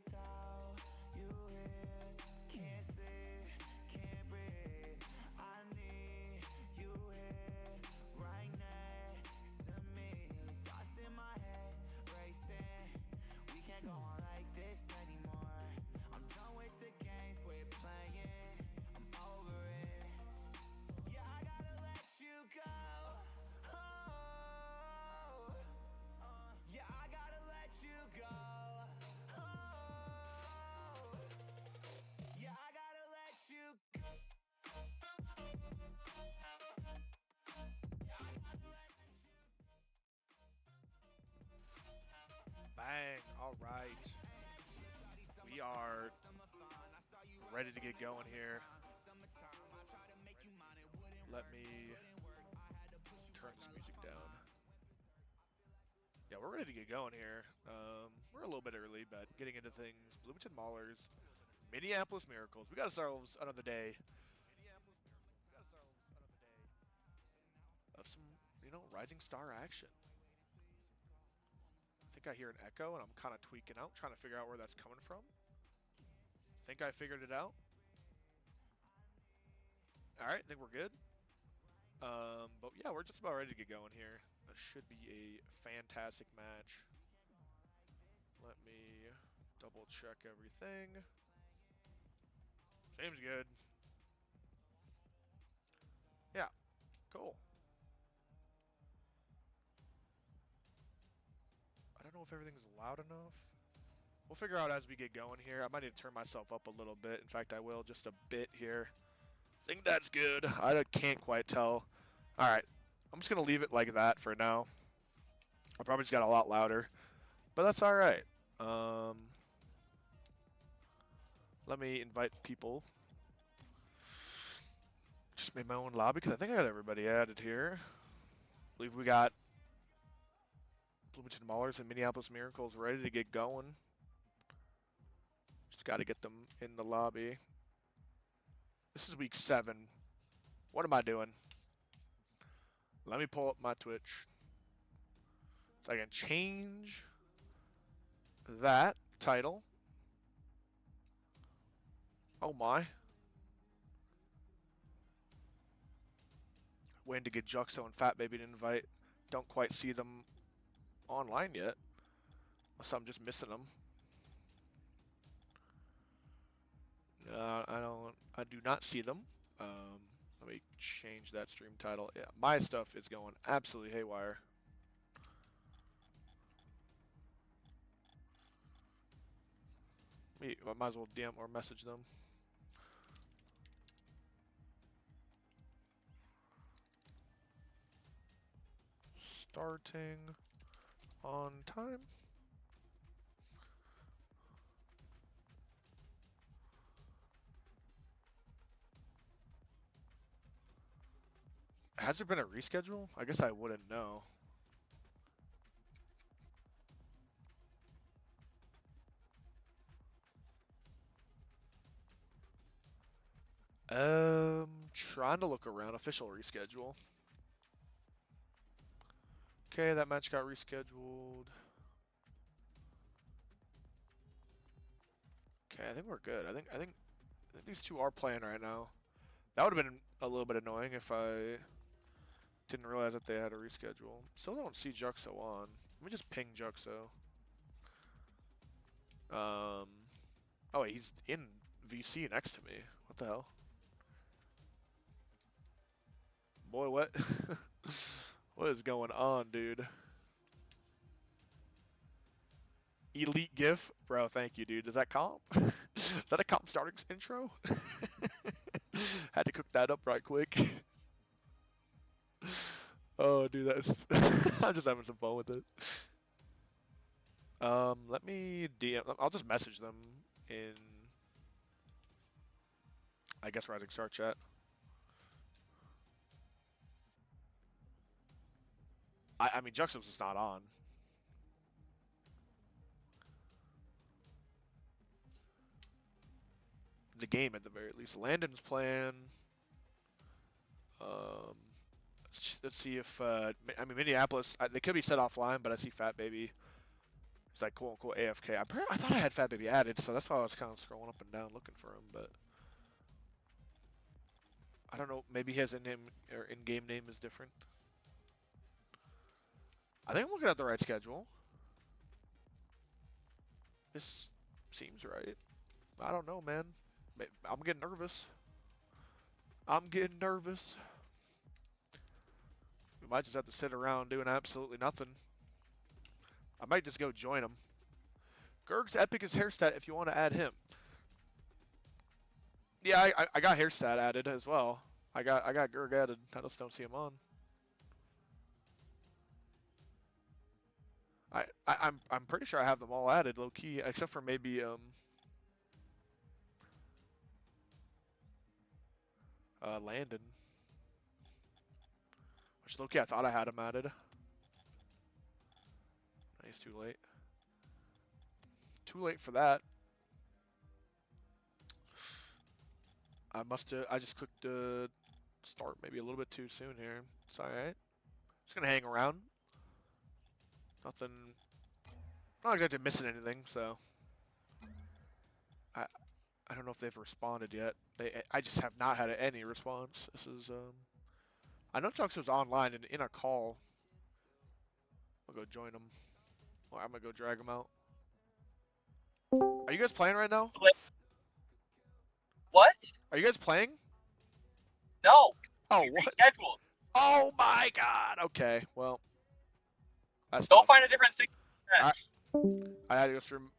without you here. Can't sleep, can't breathe. I need you here, right next to me. Thoughts in my head racing. We can't go on like this anymore. I'm done with the games, quit playing. I'm over it. Yeah, I gotta let you go. Oh, yeah, I gotta let you go. Oh, yeah, I gotta let you go. Yeah, I gotta let Bang. All right. We are ready to get going here. Let me turn this music down. Yeah, we're ready to get going here. We're a little bit early, but getting into things. Bloomington Maulers, Minneapolis Miracles. We got ourselves another day of some, rising star action. I think I hear an echo, and I'm kind of tweaking out, trying to figure out where that's coming from. Think I figured it out. All right, I think we're good. But yeah, we're just about ready to get going here. This should be a fantastic match. Let me double check everything. Seems good. Yeah, cool. I don't know if everything's loud enough. We'll figure out as we get going here. I might need to turn myself up a little bit. In fact, I will just a bit here. I think that's good. I can't quite tell. All right, I'm just going to leave it like that for now. I probably just got a lot louder, but that's all right. Let me invite people. Just made my own lobby because I think I got everybody added here. I believe we got Bloomington Maulers and Minneapolis Miracles ready to get going. Just got to get them in the lobby. This is week 7. What am I doing? Let me pull up my Twitch. So I can change that title. Oh my. Waiting to get Juxo and Fat Baby to invite. Don't quite see them online yet. Unless I'm just missing them. I do not see them. Let me change that stream title. Yeah, my stuff is going absolutely haywire. I might as well DM or message them. Starting on time. Has there been a reschedule? I guess I wouldn't know. Trying to look around. Official reschedule. Okay, that match got rescheduled. Okay, I think we're good. I think these two are playing right now. That would have been a little bit annoying if I didn't realize that they had a reschedule. Still don't see Juxo on. Let me just ping Juxo. Oh wait, he's in VC next to me. What the hell? Boy, what? What is going on, dude? Elite GIF? Bro, thank you, dude. Is that comp? Is that a comp starting intro? Had to cook that up right quick. Oh, dude, that's... I'm just having some fun with it. Let me DM... I'll just message them in... I guess Rising Star chat. I mean, Juxta's just not on. The game, at the very least. Landon's plan. Let's see if... I mean, Minneapolis... they could be set offline, but I see Fat Baby He's like quote unquote AFK. I thought I had Fat Baby added, so that's why I was kind of scrolling up and down looking for him. But I don't know. Maybe his in-game name is different. I think I'm looking at the right schedule. This seems right. I don't know, man. I'm getting nervous. I'm getting nervous. We might just have to sit around doing absolutely nothing. I might just go join him. Gerg's epic is hairstat if you want to add him. Yeah, I got hairstat added as well. I got Gerg added. I just don't see him on. I'm pretty sure I have them all added low key, except for maybe Landon. Which low key I thought I had him added. He's too late. Too late for that. I just clicked start maybe a little bit too soon here. It's alright. Just gonna hang around. Nothing. Not exactly missing anything, so. I don't know if they've responded yet. I just have not had any response. This is I know Chucks was online and in a call. I'll go join him. Or I'm gonna go drag him out. Are you guys playing right now? What? Are you guys playing? No. Oh, We what? rescheduled. Oh my god. Okay, well. That's Go tough. find a different match. I had to go stream.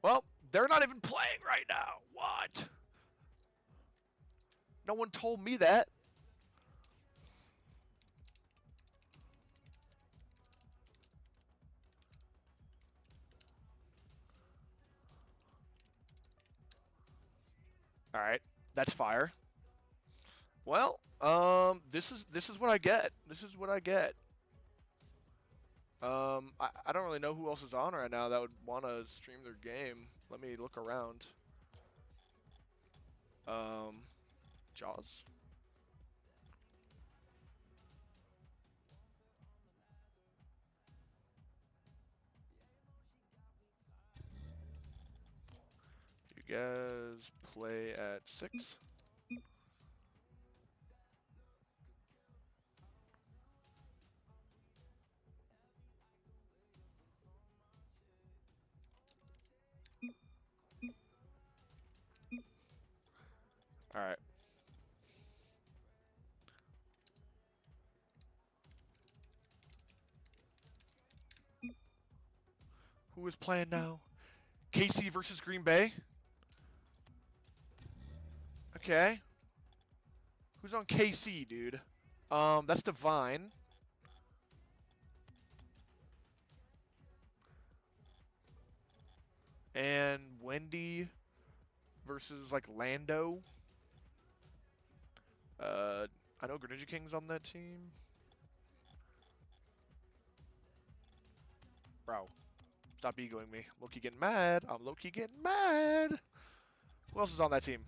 Well, they're not even playing right now. What? No one told me that. All right, that's fire. Well, this is what I get. This is what I get. I don't really know who else is on right now that would want to stream their game. Let me look around. Jaws. You guys play at 6? All right. Who is playing now? KC versus Green Bay. Okay. Who's on KC, dude? That's Divine. And Wendy versus like Lando. I know Greninja King's on that team. Bro, stop egoing me. Low-key getting mad. I'm low-key getting mad. Who else is on that team?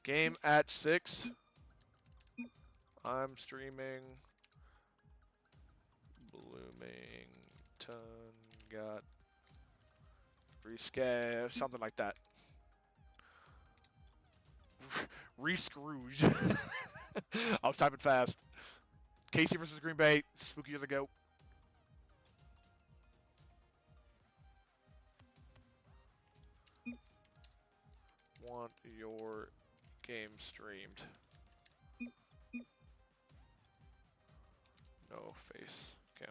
Game at 6. I'm streaming. Bloomington got rescare, something like that. Re-Scrooge. I was typing fast. KC versus Green Bay. Spooky as a goat. Want your game streamed. No face. Okay.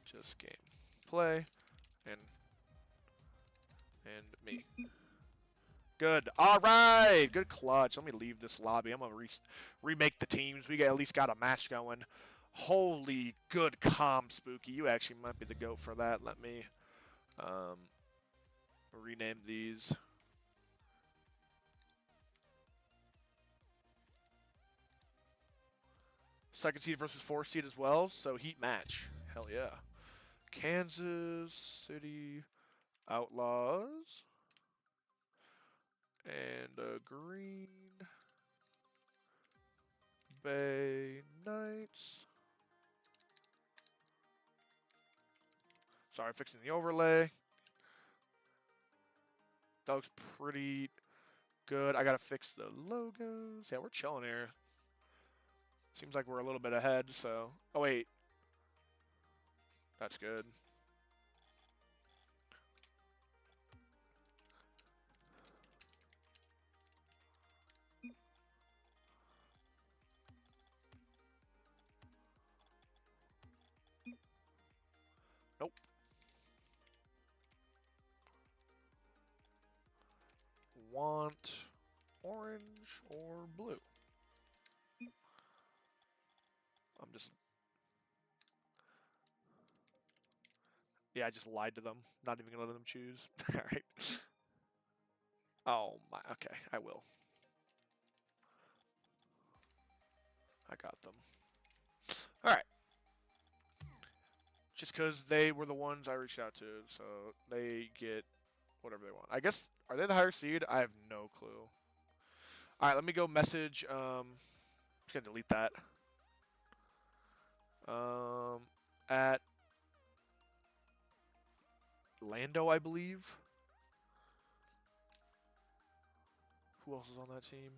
Just game. Play. And me. Good. All right. Good clutch. Let me leave this lobby. I'm going to remake the teams. We at least got a match going. Holy good comm, Spooky. You actually might be the GOAT for that. Let me rename these. Second seed versus 4th seed as well. So heat match. Hell yeah. Kansas City Outlaws. And Green Bay Knights Sorry, fixing the overlay. That looks pretty good. I gotta fix the logos. Yeah, we're chilling here. Seems like we're a little bit ahead, so... Oh, wait. That's good. Nope. Want orange or blue? I'm just... Yeah, I just lied to them. Not even gonna let them choose. Alright. Oh my, okay, I will. I got them. Alright. Just because they were the ones I reached out to, so they get whatever they want. I guess, are they the higher seed? I have no clue. Alright, let me go message, just gonna delete that. At Lando, I believe. Who else is on that team?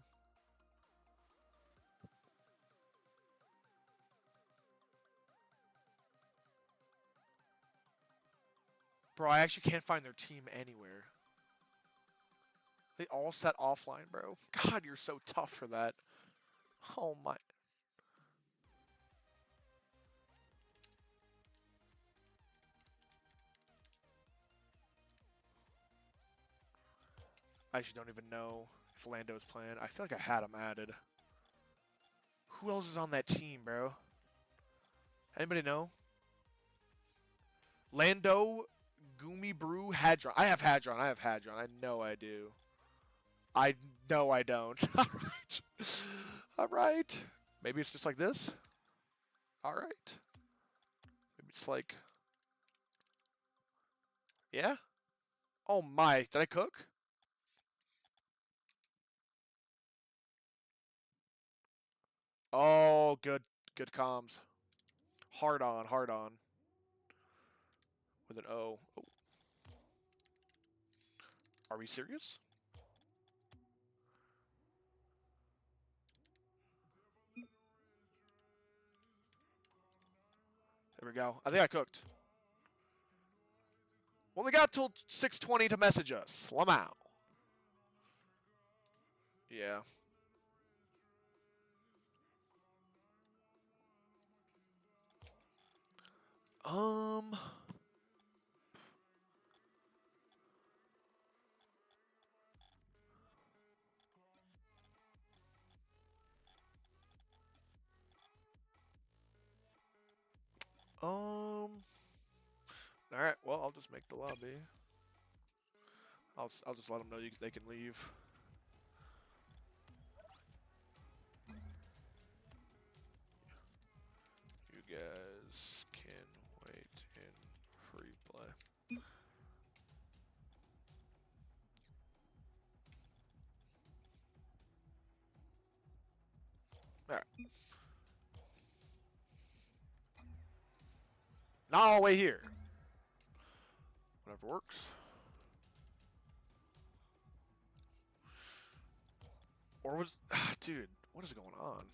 Bro, I actually can't find their team anywhere. They all set offline, bro. God, you're so tough for that. Oh my. I actually don't even know if Lando's playing. I feel like I had him added. Who else is on that team, bro? Anybody know? Lando, Gumi Brew, Hadron. I have Hadron. I know I do. I know I don't. Alright. Alright. Maybe it's just like this? Alright. Maybe it's like... Yeah? Oh my. Did I cook? Oh, good. Good comms. Hard on, hard on. With an O. Oh. Are we serious? There we go. I think I cooked. Well, they got till 6:20 to message us. Lamau. Yeah. Um. All right. Well, I'll just make the lobby. I'll just let them know they can leave. You guys can wait in free play. All right. Now I'll wait here. Whatever works. Or was... Dude, what is going on?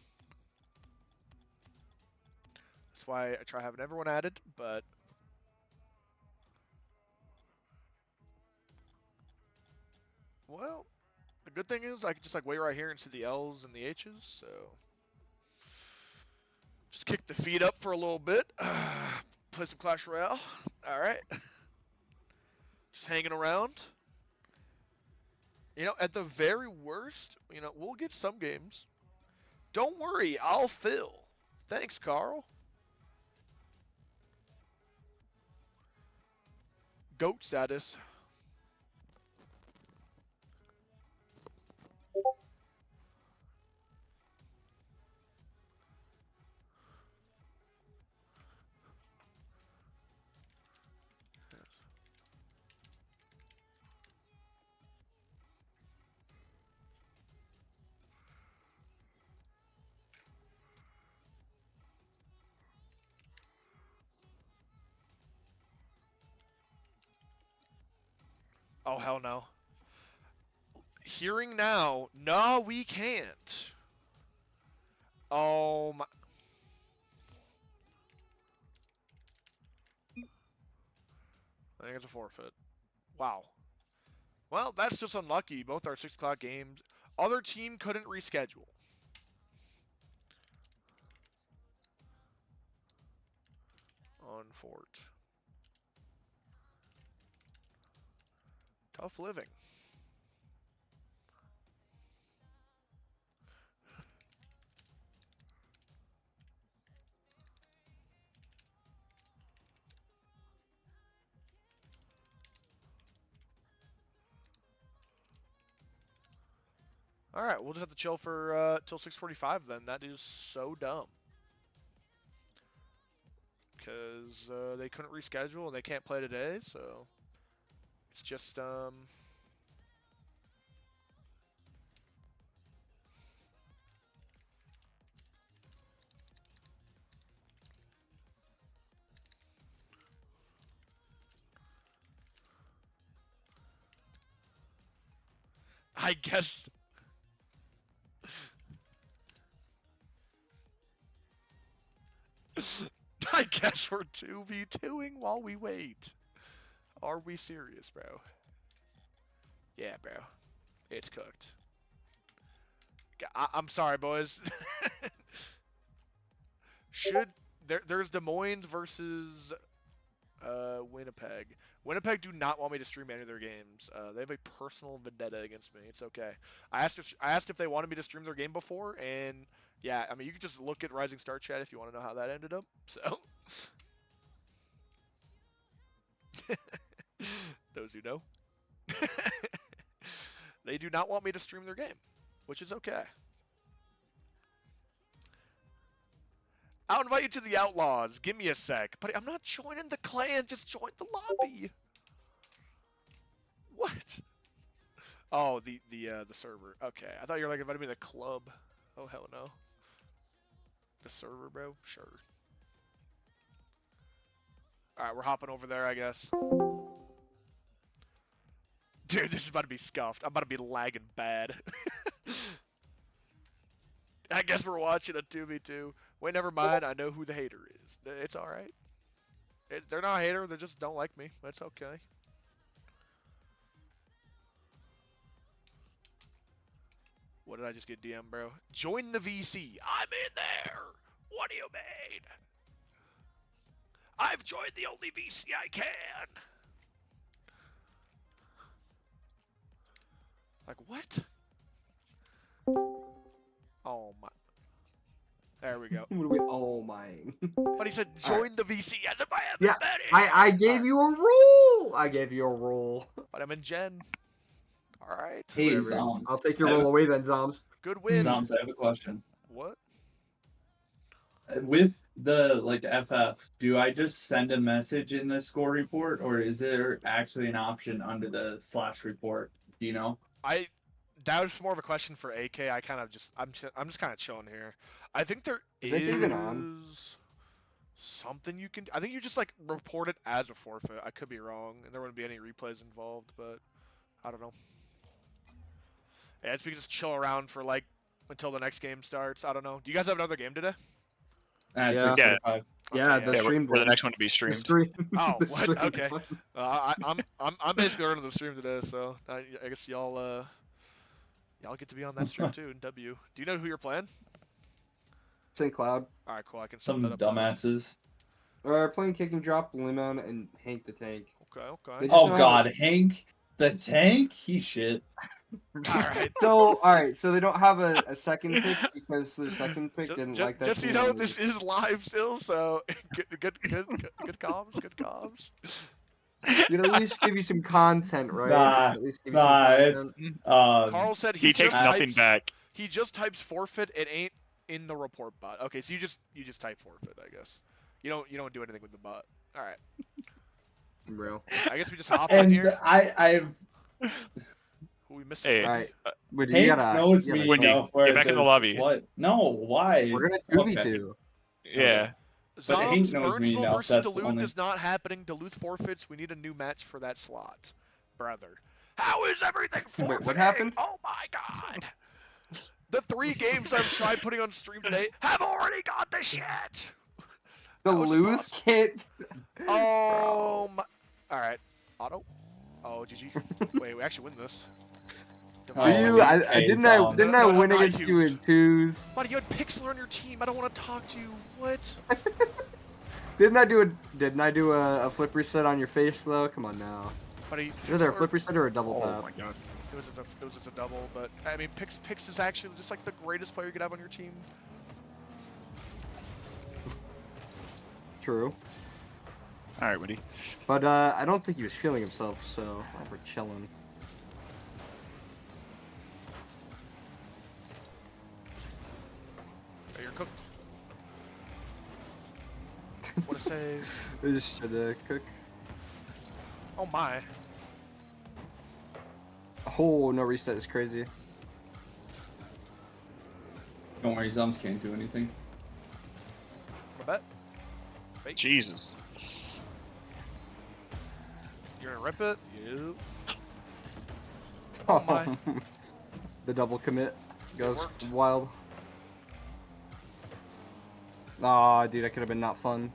That's why I try having everyone added, but... Well, the good thing is I can just like wait right here and see the L's and the H's, so... Just kick the feet up for a little bit. Play some Clash Royale. Alright. Just hanging around. You know, at the very worst, you know, we'll get some games. Don't worry, I'll fill. Thanks, Carl. GOAT status. Oh, hell no. Hearing now. No, we can't. Oh, my. I think it's a forfeit. Wow. Well, that's just unlucky. Both our 6 o'clock games. Other team couldn't reschedule. On Fort. Tough living. All right, we'll just have to chill for till 6:45 then. That is so dumb. Because they couldn't reschedule and they can't play today, so it's just I guess. I guess we're 2v2ing while we wait. Are we serious, bro? Yeah, bro. It's cooked. I'm sorry, boys. There's Des Moines versus Winnipeg. Winnipeg do not want me to stream any of their games. They have a personal vendetta against me. It's okay. I asked if they wanted me to stream their game before, and yeah, I mean you can just look at Rising Star chat if you want to know how that ended up. So those who know, they do not want me to stream their game, which is okay. I'll invite you to the Outlaws. Give me a sec. But I'm not joining the clan. Just join the lobby. What? Oh, the server. Okay. I thought you were like inviting me to the club. Oh, hell no. The server, bro? Sure. Alright, we're hopping over there, I guess. Dude, this is about to be scuffed. I'm about to be lagging bad. I guess we're watching a 2v2. Wait, never mind. I know who the hater is. It's alright. They're not a hater. They just don't like me. That's okay. What did I just get DM, bro? Join the VC. I'm in there. What do you mean? I've joined the only VC I can. Like, what? Oh, my. There we go. Oh my. But he said join the VC as if I haven't Yeah, been here. I gave you a rule. I gave you a rule. But I'm in Gen. All right. Hey, Whatever. Zoms. I'll take your rule away then, Zoms. Good win. Zoms, I have a question. What? With the FFs, do I just send a message in the score report, or is there actually an option under the / report? Do you know? That was more of a question for AK. I'm just kind of chilling here. I think there Is it even on? something you can. I think you just like report it as a forfeit. I could be wrong, and there wouldn't be any replays involved, but I don't know. Yeah, it's we can just chill around for like until the next game starts. I don't know. Do you guys have another game today? At Yeah. 6:45. Yeah, Okay, the Yeah, stream. we're the next one to be The streamed. stream. Oh, the what? stream Okay. one. I'm basically running the stream today, so I guess y'all get to be on that stream too in W. Do you know who you're playing? St. Cloud. All right, cool. I can set Some that up. dumbasses. Playing Kick and Drop, Lemon, and Hank the Tank. Okay, okay. They just Oh don't God, have Hank the Tank. He's shit. All right. So, alright, so they don't have a second pick because the second pick didn't like that. Just so you team know, and this is live still, so good comms, good comms. you know, at least give you some content, right? Nah, At least give you Nah, some it's content. Carl said He takes just nothing types, back. He just types forfeit. It ain't in the report bot. Okay, so you just type forfeit, I guess. You don't do anything with the bot. All right. Bro. I guess we just hop in And here. I've Who we missing? Hey, Alright. But you Hank gotta, knows you gotta me Wendy, enough where get back in the lobby. What? No, why? We're gonna 2v2. yeah. But Hank Zombs, knows me Burnsville enough, versus that's Duluth only- is not happening. Duluth forfeits. We need a new match for that slot, brother. How is everything forfeiting? Wait, what happened? Oh my god! The 3 games I've tried putting on stream today have already gone to shit! The That was lose impossible. kit. Oh my... Alright. Auto? Oh, GG. Wait, we actually win this. Oh, You, I okay, didn't so- I didn't No, I no, win not against you. you in twos? Buddy, you had Pixler on your team. I don't want to talk to you. What? Didn't I do a flip reset on your face though? Come on now. Buddy, Is there a Pixler- flip reset or a double Oh tap? my god. It was just a double, but I mean, Pix is actually just like the greatest player you could have on your team. True. All right, Woody. But I don't think he was feeling himself, so we're chilling. Oh, you're cooked. What a save. We just should cook. Oh my. Oh, no reset is crazy. Don't worry, Zums can't do anything. I bet. Fake. Jesus. You're gonna rip it? You. Oh my. The double commit goes worked. wild. Aw, dude, that could have been not fun.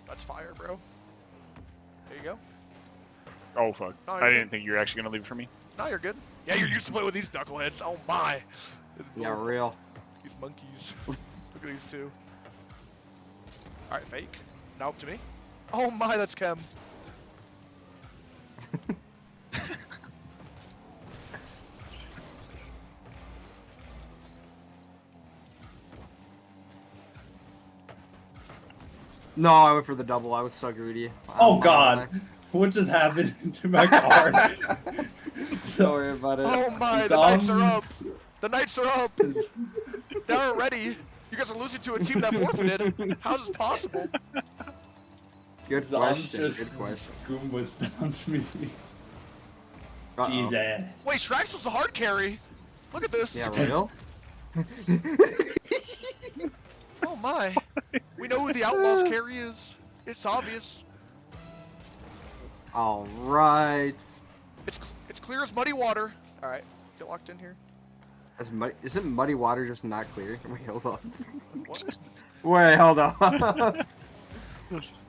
That's fire, bro. There you go. Oh fuck. No, I you're didn't good. think you were actually gonna leave it for me. No, you're good. Yeah, you're used to play with these knuckleheads. Oh my. Yeah, real. These monkeys. Look at these two. Alright, fake. Now up to me. Oh my, that's Chem. No, I went for the double. I was so greedy. I Oh don't know god, what just happened to my car? why. Don't worry about it. Oh my, the Knights are up. Zums- The Knights are up. They're already. You guys are losing to a team that forfeited. How is this possible? Good Zums question. just Good question. Goomba stomped me. Uh-oh. Jesus. Wait, Strax was the hard carry. Look at this. Yeah, real. Oh my. We know who the Outlaws carry is. It's obvious. All right. It's clear as muddy water. All right, get locked in here. Isn't muddy water just not clear? Wait, hold on. What? Wait, hold on.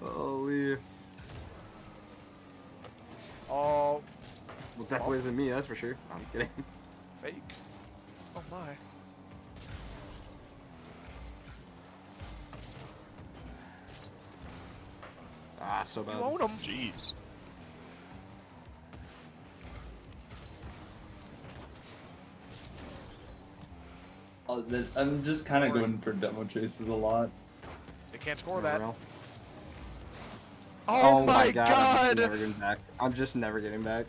Holy. Oh, Well, definitely isn't me, that's for sure. I'm kidding. fake. Oh my. Ah, so You bad. own them. Jeez. I'm just kind of going for demo chases a lot. They can't score Yeah, that. real. Oh, my god. I'm just never getting back.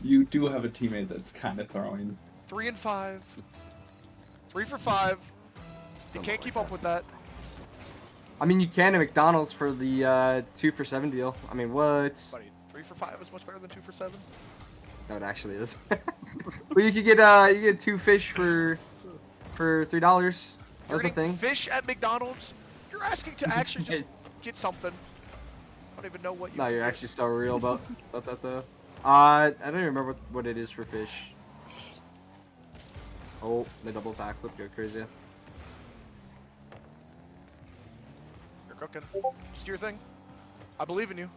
You do have a teammate that's kind of throwing. 3 and 5. 3 for 5. You Something can't like keep that. up with that. I mean, you can at McDonald's for the 2 for 7 deal. I mean, what? Buddy, 3 for 5 is much better than 2 for 7. No, it actually is. But you could get 2 fish for $3. You're That's the eating thing. fish at McDonald's? You're asking to actually just get something. I don't even know what you No, you're get. actually so real about that though. I don't even remember what it is for fish. Oh, the double backflip, go crazy. You're cooking. Just do your thing. I believe in you.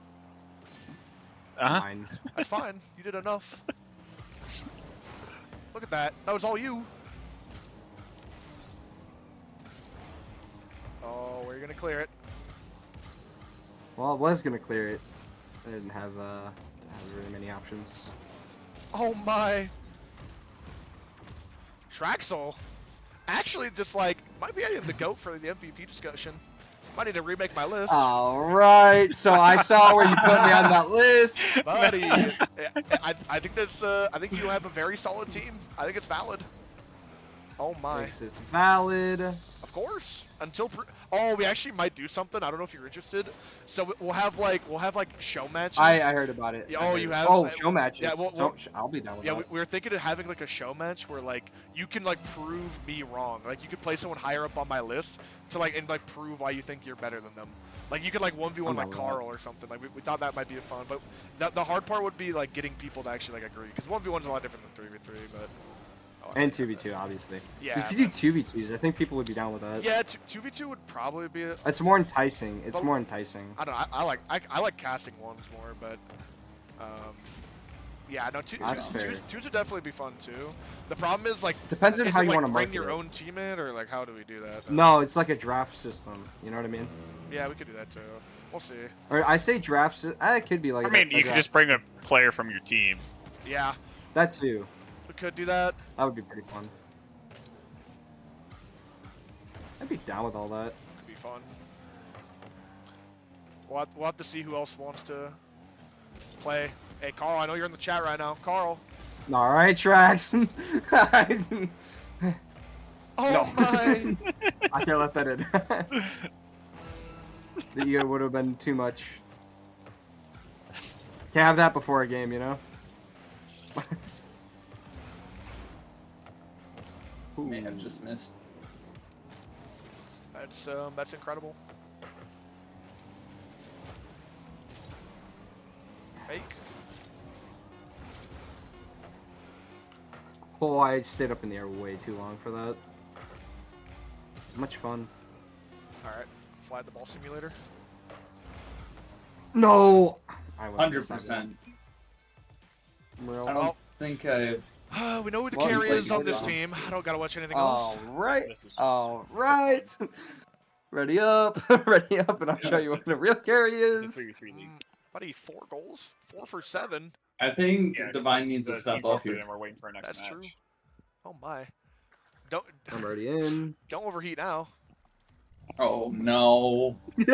Uh-huh. Fine. That's fine. You did enough. Look at that. That was all you. Oh, where are you gonna clear it? Well, I was gonna clear it. I didn't have really many options. Oh my. Shraxel. Actually, just like, might be the GOAT for the MVP discussion. Might need to remake my list. All right. So I saw where you put me on that list. Buddy, I think that's, I think you have a very solid team. I think it's valid. Oh my. Yes, it's valid. Of course. Until oh, we actually might do something. I don't know if you're interested. So we'll have like show matches. I heard about it. Yeah, I oh, heard you it. have- Oh, show matches. yeah, well, So, I'll be down with Yeah, that. we were thinking of having like a show match where like you can like prove me wrong. Like you could play someone higher up on my list to like and like prove why you think you're better than them. Like you could like 1v1 I'm like not with Carl or something. Like we thought that might be fun, but the hard part would be like getting people to actually like agree, because 1v1 is a lot different than 3v3. But And 2v2, obviously. Yeah, If you do 2v2s, I think people would be down with that. yeah, 2v2 would probably be. It's more enticing. It's But- more enticing. I don't know. I like casting ones more, but yeah, no, That's fair. twos would definitely be fun too. The problem is like Depends on is how it, you like, want to bring market your it. own team in, or like how do we do that? No, it's like a draft system. You know what I mean? Yeah, we could do that too. We'll see. Or I say drafts. It could be like. I mean, a you could draft. just bring a player from your team. Yeah, That too. we could do that. That would be pretty fun. I'd be down with all that. Could be fun. We'll have to see who else wants to play. Hey, Carl, I know you're in the chat right now. Carl. All right, Trax. Oh No. my! I can't let that in. The ego would have been too much. Can't have that before a game, you know? May have just missed. That's incredible. Fake. Oh, I stayed up in the air way too long for that. Much fun. All right, fly the ball simulator. No! I would've 100%. Real. I don't think I. We know who the Well, you carry played is on good, this huh? team. I don't gotta watch anything else. Alright. This is just- Alright. Ready up. Ready up, and I'll show you what the real carry It's a is. 3v3 league. Buddy, 4 goals, 4 for 7. I think Yeah, Divine needs the to step team up forfeited here. and we're waiting for our next That's match. true. Oh my! Don't I'm already in. don't overheat now. Oh no. This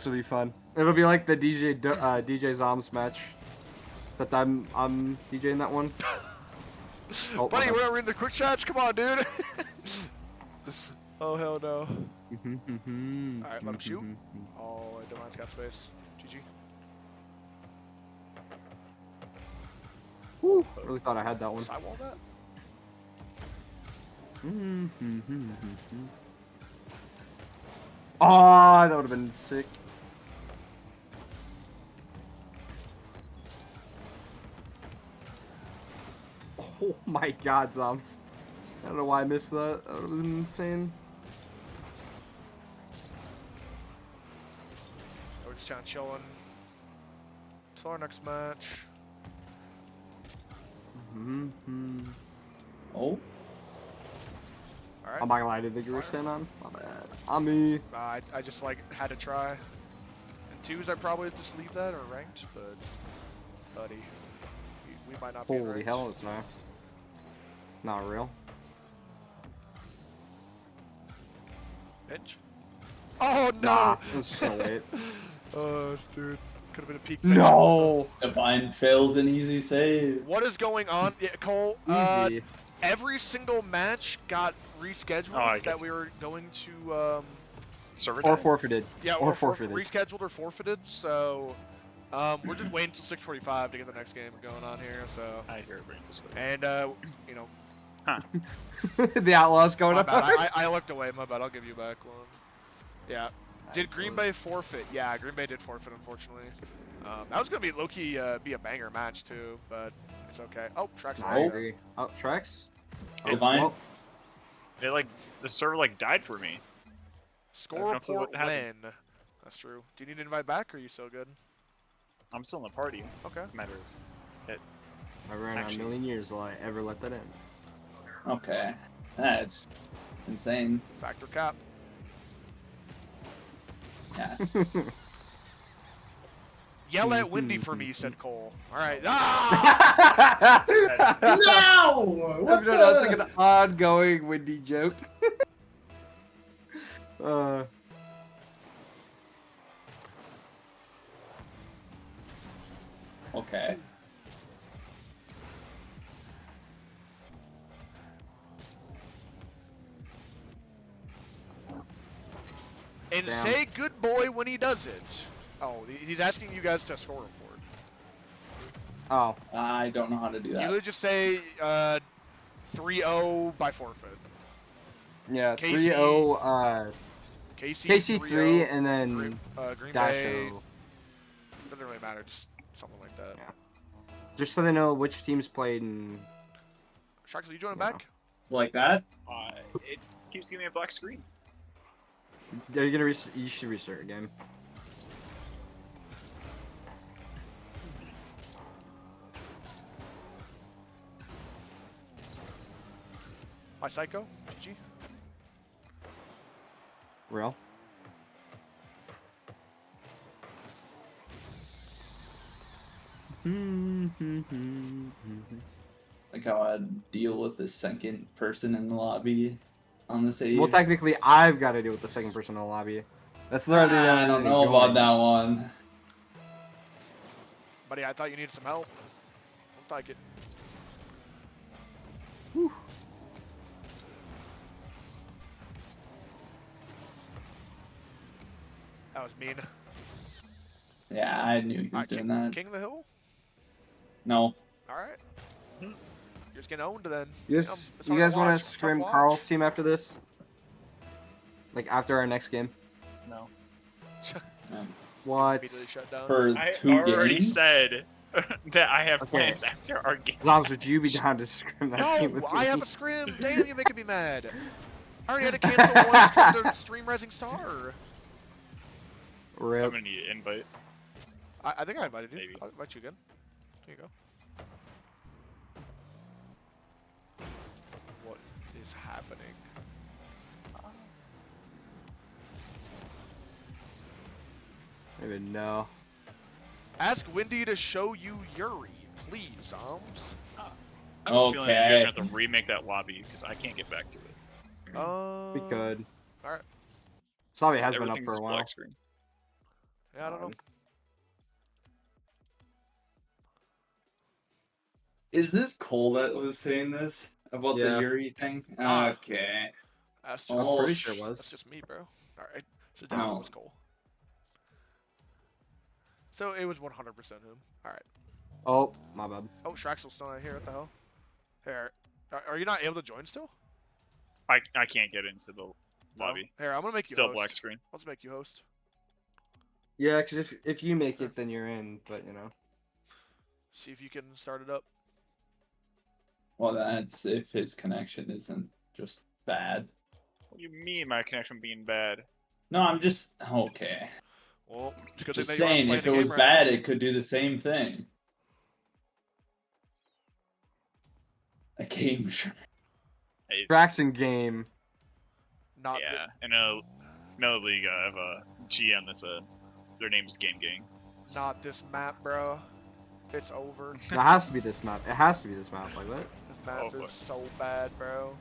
will be fun. It'll be like the DJ Zoms match. But I'm DJing that one. Oh, Buddy, okay. we're not reading the quick shots. Come on, dude. Oh hell no! Alright, let him shoot. Oh, Divine's got space. GG. Woo, really thought I had that one. Sidewall that. Oh, that would have been sick. Oh my god, Zoms. I don't know why I missed that. That would have been insane. We're just kind of chilling till our next match. Oh. Alright. I'm not gonna lie, did you were staying on? My bad. I'm me. I just like had to try. And twos, I probably just leave that or ranked, but buddy, we might not be in Holy ranked. hell, it's not real. Pinch. Oh no! Nah, it was so late. Dude, could have been a peak. pinch. No! Divine fails an easy save. What is going on, yeah, Cole? Easy. Every single match got rescheduled Oh, I that guess- we were going to. Server Or died? forfeited. Yeah, Or or forfeited. rescheduled or forfeited. So, we're just waiting until 6:45 to get the next game going on here. So, I hear it being disclosed. and you know, The Outlaws going my up. bad. I looked away. My bad. I'll give you back one. Yeah. Did Green Bay forfeit? Yeah, Green Bay did forfeit, unfortunately. That was gonna be low key be a banger match too, but it's okay. Oh, tracks. I agree. Oh, Trex? Divine. Oh, It like the server like died for me. Score I have no clue report what win. happened. That's true. Do you need to invite back, or are you still good? I'm still in the party. Okay. It's a matter of never in a Actually- million years will I ever let that in. Okay. That's insane. Factor cap. Yeah. Yell at Windy for me, said Cole. All right. Ah! No! That's like an ongoing windy joke. Okay. And Damn. say good boy when he does it. Oh, he's asking you guys to score report. Oh, I don't know how to do You that. literally just say 3-0 by forfeit. yeah, Casey. 3-0, KC3 and then Green Dash Bay. O. Doesn't really matter, just something like that. Yeah. Just so they know which teams played and Sharks, are you joining Yeah. back? Like that? It keeps giving me a black screen. are you gonna you should restart your game. Hi, Psycho. GG. Real. Like how I'd deal with the second person in the lobby on the save. Well, technically, I've got to deal with the second person in the lobby. That's literally the only I don't reason know you about joined. that one. Buddy, I thought you needed some help. I'll take it. That was mean. Yeah, I knew he was Alright, doing that. King of the Hill? No. Alright. You're just getting owned then. You It's guys, hard you guys want watch. to It's tough scrim watch. Carl's team after this? Like after our next game? No. What? Immediately shut down. For I 2 already games? said that I have Okay. plans after our game. Zombs, would you be down to scrim that team No, with I me? have a scrim. Damn, you're making me mad. I already had to cancel one scrim to Stream Rising Star. I'm Rip. gonna need an invite. I think I invited you. Maybe. I'll invite you again. There you go. What is happening? I don't even know. Ask Wendy to show you Yuri, please, Zombs. I have a feeling you guys Okay. have to remake that lobby because I can't get back to it. We could. Alright. Zombie has been up Everything's for a while. black screen. Yeah, I don't know. Is this Cole that was saying this about Yeah. the Yuri thing? Ah. Okay. That's just, Oh, pretty sure it was. That's just me, bro. Alright. So it definitely Oh. was Cole. So it was 100% him. Alright. Oh, my bad. Oh, Shraxel's still not here. What the hell? Here. Are you not able to join still? I can't get into the lobby. Here, I'm gonna make you Still host. black screen. Let's make you host. Yeah, because if you make it, then you're in. But you know. See if you can start it up. Well, that's if his connection isn't just bad. What do you mean my connection being bad? No, I'm just okay. Well, it's a good Just thing that you aren't saying, playing if a it game was right bad, now. it could do the same thing. A game. It's- Braxton game. Not Yeah, in another league, I have a GM that's their name's Game Gang. not this map, bro. It's over. It has to be this map. It has to be this map. Like what? This map Oh, boy. is so bad, bro.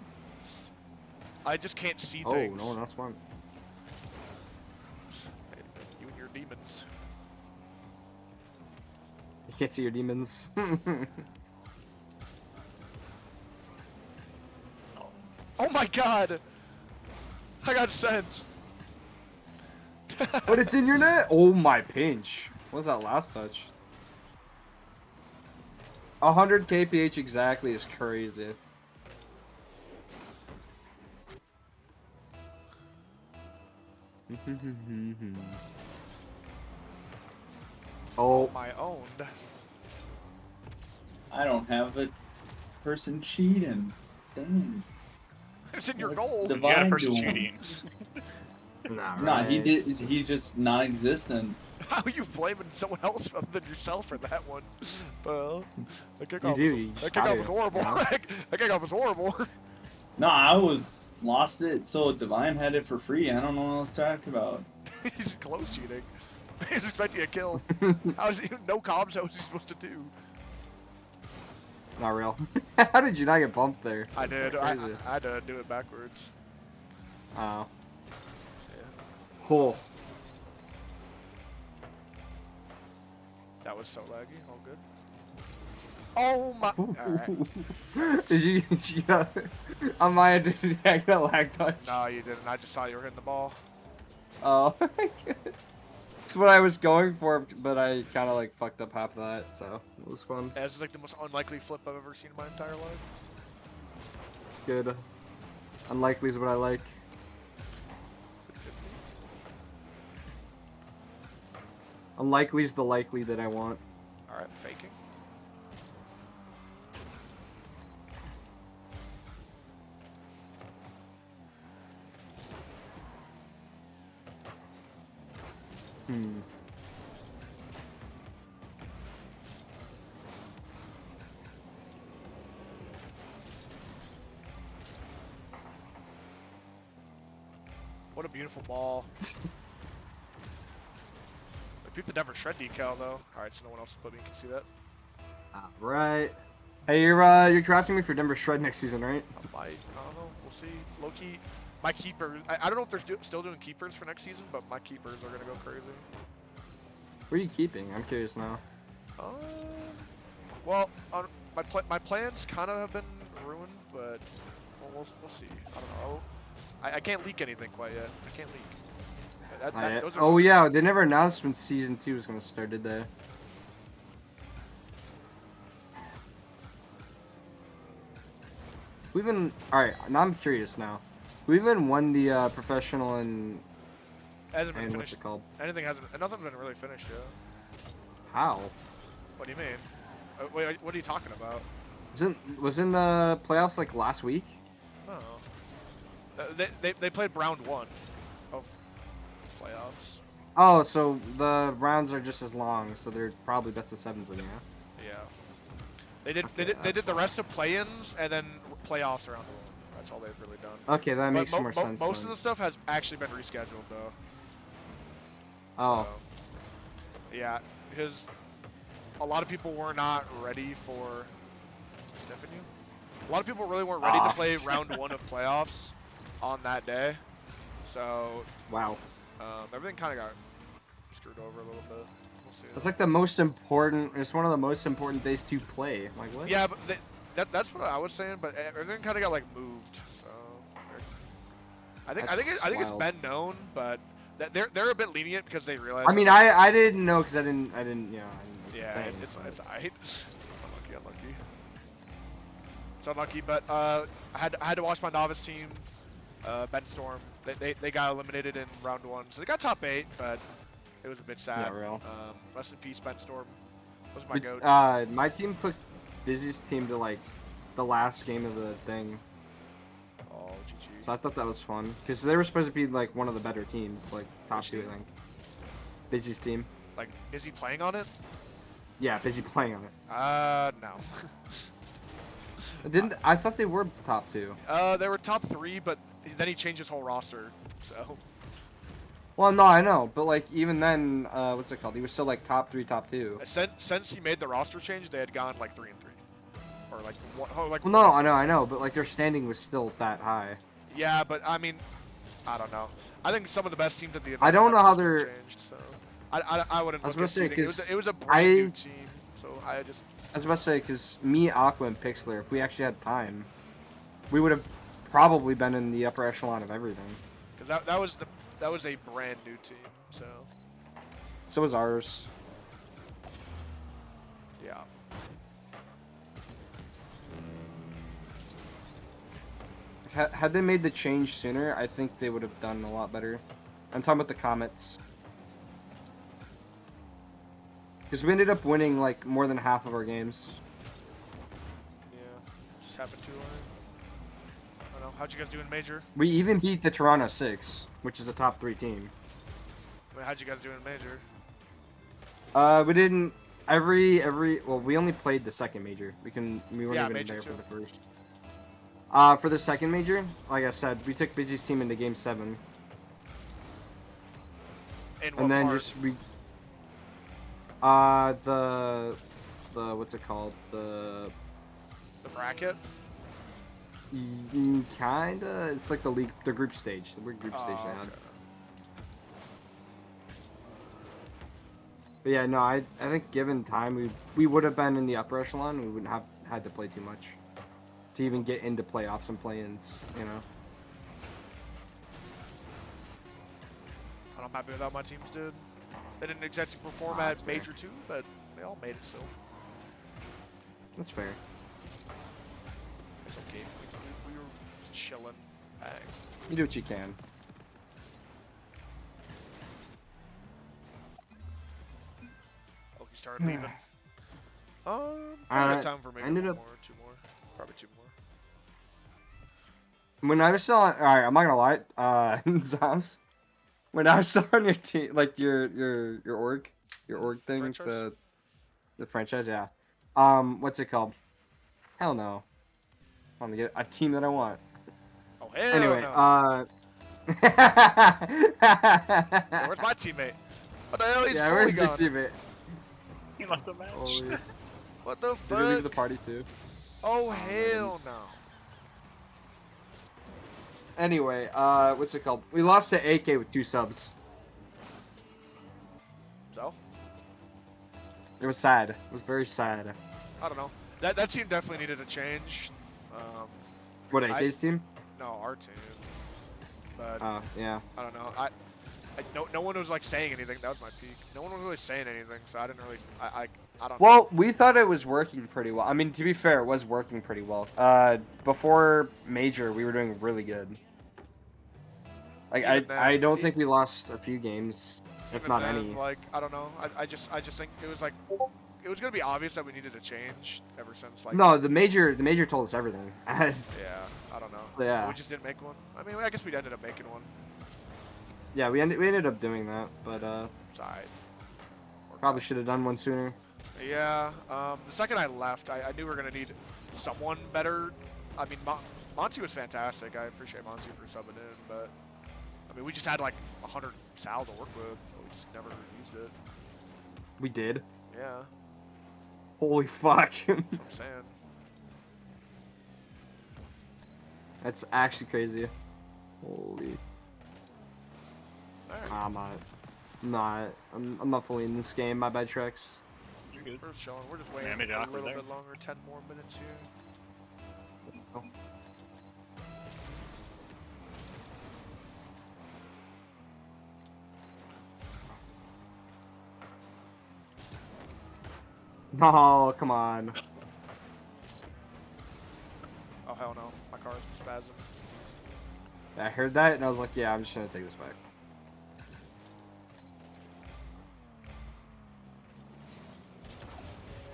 I just can't see Oh, things. no one else won. You and your demons. You can't see your demons. Oh my god! I got sent. But it's in your net. Oh my pinch. What was that last touch? 100 kph exactly is crazy. Oh, My own. I don't have a person cheating. Dang. It's in your What goal. the- You got a Divine person duel. cheating. nah, Nah, he right. did. He's just non-existent. How are you blaming someone else other than yourself for that one? Well, the You kickoff, do, you was, just that kickoff gotta, was horrible. you know? That kickoff was horrible. No, I was lost it. So Divine had it for free. I don't know what else to talk about. He's close cheating. He's expecting a kill. How is he no comms? How was he supposed to do? Not real. How did you not get bumped there? I did. I Crazy. had to do it backwards. Oh. Yeah. Oh. That was so laggy. All good. Oh my! Alright. Did you on my end, did I get a lag touch? No, you didn't. I just saw you were hitting the ball. Oh. It's what I was going for, but I kind of like fucked up half of that, so it was fun. Yeah, this is like the most unlikely flip I've ever seen in my entire life. Good. Unlikely is what I like. Unlikely is the likely that I want. All right, faking. Hmm. What a beautiful ball. I peeped the Denver Shred decal though. All right, so no one else put me. Can see that. Right. Hey, you're drafting me for Denver Shred next season, right? I might. I don't know. We'll see. Low key, my keeper. I don't know if they're still doing keepers for next season, but my keepers are gonna go crazy. Where are you keeping? I'm curious now. Well, my plans kind of have been ruined, but we'll see. I don't know. I can't leak anything quite yet. I can't leak. Oh yeah, they never announced when season 2 was gonna start, did they? We even alright. Now I'm curious now. We even won the professional and Hasn't been what's finished. it called? Nothing's been really finished yet. How? What do you mean? Wait, what are you talking about? Was in the playoffs like last week? Oh. They played round 1 of playoffs. Oh, so the rounds are just as long, so they're probably best of 7s again. Yeah. They did the rest of play-ins and then playoffs around the world. That's all they've really done. Okay, that makes more sense. Most then. of the stuff has actually been rescheduled though. Oh. So, yeah, because a lot of people were not ready for Stephanie. A lot of people really weren't ready to play round 1 of playoffs on that day. So Wow. everything kind of got screwed over a little bit. We'll see. It's like the most important. It's one of the most important days to play. Like what? Yeah, but that's what I was saying. But everything kind of got like moved. So I think it's wild. been known, but they're a bit lenient because they realize. I mean, I didn't know because I didn't. You know. Yeah, thing, it's unlucky. It's unlucky, but I had to watch my novice team, Ben Storm. They got eliminated in round 1, so they got top 8, but it was a bit sad. Not real. Rest in peace, Ben Storm. Was my goat. My team put Busy's team to like the last game of the thing, Oh, GG. so I thought that was fun because they were supposed to be like one of the better teams, like top Which 2, team? I think. Busy's team. Like, is he playing on it? Yeah, Busy playing on it. No. I thought they were top 2. They were top 3, but then he changed his whole roster. So. Well, no, I know, but like even then, what's it called? He was still like top 3, top 2. Since he made the roster change, they had gone like 3-3, or like one. Oh, like Well, no, I know, but like their standing was still that high. Yeah, but I mean, I don't know. I think some of the best teams at the event I don't know have how just been they're- changed, so I wouldn't I was look at gonna say, seeding. 'cause It was a brand new I- team, so I just. I was about to say, because me, Aqua, and Pixlr, if we actually had time, we would have probably been in the upper echelon of everything. Because that was a brand new team, so So was ours. yeah. Had they made the change sooner, I think they would have done a lot better. I'm talking about the Comets. Because we ended up winning like more than half of our games. Yeah, just happened to. I don't know. How'd you guys do in major? We even beat the Toronto 6, which is a top 3 team. How'd you guys do in major? We didn't well, we only played the second major. We weren't Yeah, even major there too. for the first. For the second major, like I said, we took Busy's team into game 7, In what and then part? just the what's it called? The bracket. kinda. It's like the group stage. The weird group stage they had. Okay. But yeah, no, I think given time, we would have been in the upper echelon. We wouldn't have had to play too much to even get into playoffs and play-ins. You know. I'm happy with how my teams did. They didn't exactly perform That's at fair. major 2, but they all made it still. That's fair. It's okay. We were just chilling. Bang. You do what you can. started leaving. Probably got time for maybe ended one up- more, two more, probably two more. When I was still on, all right, I'm not gonna lie, Zoms. When I was still on your team, like your org thing, Franchise? the franchise, yeah. What's it called? Hell no. I want to get a team that I want. Oh hell Anyway, no! Yo, where's my teammate? What the hell? He's yeah, fully where's your gone. teammate? He left the match. Holy. What the Did he leave the fuck? party too? Oh man. hell no! Anyway, what's it called? We lost to AK with 2 subs. So It was sad. It was very sad. I don't know. That team definitely needed a change. What, AK's team? No, our team. But Yeah. I don't know. No one was like saying anything. That was my peak. No one was really saying anything, so I didn't really. I don't. Well, we thought it was working pretty well. I mean, to be fair, it was working pretty well. Before Major, we were doing really good. Like, Even then, I don't think we lost a few games, if even not then, any. Like I don't know. I just think it was like it was gonna be obvious that we needed a change ever since like. No, the major told us everything. Yeah, I don't know. Yeah. We just didn't make one. I mean, I guess we ended up making one. Yeah, we ended up doing that, but Side. probably should have done one sooner. Yeah. The second I left, I knew we were gonna need someone better. I mean, Monty was fantastic. I appreciate Monty for subbing in, but I mean, we just had like 100 sal to work with. But we just never used it. We did. Yeah. Holy fuck. I'm saying. That's actually crazy. Holy. Alright. I'm not fully in this game. My bad, Trex. You're good. We're just chilling. We're just waiting I made it a awkward little there. bit longer. 10 more minutes here. Oh. No, come on. Oh hell no, my car's spazzing. I heard that and I was like, yeah, I'm just gonna take this back.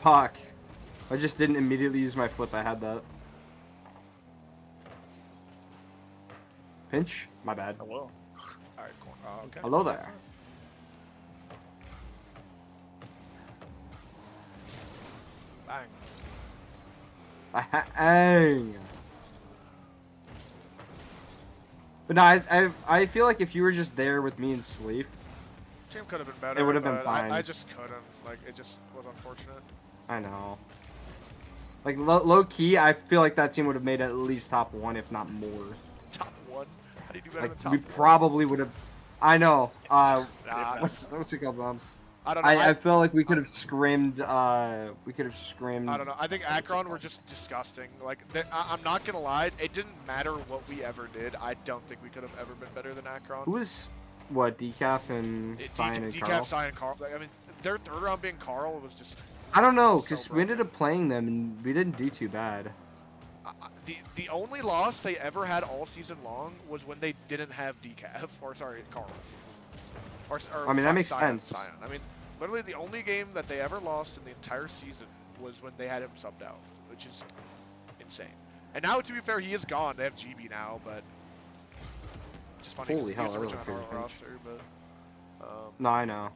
Fuck. I just didn't immediately use my flip. I had that. Pinch? My bad. Hello. Alright, cool. Oh, okay. Hello there. Bang. Bang. But no, I feel like if you were just there with me and Sleep, Team could have been better. it would have been but fine. I just couldn't. Like, it just was unfortunate. I know. Like low key, I feel like that team would have made at least top 1, if not more. Top 1? How do you do better Like than top we 1? probably would have. I know. Nah, What's it called, Zoms? I don't know. I feel like we could have scrimmed. We could have scrimmed. I don't know. I think Akron were just disgusting. Like, I'm not gonna lie. It didn't matter what we ever did. I don't think we could have ever been better than Akron. Who was what? Decaf and Cyan and Carl. Decaf, Cyan, and Carl. Like, I mean, their third round being Carl was just. I don't know, so because we ended broken. up playing them and we didn't do too bad. The only loss they ever had all season long was when they didn't have Decaf, or sorry, Carl. Or I mean, that makes Cyan, sense. Cyan. I mean, literally the only game that they ever lost in the entire season was when they had him subbed out, which is insane. And now, to be fair, he is gone. They have GB now, but it's just funny. Holy hell, he was that was a originally on crazy our pinch. roster, but No, I know.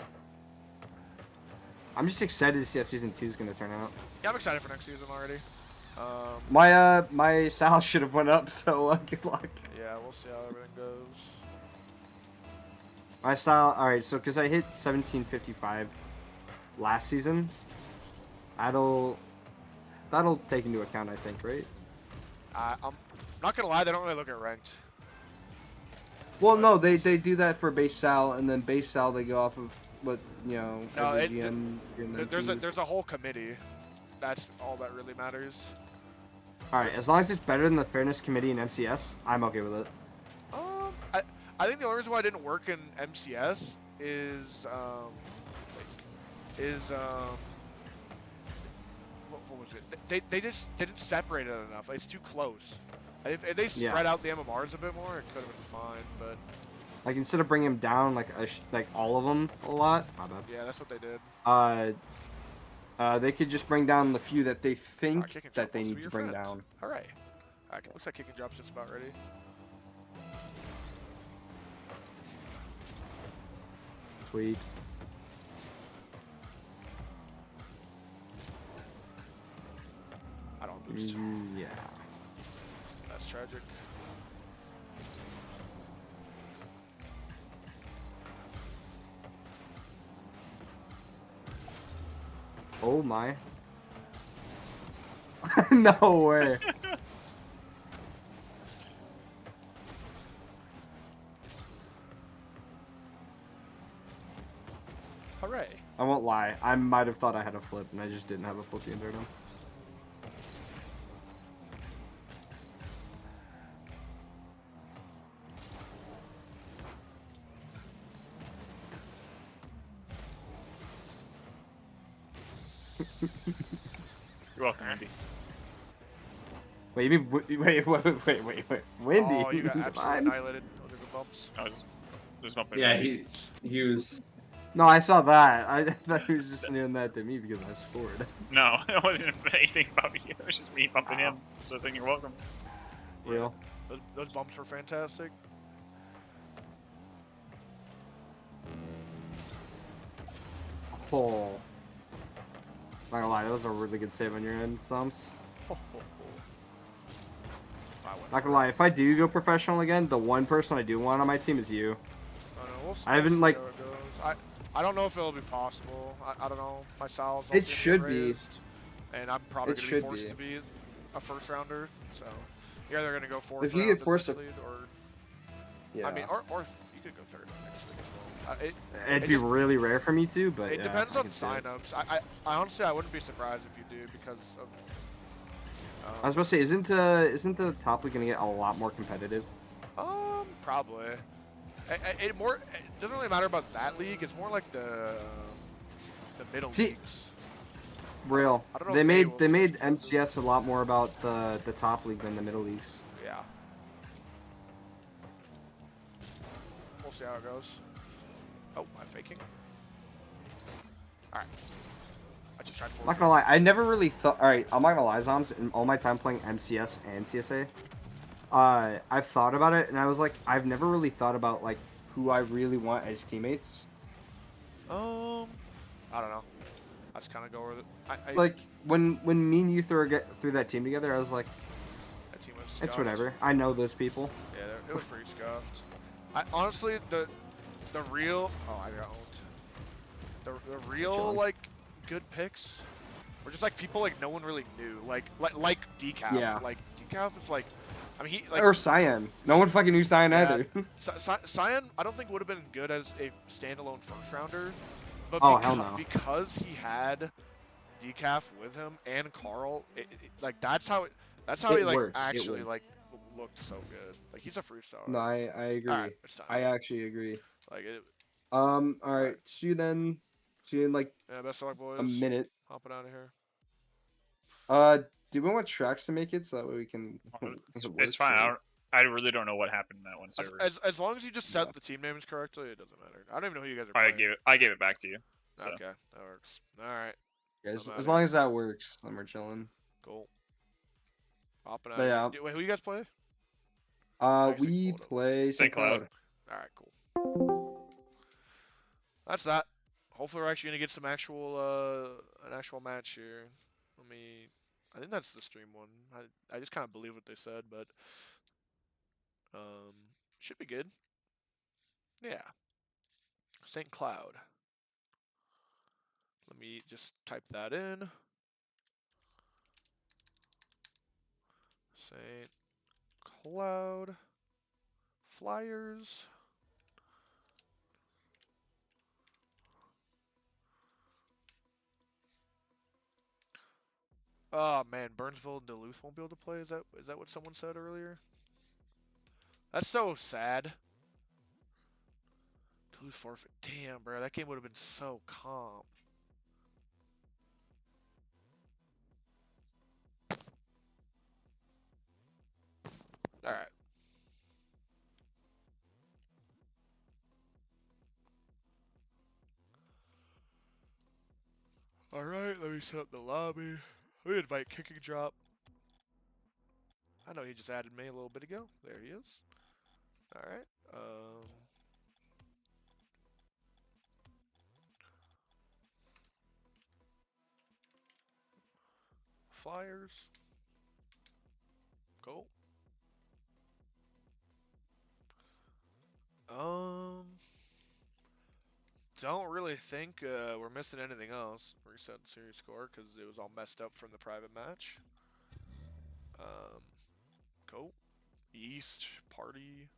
I'm just excited to see how season 2 is gonna turn out. yeah, I'm excited for next season already. My Sal should have went up, so good luck. Yeah, we'll see how everything goes. My Sal, all right. So because I hit 1755 last season, that'll take into account, I think, right? I'm not gonna lie, they don't really look at ranked. Well, no, they do that for base Sal, and then base Sal they go off of what No, every GM there's a whole committee. That's all that really matters. All right, as long as it's better than the fairness committee in MCS, I'm okay with it. I think the only reason why it didn't work in MCS is what was it? They just didn't separate it enough. It's too close. If they spread out the MMRs a bit more, it could have been fine. But Like instead of bringing them down like all of them a lot. My bad. yeah, that's what they did. They could just bring down the few that they think Kick and that jump they wants to need be to your bring friend. down. Alright. Looks like kick and drop's just about ready. Sweet. I don't boost. Yeah. That's tragic. Oh my. No way. Hooray. I won't lie. I might have thought I had a flip, and I just didn't have a flip the entire time. You're welcome, Andy. Wait, you mean wait, Windy? Oh, you got absolutely Fine. annihilated. Those are the bumps. I was bumping. Yeah, Andy. he was. No, I saw that. I thought he was just doing that to me because I scored. No, it wasn't anything about you. It was just me bumping him. So I was saying you're welcome. Real. Those bumps were fantastic. Oh. Not gonna lie, that was a really good save on your end, Sums. Not gonna lie, if I do go professional again, the one person I do want on my team is you. I haven't, like- how it goes. I don't know if it'll be possible. I don't know. My sal's It should be. raised, and I'm probably It gonna be should forced be. to be a first rounder. So you're either gonna go fourth If you round get in forced this to- lead, or Yeah. I mean, or you could go third actually. As well. It'd it be just- really rare for me to, but It yeah, depends I on could see it. signups. I honestly I wouldn't be surprised if you do because of. I was about to say, isn't the top league gonna get a lot more competitive? Probably. It doesn't really matter about that league. It's more like the middle See- leagues. Real. I don't know They if made will they stay made competitive. MCS a lot more about the top league than the middle leagues. Yeah. We'll see how it goes. Oh, I'm faking. All right. I just tried. I'm not gonna lie, I never really thought. All right, I'm not gonna lie, Zoms. In all my time playing MCS and CSA, I've thought about it, and I was like, I've never really thought about like who I really want as teammates. I don't know. I just kind of go with it. Like when me and you threw that team together, I was like, that team was it's scuffed. whatever. I know those people. Yeah, it was pretty scuffed. I honestly the real I got owned. The real Chilling. like good picks were just like people like no one really knew like Decaf. Yeah. Like Decaf is like I mean he like Or Cyan. No one fucking knew Cyan Yeah. either. Cyan I don't think would have been good as a standalone first rounder, but Oh, hell no. because he had Decaf with him and Carl, like that's how It he like worked. It actually worked. like looked so good. Like he's a free star. No, I agree. All right, it's time. I actually agree. Like it. All right. See you then. See you in like Yeah, best of luck, boys. a minute. Hopping out of here. Do we want tracks to make it so that way we can? if it works, It's fine. or- I really don't know what happened in that one server. As long as you just set Yeah. the team names correctly, it doesn't matter. I don't even know who you guys are I playing. gave it back to you. So. Okay, that works. All right, Yeah, I'm as outta long here. as that works, then we're chilling. cool. Hopping out. But yeah. Wait, who you guys play? Actually, We pulled up. play St. St. Cloud. Cloud. All right, cool. That's that. Hopefully, we're actually gonna get some actual an actual match here. I think that's the stream one. I just kind of believe what they said, but should be good. Yeah. St. Cloud. Let me just type that in. St. Cloud Flyers. Oh man, Burnsville and Duluth won't be able to play. Is that what someone said earlier? That's so sad. Duluth forfeit. Damn, bro, that game would have been so calm. All right. All right, Let me set up the lobby. Let me invite Kicking Drop. I know he just added me a little bit ago. There he is. Alright. Flyers. Cool. Don't really think we're missing anything else. Reset the series score because it was all messed up from the private match. Cool. East, party,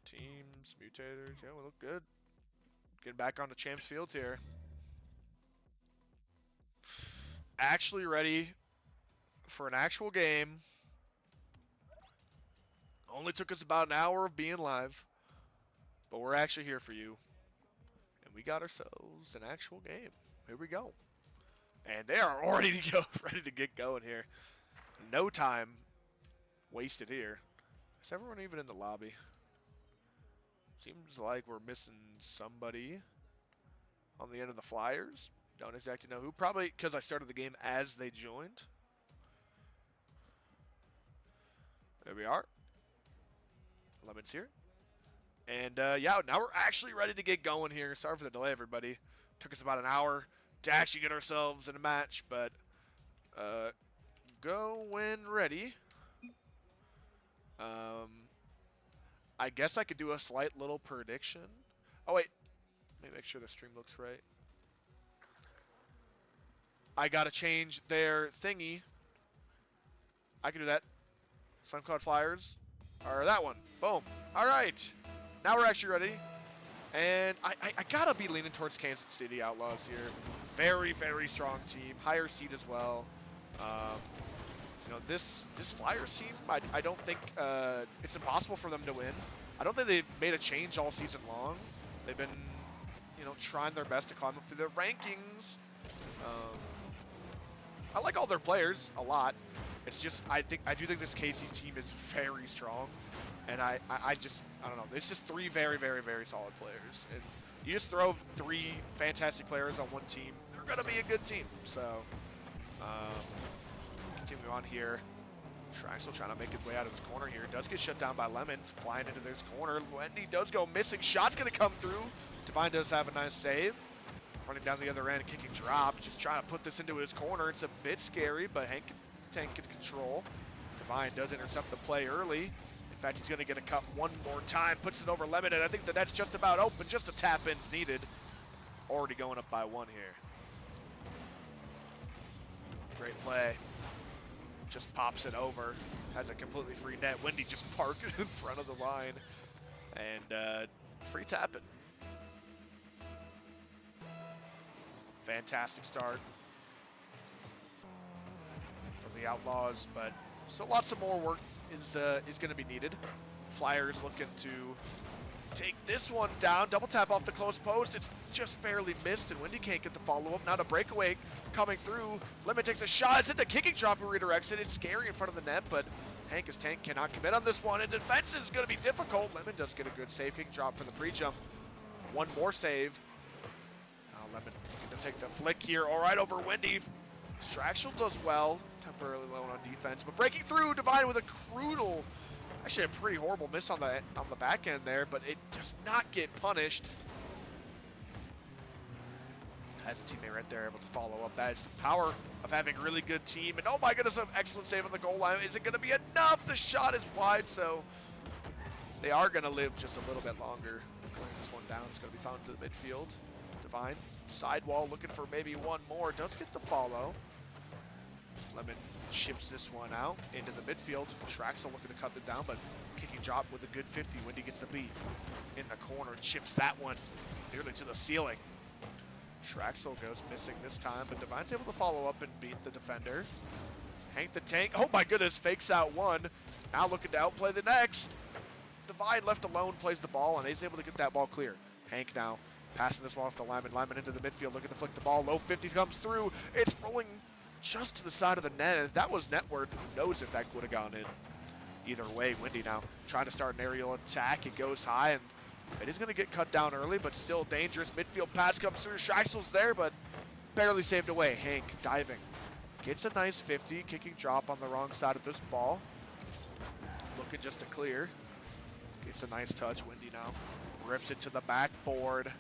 teams, mutators. Yeah, we look good. Getting back onto Champs Field here. Actually ready for an actual game. Only took us about an hour of being live, but we're actually here for you. And we got ourselves an actual game. Here we go. And they are ready to go, ready to get going here. No time wasted here. Is everyone even in the lobby? Seems like we're missing somebody on the end of the Flyers. Don't exactly know who. Probably because I started the game as they joined. There we are. Lemon's here. And yeah, now we're actually ready to get going here. Sorry for the delay, everybody. Took us about an hour to actually get ourselves in a match, but go when ready. I guess I could do a slight little prediction. Oh wait, let me make sure the stream looks right. I gotta change their thingy. I can do that. SunCloud Flyers. Or that one. Boom. Alright. Now we're actually ready. And I gotta be leaning towards Kansas City Outlaws here. Very, very strong team. Higher seed as well. You know, this Flyers team, I don't think it's impossible for them to win. I don't think they've made a change all season long. They've been, you know, trying their best to climb up through their rankings. I like all their players a lot. It's just I do think this KC team is very strong, and I don't know. It's just three very, very, very solid players, and you just throw three fantastic players on one team, they're gonna be a good team. So continue on here. Traxel trying to make his way out of his corner here. Does get shut down by Lemon, flying into this corner. Wendy does go missing. Shot's gonna come through. Divine does have a nice save. Running down the other end, kicking drop, just trying to put this into his corner. It's a bit scary, but Tank can control. Divine does intercept the play early. In fact, he's going to get a cut one more time, puts it over Lemon, and I think the net's just about open. Just a tap in's needed. Already going up by one here. Great play. Just pops it over. Has a completely free net. Wendy just parked it in front of the line. And free tapping. Fantastic start from the Outlaws, but still lots of more work is going to be needed. Flyers looking to take this one down. Double tap off the close post. It's just barely missed, and Wendy can't get the follow-up. Now a breakaway coming through. Lemon takes a shot. It's into kicking drop and redirects it. It's scary in front of the net, but Tank cannot commit on this one, and defense is going to be difficult. Lemon does get a good save. Kicking drop for the pre-jump. One more save. Lemon going to take the flick here. All right, over Wendy. Straxel does well. Temporarily low on defense, but breaking through. Divine with a crucial, actually a pretty horrible miss on the back end there, but it does not get punished. Has a teammate right there able to follow up. That is the power of having a really good team. And oh my goodness, an excellent save on the goal line. Is it going to be enough? The shot is wide, so they are going to live just a little bit longer. Clearing this one down. It's going to be found to the midfield. Divine. Sidewall looking for maybe one more. Does get the follow. Lemon chips this one out into the midfield. Traxel looking to cut it down, but kicking drop with a good 50. Wendy gets the beat in the corner. Chips that one nearly to the ceiling. Traxel goes missing this time, but Divine's able to follow up and beat the defender. Hank the Tank. Oh my goodness, fakes out one. Now looking to outplay the next. Divine left alone plays the ball, and he's able to get that ball clear. Hank now passing this one off to Lyman. Lyman into the midfield, looking to flick the ball. Low 50 comes through. It's rolling just to the side of the net. And if that was netward, who knows if that would have gone in. Either way, Wendy now trying to start an aerial attack. It goes high, and it is going to get cut down early, but still dangerous. Midfield pass comes through. Scheisel's there, but barely saved away. Hank diving. Gets a nice 50, kicking drop on the wrong side of this ball. Looking just to clear. Gets a nice touch. Windy now. Rips it to the backboard.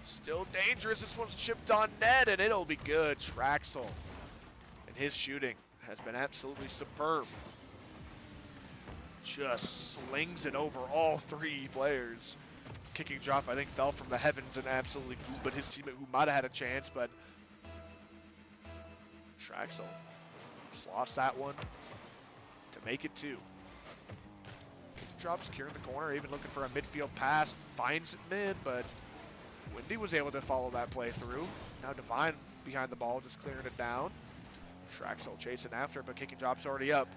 Still dangerous. This one's chipped on net, and it'll be good. Traxel. And his shooting has been absolutely superb. Just slings it over all three players. Kicking drop, I think, fell from the heavens and absolutely but his teammate who might have had a chance, but Traxel slots that one to make it 2. Kicking drop, secure in the corner, even looking for a midfield pass. Finds it mid, but Windy was able to follow that play through. Now Divine behind the ball, just clearing it down. Traxel chasing after it, but kicking drop's already up.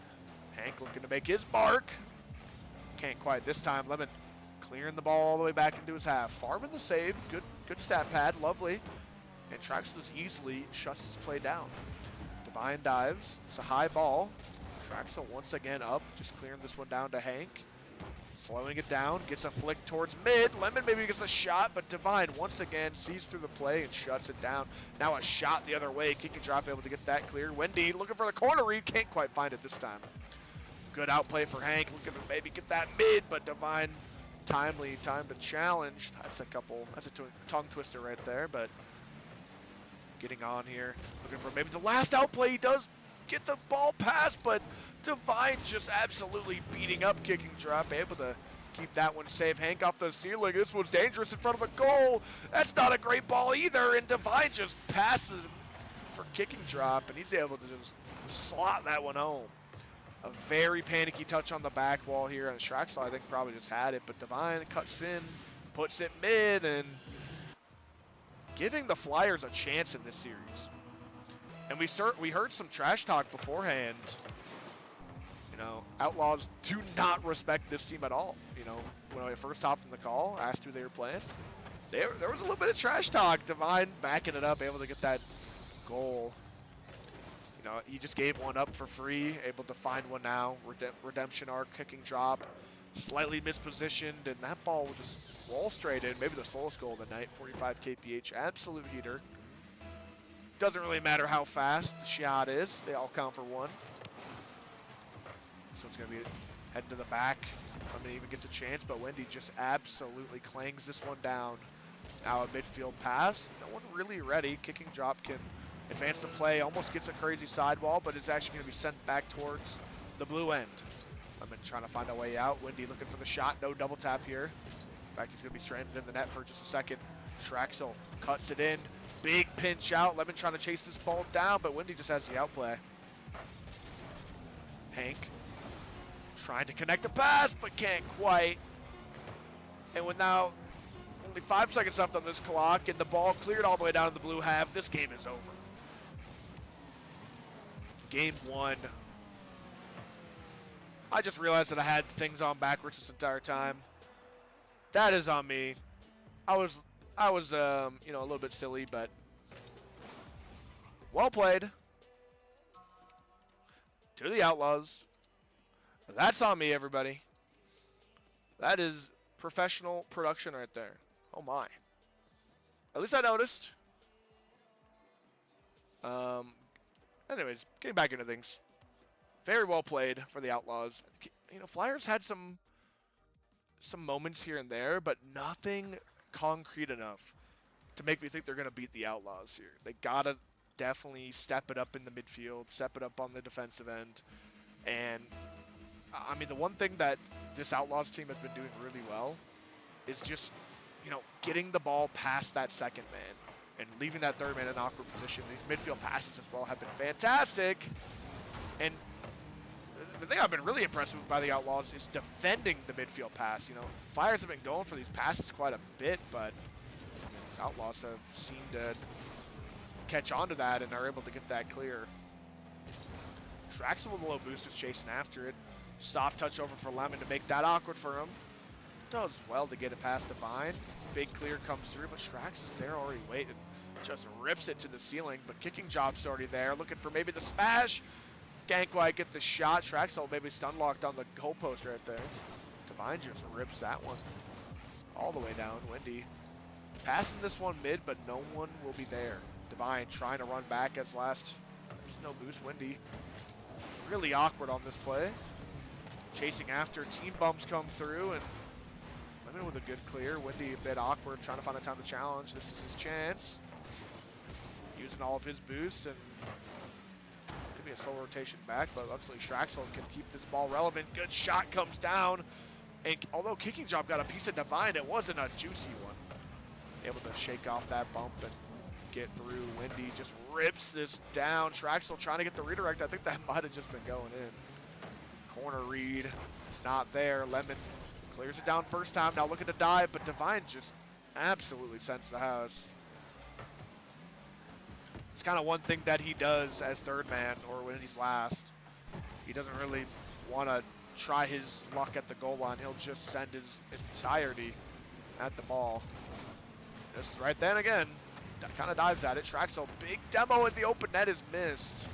Hank looking to make his mark. Can't quite this time. Lemon clearing the ball all the way back into his half. Farming the save. Good stat pad. Lovely. And Traxel just easily shuts his play down. Divine dives. It's a high ball. Traxel once again up. Just clearing this one down to Hank. Slowing it down. Gets a flick towards mid. Lemon maybe gets a shot, but Divine once again sees through the play and shuts it down. Now a shot the other way. Kicking drop able to get that clear. Wendy looking for the corner read. Can't quite find it this time. Good outplay for Hank. Looking to maybe get that mid, but Divine timely time to challenge. That's a tongue twister right there, but getting on here. Looking for maybe the last outplay. He does get the ball pass, but Divine just absolutely beating up kicking drop. Able to keep that one safe. Hank off the ceiling. This one's dangerous in front of the goal. That's not a great ball either, and Divine just passes for kicking drop, and he's able to just slot that one home. A very panicky touch on the back wall here, and Traxel I think probably just had it, but Divine cuts in, puts it mid, and giving the Flyers a chance in this series. And we heard some trash talk beforehand. You know, Outlaws do not respect this team at all. You know, when I first hopped in the call, asked who they were playing, there was a little bit of trash talk. Divine backing it up, able to get that goal. You know, he just gave one up for free, able to find one now. Redemption arc, kicking drop, slightly mispositioned, and that ball was just wall straight in. Maybe the slowest goal of the night, 45 kph, absolute heater. Doesn't really matter how fast the shot is. They all count for one. So it's going to be heading to the back. I mean, even gets a chance, but Wendy just absolutely clangs this one down. Now a midfield pass. No one really ready. Kicking drop can advance the play, almost gets a crazy sidewall, but it's actually going to be sent back towards the blue end. Lemon trying to find a way out. Wendy looking for the shot. No double tap here. In fact, he's going to be stranded in the net for just a second. Traxel cuts it in. Big pinch out. Lemon trying to chase this ball down, but Wendy just has the outplay. Hank trying to connect a pass, but can't quite. And with now only 5 seconds left on this clock, and the ball cleared all the way down to the blue half, this game is over. Game 1. I just realized that I had things on backwards this entire time. That is on me. I was you know, a little bit silly, but well played. To the Outlaws. That's on me, everybody. That is professional production right there. Oh my. At least I noticed. Anyways, getting back into things. Very well played for the Outlaws. You know, Flyers had some moments here and there, but nothing concrete enough to make me think they're going to beat the Outlaws here. They got to definitely step it up in the midfield, step it up on the defensive end. And, I mean, the one thing that this Outlaws team has been doing really well is just, you know, getting the ball past that second man and leaving that third man in an awkward position. These midfield passes as well have been fantastic. And the thing I've been really impressed with by the Outlaws is defending the midfield pass. You know, Flyers have been going for these passes quite a bit, but Outlaws have seemed to catch on to that and are able to get that clear. Traxel with a low boost is chasing after it. Soft touch over for Lemon to make that awkward for him. Does well to get it past Divine. Big clear comes through, but Strax is there already waiting. Just rips it to the ceiling, but kicking job's already there. Looking for maybe the smash. Can't quite get the shot. Traxel maybe stun locked on the goal post right there. Divine just rips that one all the way down. Wendy passing this one mid, but no one will be there. Divine trying to run back as last. There's no boost. Wendy really awkward on this play. Chasing after. Team bumps come through and Lemon with a good clear. Wendy a bit awkward, trying to find a time to challenge. This is his chance. Using all of his boost and maybe a slow rotation back, but luckily Shraxel can keep this ball relevant. Good shot comes down. And although Kicking Job got a piece of Divine, it wasn't a juicy one. Able to shake off that bump and get through. Wendy just rips this down. Shraxel trying to get the redirect. I think that might have just been going in. Corner read, not there. Lemon clears it down first time. Now looking to dive, but Divine just absolutely sends the house. It's kind of one thing that he does as third man or when he's last. He doesn't really want to try his luck at the goal line. He'll just send his entirety at the ball. Just right then again, kind of dives at it. Shraxel, big demo in the open net is missed.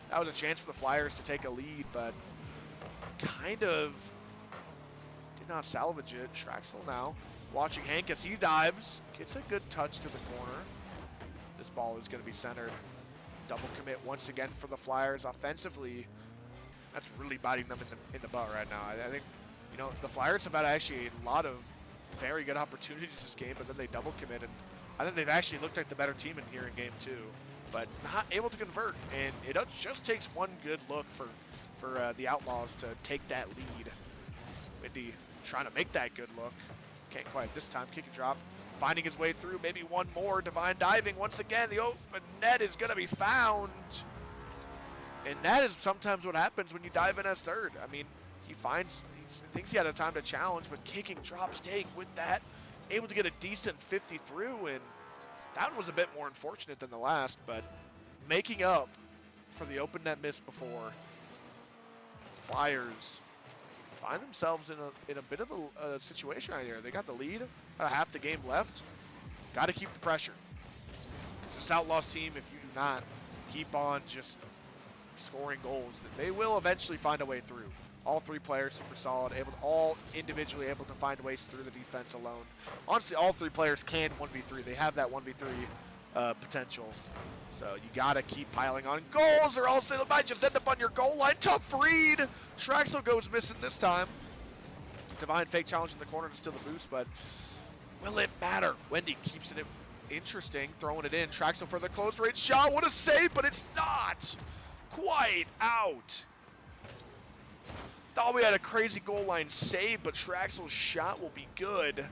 That was a chance for the Flyers to take a lead, but kind of did not salvage it. Shraxel now watching Hank as he dives. Gets a good touch to the corner. This ball is going to be centered. Double commit once again for the Flyers offensively. That's really biting them in the butt right now. I think, you know, the Flyers have had actually a lot of very good opportunities this game, but then they double commit, and I think they've actually looked like the better team in here in game 2, but not able to convert. And it just takes one good look for the Outlaws to take that lead. Wendy trying to make that good look. Can't quite this time. Kick and drop. Finding his way through. Maybe one more. Divine diving once again. The open net is going to be found. And that is sometimes what happens when you dive in as third. I mean, he thinks he had a time to challenge, but kicking, drop, staying with that. Able to get a decent 50 through, and that one was a bit more unfortunate than the last, but making up for the open net miss before. Flyers find themselves in a bit of a situation right here. They got the lead, about half the game left. Got to keep the pressure. This Outlaws team, if you do not keep on just scoring goals, they will eventually find a way through. All three players super solid, all individually able to find ways through the defense alone. Honestly, all three players can 1v3. They have that 1v3 potential. So you got to keep piling on goals, or else it might just end up on your goal line. Tough read. Shraxel goes missing this time. Divine fake challenge in the corner to steal the boost, but will it matter? Wendy keeps it interesting, throwing it in. Shraxel for the close range shot. What a save, but it's not quite out. Thought we had a crazy goal line save, but Shraxel's shot will be good.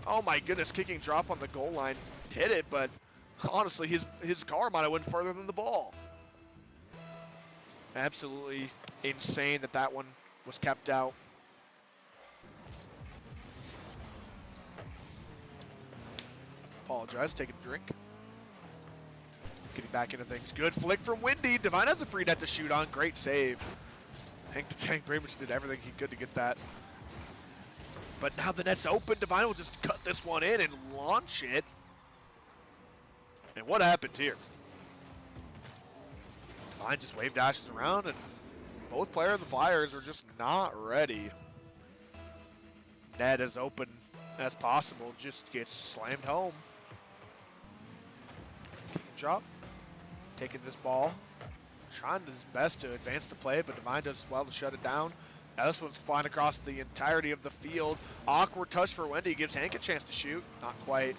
Oh my goodness, kicking drop on the goal line. Hit it, but honestly, his car might have went further than the ball. Absolutely insane that one was kept out. Apologize, taking a drink. Getting back into things. Good flick from Wendy. Divine has a free net to shoot on. Great save. Hank the Tank pretty much did everything he could to get that. But now the net's open. Divine will just cut this one in and launch it. And what happened here? Divine just wave dashes around, and both players of the Flyers are just not ready. Net as open as possible, just gets slammed home. Kick and drop. Taking this ball. Trying his best to advance the play, but Divine does well to shut it down. Now this one's flying across the entirety of the field. Awkward touch for Wendy. Gives Hank a chance to shoot. Not quite.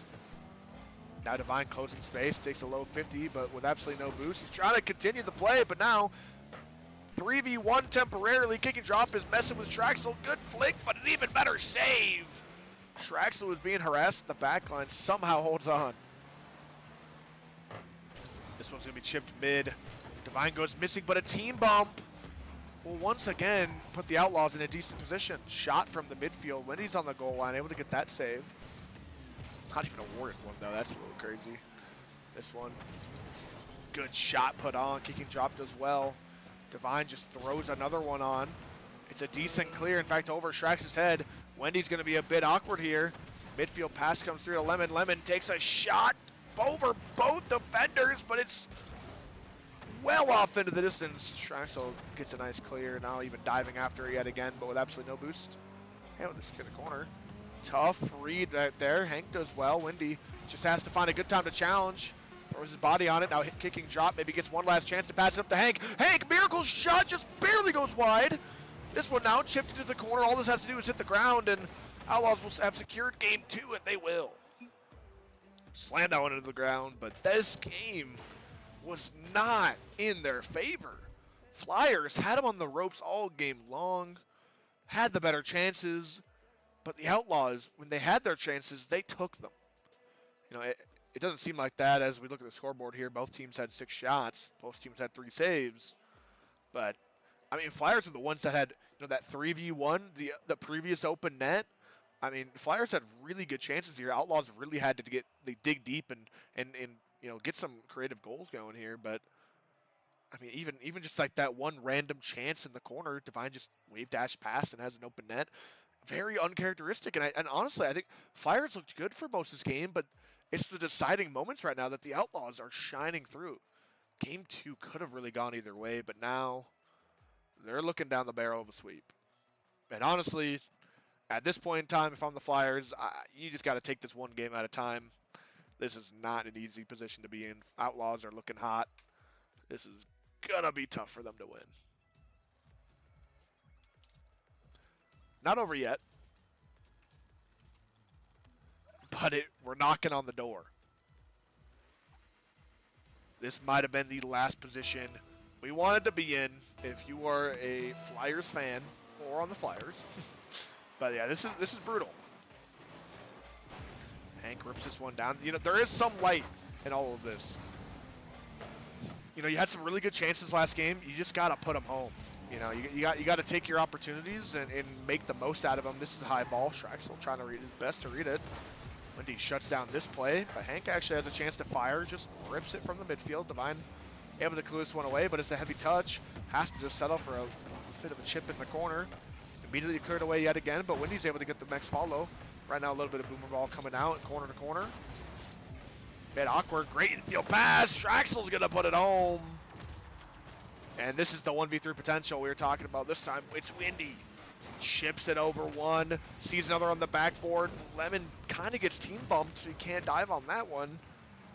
Now Divine closing space. Takes a low 50, but with absolutely no boost. He's trying to continue the play, but now 3v1 temporarily. Kick and drop is messing with Shraxel. Good flick, but an even better save. Shraxel was being harassed at the back line. Somehow holds on. This one's going to be chipped mid. Divine goes missing, but a team bump will once again put the Outlaws in a decent position. Shot from the midfield. Wendy's on the goal line, able to get that save. Not even a warranted one, though. That's a little crazy. This one. Good shot put on. Kicking dropped as well. Divine just throws another one on. It's a decent clear. In fact, over Shrax's head. Wendy's going to be a bit awkward here. Midfield pass comes through to Lemon. Lemon takes a shot over both defenders, but it's well off into the distance. Shraxel gets a nice clear. Now even diving after it yet again, but with absolutely no boost. Hey, we'll just get a corner. Tough read right there. Hank does well. Wendy just has to find a good time to challenge. Throws his body on it. Now kicking drop. Maybe gets one last chance to pass it up to Hank. Hank, miracle shot, just barely goes wide. This one now chipped into the corner. All this has to do is hit the ground, and Outlaws will have secured game 2, and they will. Slam that one into the ground, but this game was not in their favor. Flyers had them on the ropes all game long, had the better chances, but the Outlaws, when they had their chances, they took them. You know, it doesn't seem like that as we look at the scoreboard here. Both teams had 6 shots. Both teams had 3 saves. But, I mean, Flyers were the ones that had, you know, that 3v1, the previous open net. I mean, Flyers had really good chances here. Outlaws really had to they dig deep and you know, get some creative goals going here. But I mean, even just like that one random chance in the corner, Divine just wave dash past and has an open net. Very uncharacteristic. And honestly, I think Flyers looked good for most of this game, but it's the deciding moments right now that the Outlaws are shining through. Game 2 could have really gone either way, but now they're looking down the barrel of a sweep. And honestly, at this point in time, if I'm the Flyers, you just got to take this one game at a time. This is not an easy position to be in. Outlaws are looking hot. This is going to be tough for them to win. Not over yet. But we're knocking on the door. This might have been the last position we wanted to be in if you are a Flyers fan or on the Flyers. But yeah, this is brutal. Hank rips this one down. You know, there is some light in all of this. You know, you had some really good chances last game. You just got to put them home. You know, you got to take your opportunities and make the most out of them. This is a high ball. Schraxel trying to read his best to read it. Wendy shuts down this play, but Hank actually has a chance to fire. Just rips it from the midfield. Divine able to clue this one away, but it's a heavy touch. Has to just settle for a bit of a chip in the corner. Immediately cleared away yet again, but Wendy's able to get the next follow. Right now, a little bit of boomer ball coming out, corner to corner. Bit awkward, great infield pass. Schraxel's gonna put it home. And this is the 1v3 potential we were talking about this time. It's Wendy. Chips it over one, sees another on the backboard. Lemon kind of gets team bumped, so he can't dive on that one.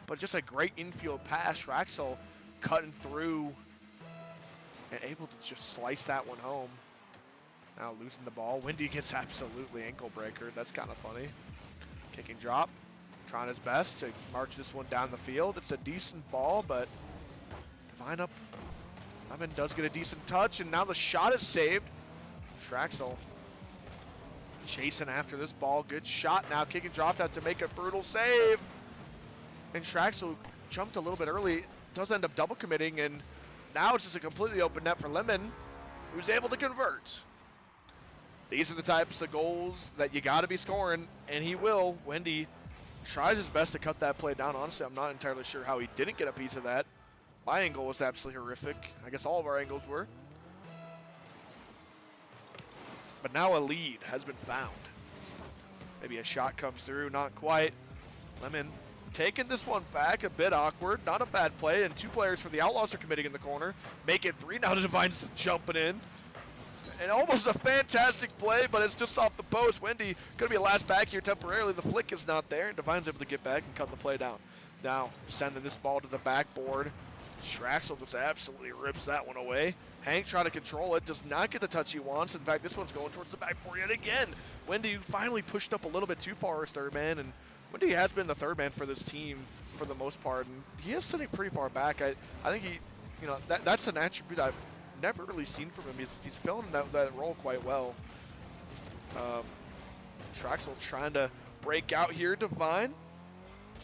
But just a great infield pass. Schraxel cutting through and able to just slice that one home. Now losing the ball. Wendy gets absolutely ankle breaker. That's kind of funny. Kicking drop. Trying his best to march this one down the field. It's a decent ball, but Divine up. Lemon does get a decent touch, and now the shot is saved. Schraxel chasing after this ball. Good shot now. Kicking dropped out to make a brutal save. And Schraxel jumped a little bit early. Does end up double committing, and now it's just a completely open net for Lemon, who's able to convert. These are the types of goals that you got to be scoring, and he will. Wendy tries his best to cut that play down. Honestly, I'm not entirely sure how he didn't get a piece of that. My angle was absolutely horrific. I guess all of our angles were. But now a lead has been found. Maybe a shot comes through, not quite. Lemon taking this one back, a bit awkward. Not a bad play, and 2 players for the Outlaws are committing in the corner. Make it 3 now. Divine's jumping in. And almost a fantastic play, but it's just off the post. Wendy going to be a last back here temporarily. The flick is not there, and Divine's able to get back and cut the play down. Now sending this ball to the backboard. Schraxel just absolutely rips that one away. Hank trying to control it, does not get the touch he wants. In fact, this one's going towards the backboard yet again. Wendy finally pushed up a little bit too far as third man, and Wendy has been the third man for this team for the most part, and he is sitting pretty far back. I think he, you know, that's an attribute I've never really seen from him. He's filling that role quite well. Schraxel trying to break out here. Divine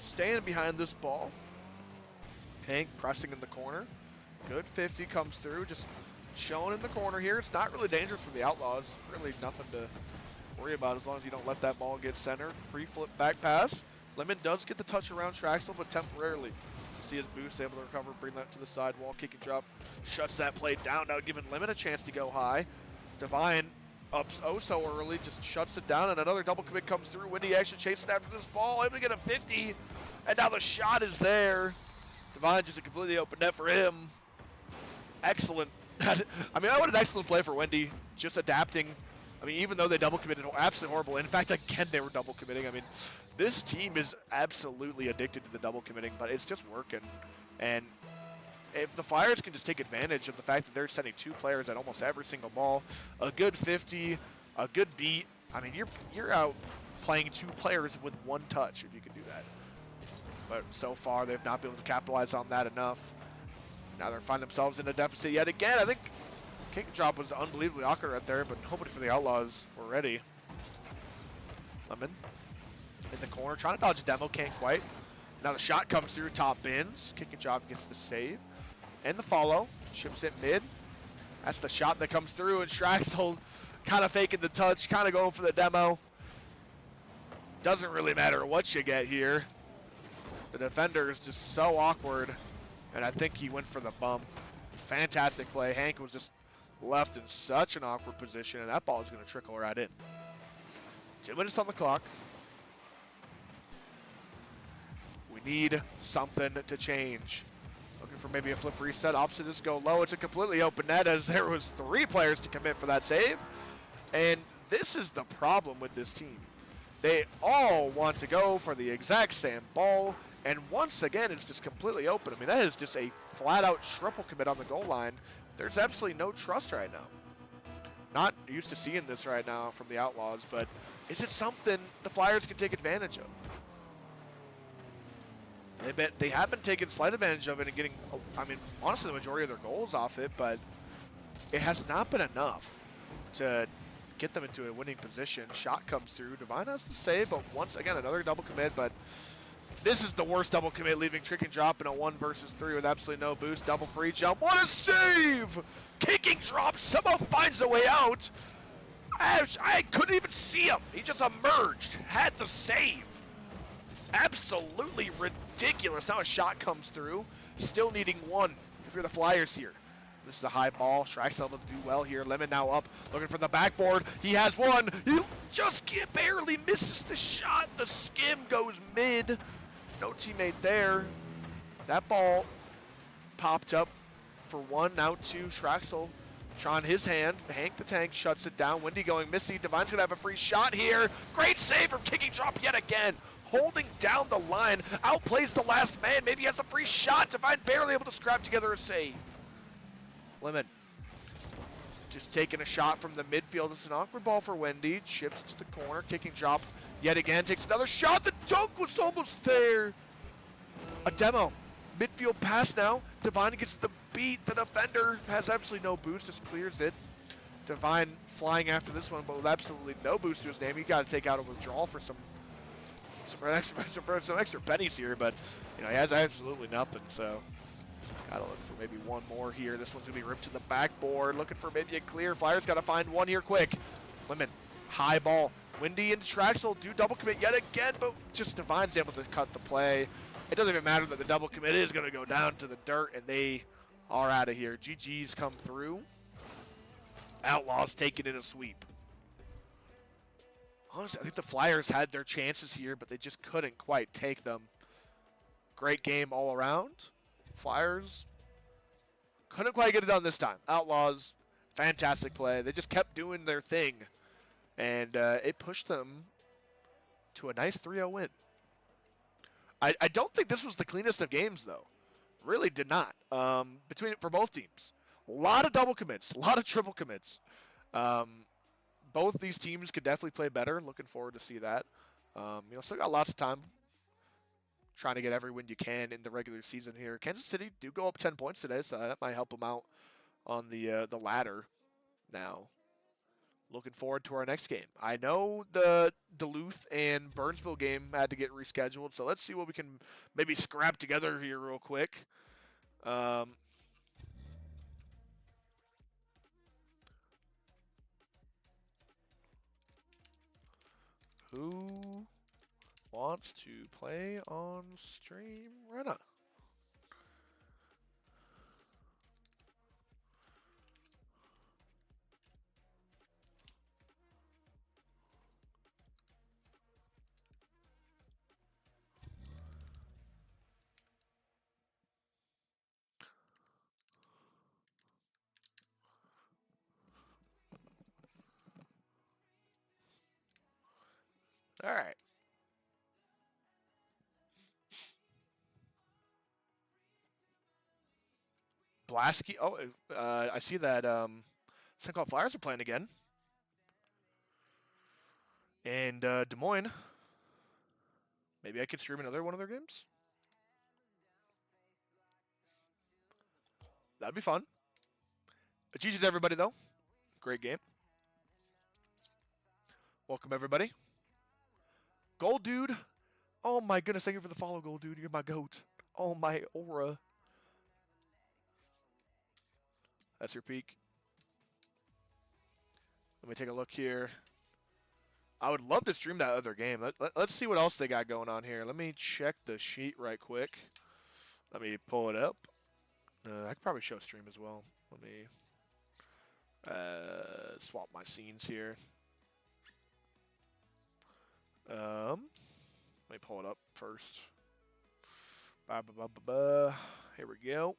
staying behind this ball. Hank pressing in the corner. Good 50 comes through, just showing in the corner here. It's not really dangerous for the Outlaws. Really nothing to worry about as long as you don't let that ball get centered. Free flip back pass. Lemon does get the touch around Schraxel, but temporarily. See his boost, able to recover, bring that to the sidewall, kick and drop. Shuts that play down, now giving Lemon a chance to go high. Divine ups oh so early, just shuts it down, and another double commit comes through. Wendy actually chasing after this ball, able to get a 50, and now the shot is there. Divine just a completely open net for him. Excellent. I mean, what an excellent play for Wendy. Just adapting I mean, even though they double committed, absolutely horrible. In fact, again, they were double committing. I mean, this team is absolutely addicted to the double committing, but it's just working. And if the Flyers can just take advantage of the fact that they're sending 2 players at almost every single ball, a good 50, a good beat, I mean, you're out playing 2 players with 1 touch if you can do that. But so far, they've not been able to capitalize on that enough. Now they're finding themselves in a deficit yet again. I think kick and drop was unbelievably awkward right there, but nobody for the Outlaws were ready. Lemon in the corner, trying to dodge a demo, can't quite. Now the shot comes through, top bins. Kick and drop gets the save. And the follow, chips it mid. That's the shot that comes through, and Straxel kind of faking the touch, kind of going for the demo. Doesn't really matter what you get here. The defender is just so awkward, and I think he went for the bump. Fantastic play. Hank was just left in such an awkward position, and that ball is going to trickle right in. 2 minutes on the clock. We need something to change. Looking for maybe a flip reset. Opposite is go low. It's a completely open net as there was 3 players to commit for that save. And this is the problem with this team. They all want to go for the exact same ball. And once again, it's just completely open. I mean, that is just a flat-out triple commit on the goal line. There's absolutely no trust right now. Not used to seeing this right now from the Outlaws, but is it something the Flyers can take advantage of? They have been taking slight advantage of it and getting, I mean, honestly, the majority of their goals off it, but it has not been enough to get them into a winning position. Shot comes through. Divine has the save, but once again, another double commit, but this is the worst double commit, leaving trick and drop in a 1 versus 3 with absolutely no boost. Double free jump. What a save! Kicking drop somehow finds a way out. I couldn't even see him. He just emerged, had the save. Absolutely ridiculous. Now a shot comes through. Still needing 1 if you're the Flyers here. This is a high ball. Straxel able to do well here. Lemon now up, looking for the backboard. He has 1. He just barely misses the shot. The skim goes mid. No teammate there. That ball popped up for 1, now 2. Straxel trying his hand. Hank the Tank shuts it down. Windy going missy. Divine's going to have a free shot here. Great save from kicking drop yet again. Holding down the line. Outplays the last man. Maybe has a free shot. Divine barely able to scrap together a save. Lemon just taking a shot from the midfield. It's an awkward ball for Wendy. Chips to the corner. Kicking drop yet again. Takes another shot. The dunk was almost there. A demo. Midfield pass now. Divine gets the beat. The defender has absolutely no boost. Just clears it. Divine flying after this one, but with absolutely no boost to his name. You got to take out a withdrawal for some extra pennies here, but you know he has absolutely nothing. So gotta look for maybe 1 more here. This one's gonna be ripped to the backboard. Looking for maybe a clear. Flyers gotta find 1 here quick. Lemon, high ball. Windy and Traxel do double commit yet again, but just Divine's able to cut the play. It doesn't even matter that the double commit is gonna go down to the dirt, and they are out of here. GG's come through. Outlaws taking in a sweep. Honestly, I think the Flyers had their chances here, but they just couldn't quite take them. Great game all around. Flyers couldn't quite get it done this time. Outlaws, fantastic play. They just kept doing their thing, and it pushed them to a nice 3-0 win. I don't think this was the cleanest of games, though. Really did not. For both teams. A lot of double commits, a lot of triple commits. Both these teams could definitely play better. Looking forward to see that. Still got lots of time trying to get every win you can in the regular season here. Kansas City do go up 10 points today, so that might help them out on the ladder now. Looking forward to our next game. I know the Duluth and Burnsville game had to get rescheduled, so let's see what we can maybe scrap together here real quick. Who wants to play on stream? Rena. All right. Blasky. Oh, I see that St. Cloud Flyers are playing again. And Des Moines. Maybe I could stream another one of their games. That'd be fun. GG's everybody, though. Great game. Welcome, everybody. Gold Dude. Oh, my goodness. Thank you for the follow, Gold Dude. You're my goat. Oh, my aura. That's your peak. Let me take a look here. I would love to stream that other game. Let's see what else they got going on here. Let me check the sheet right quick. Let me pull it up. I could probably show stream as well. Let me swap my scenes here. Let me pull it up first. Here we go.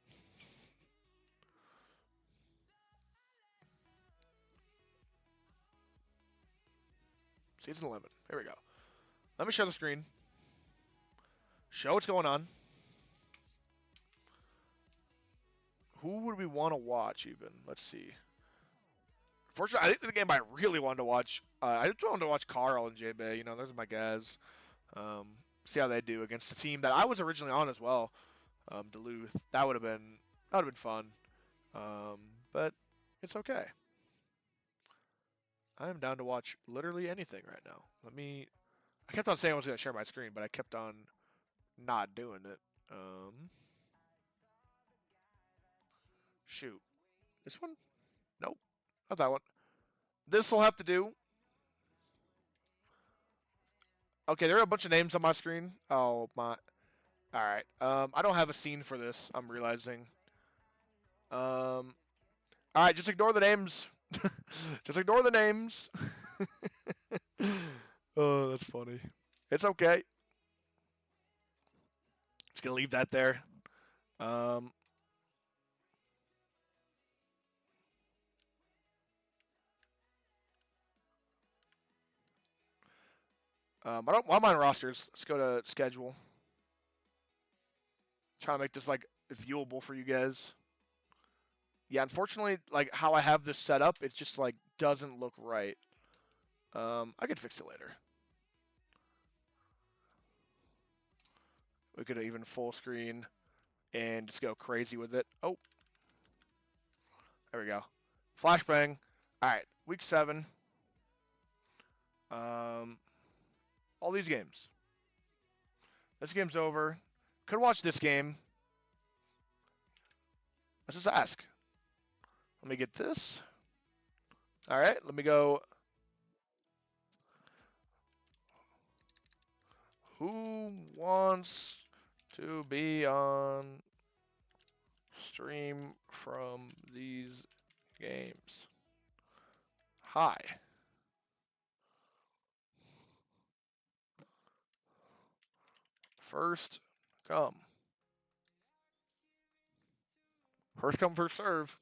Season 11. Here we go. Let me share the screen. Show what's going on. Who would we want to watch even? Let's see. Fortunately, I think the game I really wanted to watch, I just wanted to watch Carl and J-Bay. You know, those are my guys. See how they do against the team that I was originally on as well. Duluth. That would have been fun. But it's okay. I am down to watch literally anything right now. I kept on saying I was going to share my screen, but I kept on not doing it. Shoot. This one? Nope. Not that one. This will have to do. Okay, there are a bunch of names on my screen. Oh, my. Alright. I don't have a scene for this, I'm realizing. Alright, just ignore the names. Just ignore the names. Oh, that's funny. It's okay. Just gonna leave that there. I'm on rosters. Let's go to schedule. Trying to make this like viewable for you guys. Yeah, unfortunately, like how I have this set up, it just like doesn't look right. I could fix it later. We could even full screen and just go crazy with it. Oh, there we go. Flashbang. All right, week 7. All these games. This game's over. Could watch this game. Let's just ask. Let me get this. All right, let me go. Who wants to be on stream from these games? Hi. First come. First come, first serve.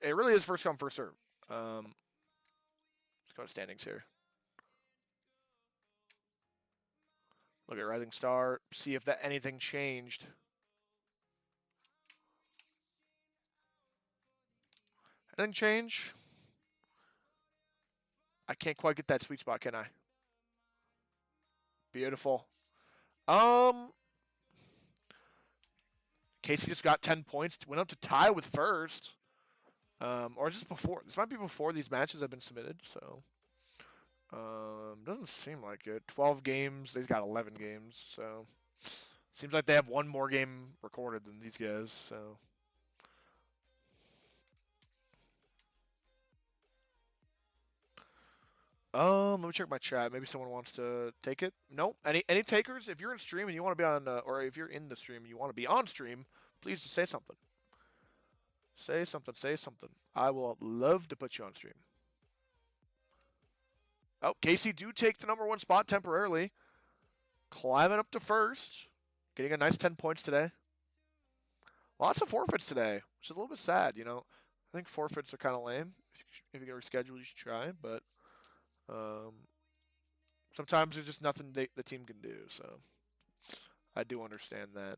It really is first come, first serve. Let's go to standings here. Look at Rising Star. See if anything changed. Anything change? I can't quite get that sweet spot, can I? Beautiful. Casey just got 10 points. Went up to tie with first. Or is this before? This might be before these matches have been submitted, so. Doesn't seem like it. 12 games. They've got 11 games, so. Seems like they have one more game recorded than these guys, so. Let me check my chat. Maybe someone wants to take it. No, any takers? If you're in stream and you want to be on, or if you're in the stream and you want to be on stream, please just say something. Say something. Say something. I will love to put you on stream. Oh, Casey do take the #1 spot temporarily, climbing up to first, getting a nice 10 points today. Lots of forfeits today, which is a little bit sad, you know. I think forfeits are kind of lame. If you get rescheduled, you should try. But sometimes there's just nothing the team can do. So I do understand that.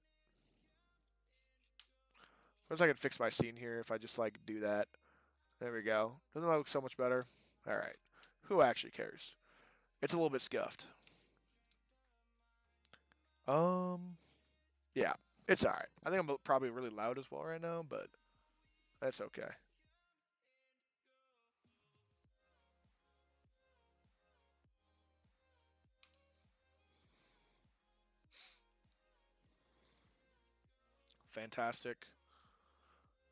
Suppose I could fix my scene here if I just like do that. There we go. Doesn't that look so much better? All right. Who actually cares? It's a little bit scuffed. Yeah, it's all right. I think I'm probably really loud as well right now, but that's okay. Fantastic.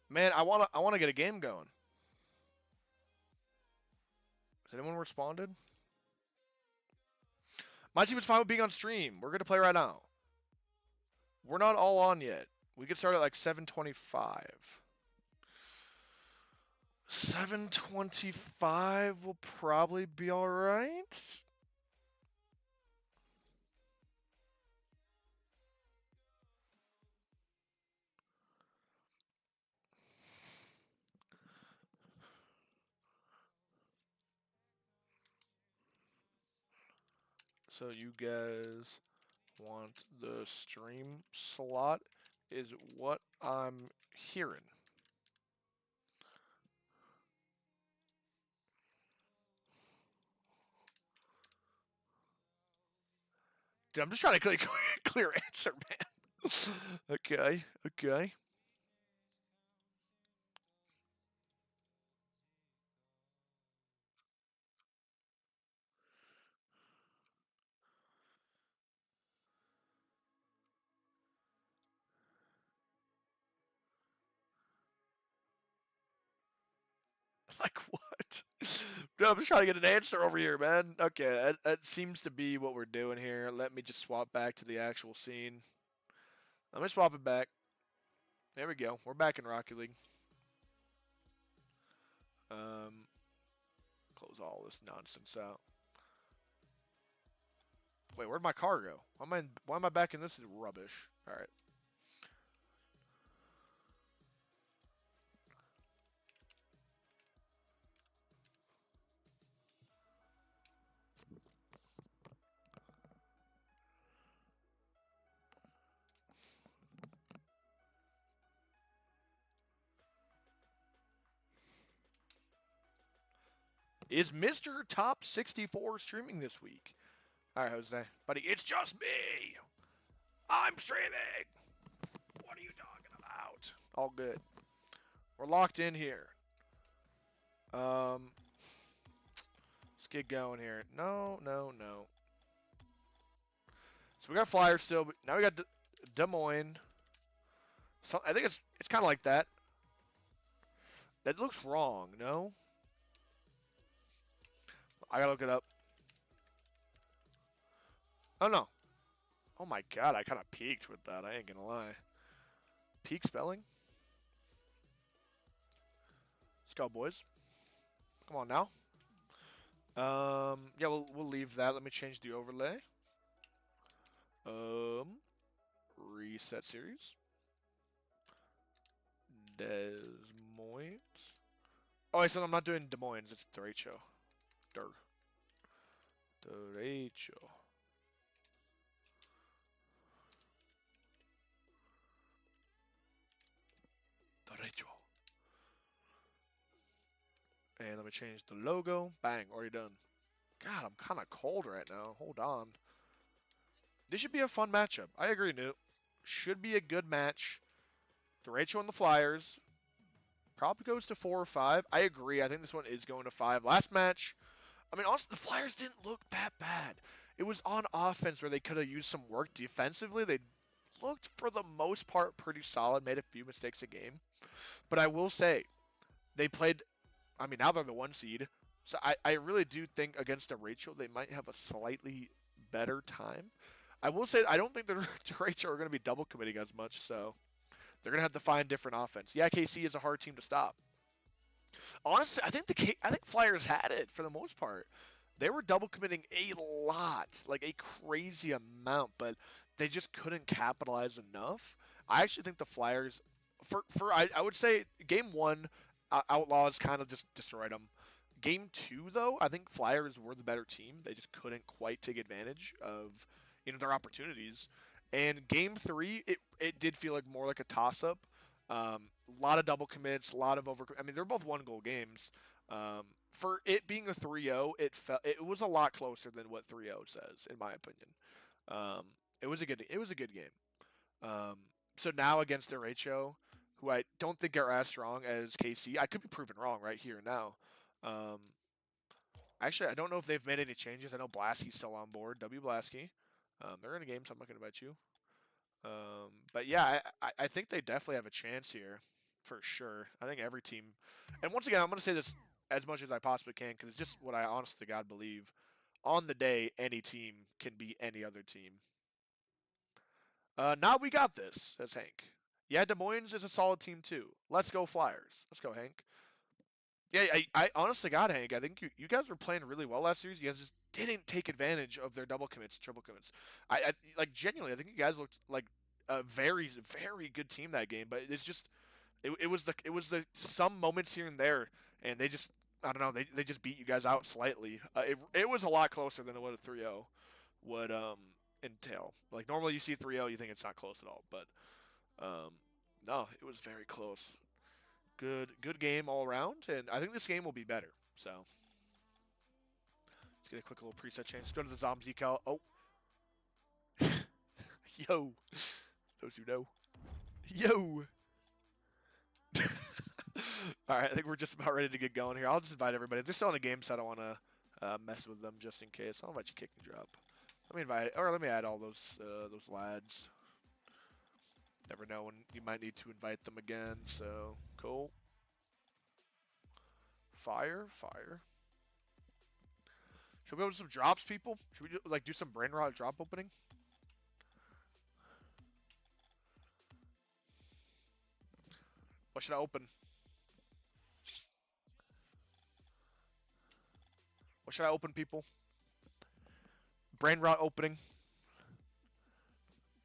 Man, I wanna get a game going. Has anyone responded? My team is fine with being on stream. We're gonna play right now. We're not all on yet. We could start at like 7:25. 7:25 will probably be all right. So you guys want the stream slot is what I'm hearing. Dude, I'm just trying to get a clear answer, man. Okay, okay. Like what? Dude, I'm just trying to get an answer over here, man. Okay, that seems to be what we're doing here. Let me just swap back to the actual scene. Let me swap it back. There we go. We're back in Rocket League. Close all this nonsense out. Wait, where'd my car go? Why am I back in this rubbish? All right. Is Mr. Top 64 streaming this week? All right, Jose. Buddy, it's just me. I'm streaming. What are you talking about? All good. We're locked in here. Let's get going here. No. So we got Flyers still, but now we got Des Moines. So I think it's kind of like that. That looks wrong, no? I gotta look it up. Oh no. Oh my god, I kind of peaked with that. I ain't gonna lie. Peak spelling? Let's go, boys. Come on now. Yeah, we'll leave that. Let me change the overlay. Reset series. Des Moines. Oh, I said I'm not doing Des Moines. It's Derecho. Derecho. And let me change the logo. Bang, already done. God, I'm kind of cold right now. Hold on. This should be a fun matchup. I agree, Newt. Should be a good match. Derecho and the Flyers. Probably goes to 4 or 5. I agree. I think this one is going to 5. Last match, I mean, honestly, the Flyers didn't look that bad. It was on offense where they could have used some work defensively. They looked, for the most part, pretty solid. Made a few mistakes a game. But I will say, they played, I mean, now they're the 1 seed. So I really do think against a Rachel, they might have a slightly better time. I will say, I don't think the Rachel are going to be double committing as much, so they're going to have to find different offense. Yeah, KC is a hard team to stop. Honestly, I think Flyers had it for the most part. They were double committing a lot, like a crazy amount, but they just couldn't capitalize enough. I actually think the Flyers, I would say game 1, Outlaws kind of just destroyed them. Game 2, though, I think Flyers were the better team. They just couldn't quite take advantage of their opportunities. And Game 3, it did feel like more like a toss-up. A lot of double commits, a lot of over. I mean, they're both one-goal games. For it being a 3-0, it was a lot closer than what 3-0 says, in my opinion. It was a good game. So now against Derecho, who I don't think are as strong as KC, I could be proven wrong right here and now. Actually, I don't know if they've made any changes. I know Blasky's still on board. W. Blasky. They're in a game, so I'm not going to bet you. But yeah, I think they definitely have a chance here, for sure. I think every team, and once again, I'm going to say this as much as I possibly can because it's just what I honest to God believe. On the day, any team can beat any other team. Now we got this, says Hank. Yeah, Des Moines is a solid team too. Let's go Flyers. Let's go, Hank. Yeah, I honest to God, Hank, I think you guys were playing really well last series. You guys just didn't take advantage of their double commits, triple commits. I like genuinely, I think you guys looked like a very, very good team that game. But it's just, it was the some moments here and there, and they just, I don't know, they just beat you guys out slightly. It was a lot closer than what a 3-0 would entail. Like normally you see 3-0, you think it's not close at all, but no, it was very close. Good game all around, and I think this game will be better. So let's get a quick little preset change. Let's go to the Zombs decal. Oh, yo, those who know, yo. All right, I think we're just about ready to get going here. I'll just invite everybody. If they're still in a game set, I don't want to mess with them just in case. I'll invite you kick and drop. Let me add all those lads. Never know when you might need to invite them again. So cool. Fire. Should we go to some drops, people? Should we do some brain rot drop opening? What should I open? What should I open, people? Brain rot opening.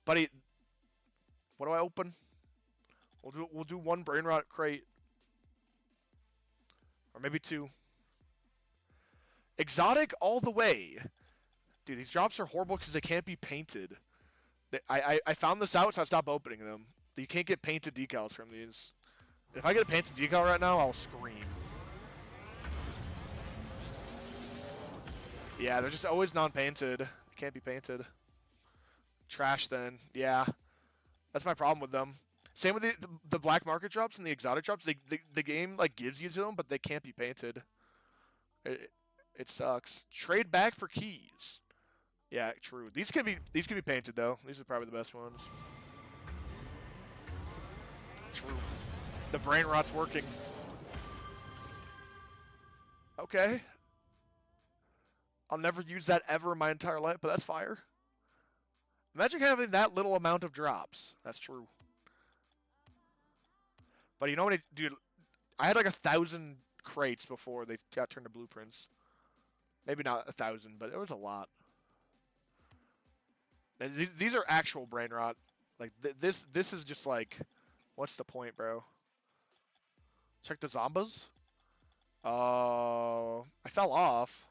Buddy, what do I open? We'll do one brain rot crate. Or maybe two. Exotic all the way. Dude, these drops are horrible because they can't be painted. I found this out, so I stopped opening them. You can't get painted decals from these. If I get a painted decal right now, I'll scream. Yeah, they're just always non-painted. They can't be painted. Trash then. Yeah. That's my problem with them. Same with the black market drops and the exotic drops. The game like gives you to them, but they can't be painted. It sucks. Trade back for keys. Yeah, true. These can be painted though. These are probably the best ones. True. The brain rot's working. Okay. I'll never use that ever in my entire life, but that's fire. Imagine having that little amount of drops. That's true. But you know what, dude? I had like 1,000 crates before they got turned to blueprints. Maybe not 1,000, but it was a lot. And these are actual brain rot. Like this is just like, what's the point, bro? Check the Zombas. I fell off.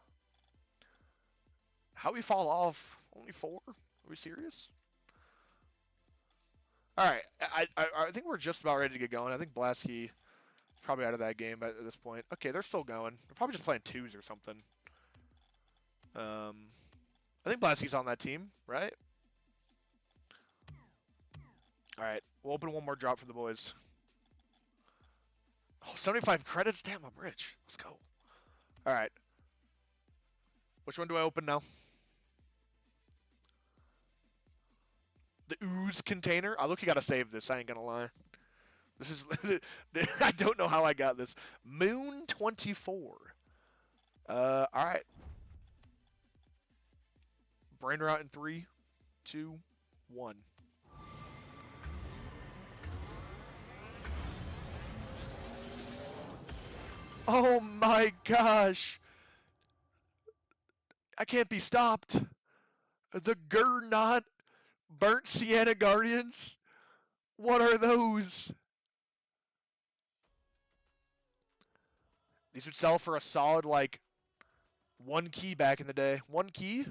How we fall off? Only 4? Are we serious? All right, I think we're just about ready to get going. I think Blasky probably out of that game at this point. Okay, they're still going. They're probably just playing 2s or something. I think Blasky's on that team, right? All right, we'll open one more drop for the boys. Oh, 75 credits? Damn, I'm rich. Let's go. All right. Which one do I open now? The ooze container. I look, you gotta save this. I ain't gonna lie. This is. I don't know how I got this. Moon 24. All right. Brain rot in 3, 2, 1. Oh my gosh! I can't be stopped. The Gernot Burnt Sienna Guardians? What are those? These would sell for a solid, like, 1 key back in the day. 1 key?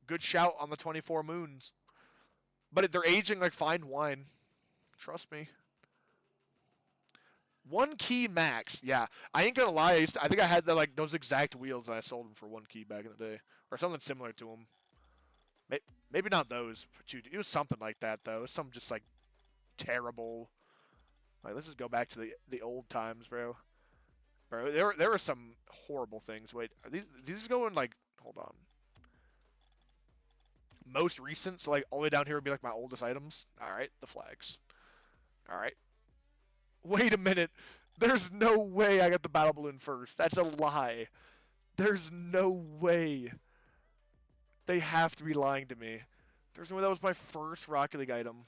Good shout on the 24 moons. But they're aging like fine wine. Trust me. 1 key max. Yeah, I ain't gonna lie. I think I had those exact wheels and I sold them for 1 key back in the day, or something similar to them. Maybe not those. But it was something like that though. It was some just like terrible. Like let's just go back to the old times, bro. Bro, there were some horrible things. Wait, are these going like? Hold on. Most recent, so like all the way down here would be like my oldest items. All right, the flags. All right. Wait a minute. There's no way I got the battle balloon first. That's a lie. There's no way. They have to be lying to me. There's no way that was my first Rocket League item.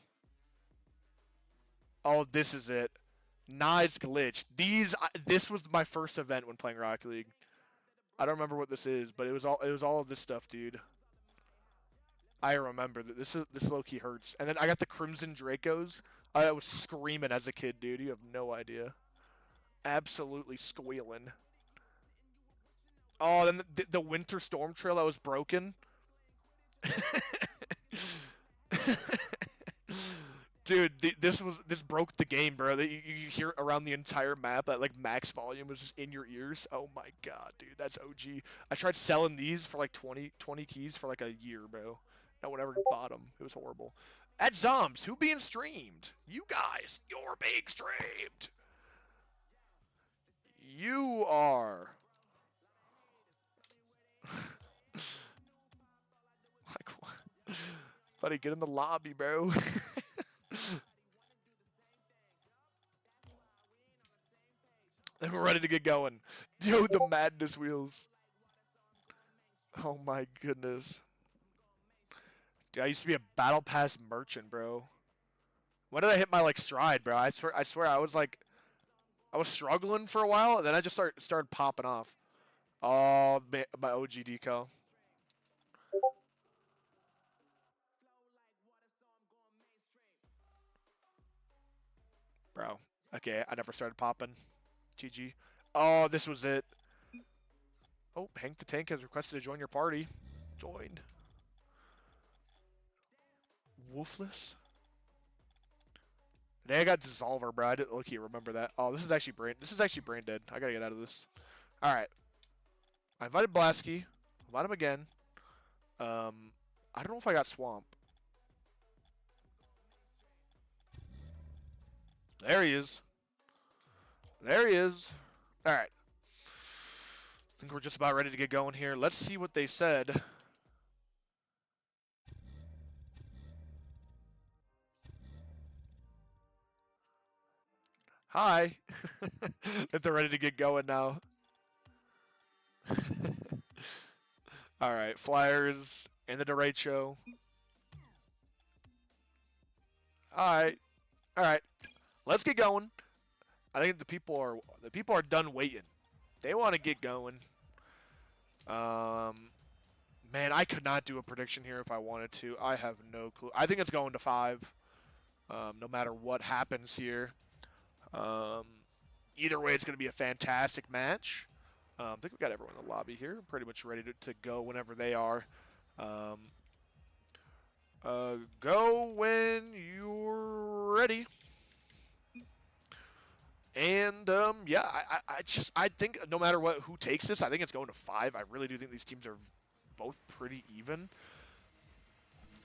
Oh, this is it. Nah, it's glitched. This was my first event when playing Rocket League. I don't remember what this is, but it was all of this stuff, dude. I remember that this low-key hurts. And then I got the Crimson Dracos. I was screaming as a kid, dude. You have no idea. Absolutely squealing. Oh, then the Winter Storm Trail that was broken. Dude, this broke the game, bro. That you hear around the entire map at like max volume was just in your ears. Oh my god, dude, that's OG. I tried selling these for like 20 keys for like a year, bro. No one ever bought them. It was horrible. At Zombs, who being streamed? You guys, you're being streamed. You are. Like what? Buddy, get in the lobby, bro. And we're ready to get going. Yo, the madness wheels. Oh my goodness. Dude, I used to be a battle pass merchant, bro. When did I hit my like stride, bro? I swear I was struggling for a while, and then I just started popping off. Oh, my OG deco. Bro. Okay, I never started popping. GG. Oh, this was it. Oh, Hank the Tank has requested to join your party. Joined. Wolfless? Today I got Dissolver, bro. I didn't look here, remember that. Oh, this is actually brain dead. I gotta get out of this. Alright. I invited Blasky. Invite him again. I don't know if I got Swamp. There he is. There he is. Alright. I think we're just about ready to get going here. Let's see what they said. Hi. That they're ready to get going now. Alright, Flyers and the derecho. Alright. Alright. Let's get going. I think the people are done waiting. They want to get going. Man, I could not do a prediction here if I wanted to. I have no clue. I think it's going to 5. No matter what happens here. Either way, it's going to be a fantastic match. I think we got everyone in the lobby here. Pretty much ready to go whenever they are. Go when you're ready. And yeah, I think no matter who takes this, I think it's going to 5. I really do think these teams are both pretty even.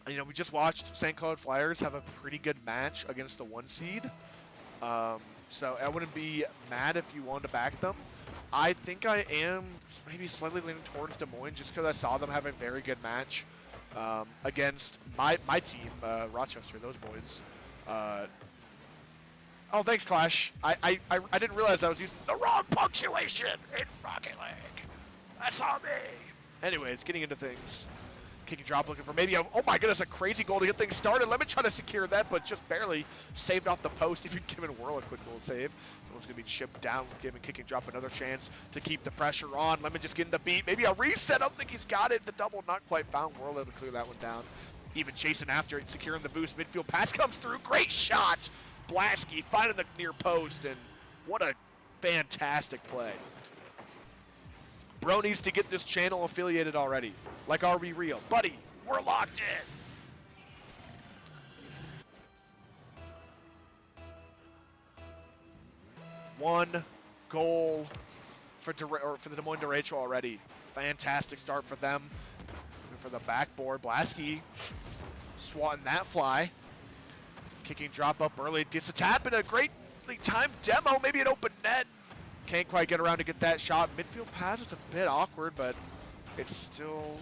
You know, we just watched St. Cloud Flyers have a pretty good match against the 1 seed. So I wouldn't be mad if you wanted to back them. I think I am maybe slightly leaning towards Des Moines just because I saw them have a very good match against my team, Rochester, those boys. Oh, thanks, Clash. I didn't realize I was using the wrong punctuation in Rocket League. That's on me. Anyways, getting into things. Kick and drop looking for maybe oh my goodness, a crazy goal to get things started. Let me try to secure that, but just barely saved off the post. Even giving Whirl a quick goal save. One's going to be chipped down. Giving kick and drop another chance to keep the pressure on. Lemon just getting the beat. Maybe a reset. I don't think he's got it. The double not quite found. Whirl able to clear that one down. even chasing after it, securing the boost. Midfield pass comes through. Great shot. Blasky finding the near post, and what a fantastic play. Bro needs to get this channel affiliated already. Like, are we real? Buddy, we're locked in. One goal for the Des Moines Derecho already. Fantastic start for them. Looking for the backboard. Blasky swatting that fly. Kicking drop up early. Gets a tap in a greatly timed demo. Maybe an open net. Can't quite get around to get that shot. Midfield pass is a bit awkward, but it's still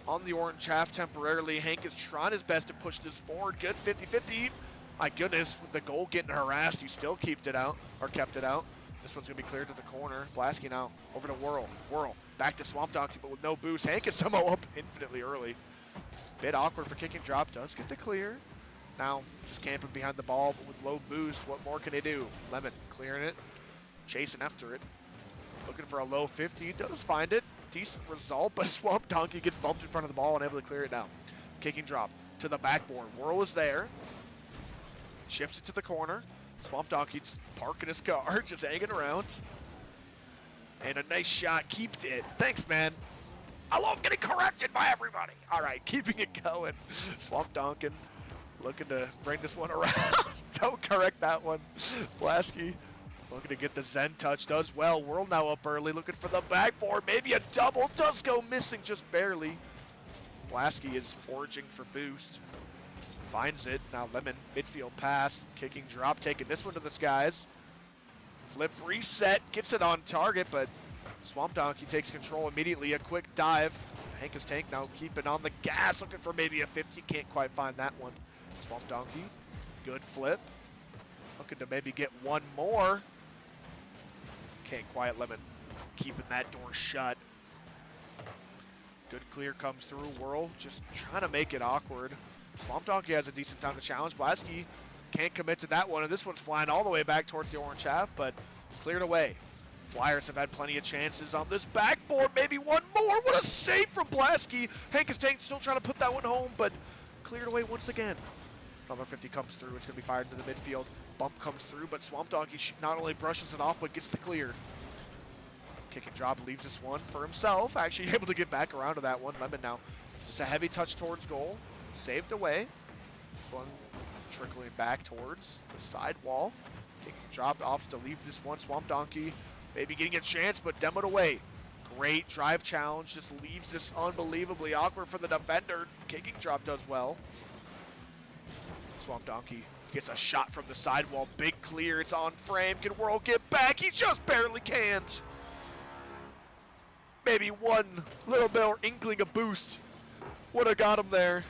on the orange half temporarily. Hank is trying his best to push this forward. Good 50-50. My goodness, with the goal getting harassed, he still kept it out. This one's going to be cleared to the corner. Blasky now over to Whirl. Whirl back to Swamp Donkey, but with no boost. Hank is somehow up infinitely early. Bit awkward for kicking drop. Does get the clear. Now just camping behind the ball, but with low boost, what more can he do? Lemon clearing it. Chasing after it. Looking for a low 50. Does find it. Decent result, but Swamp Donkey gets bumped in front of the ball and able to clear it down. Kicking drop to the backboard. Whirl is there. Chips it to the corner. Swamp Donkey just parking his car, just hanging around. And a nice shot. Keeped it. Thanks, man. I love getting corrected by everybody. All right, keeping it going. Swamp Donkey looking to bring this one around. Don't correct that one. Blasky looking to get the Zen touch. Does well. Whirl now up early. Looking for the backboard. Maybe a double. Does go missing just barely. Blasky is foraging for boost. Finds it. Now Lemon, midfield pass. Kicking drop. Taking this one to the skies. Flip reset. Gets it on target, but Swamp Donkey takes control immediately. A quick dive. Hank is Tank now keeping on the gas. Looking for maybe a 50. Can't quite find that one. Swamp Donkey. Good flip. Looking to maybe get one more. Can't quite. Lemon keeping that door shut. Good clear comes through. Whirl just trying to make it awkward. Swamp Donkey has a decent time to challenge. Blasky can't commit to that one, and this one's flying all the way back towards the orange half, but cleared away. Flyers have had plenty of chances on this backboard. Maybe one more. What a save from Blasky. Hank is Tank still trying to put that one home, but cleared away once again. Another 50 comes through. It's going to be fired into the midfield. Bump comes through, but Swamp Donkey not only brushes it off, but gets the clear. Kick and drop leaves this one for himself. Actually able to get back around to that one. Lemon now just a heavy touch towards goal. Saved away. This one trickling back towards the side wall. Kick and drop off to leave this one. Swamp Donkey maybe getting a chance, but demoed away. Great drive challenge. Just leaves this unbelievably awkward for the defender. Kicking drop does well. Swamp Donkey gets a shot from the sidewall. Big clear. It's on frame. Can Whirl get back? He just barely can't. Maybe one little bit or inkling of boost would have got him there.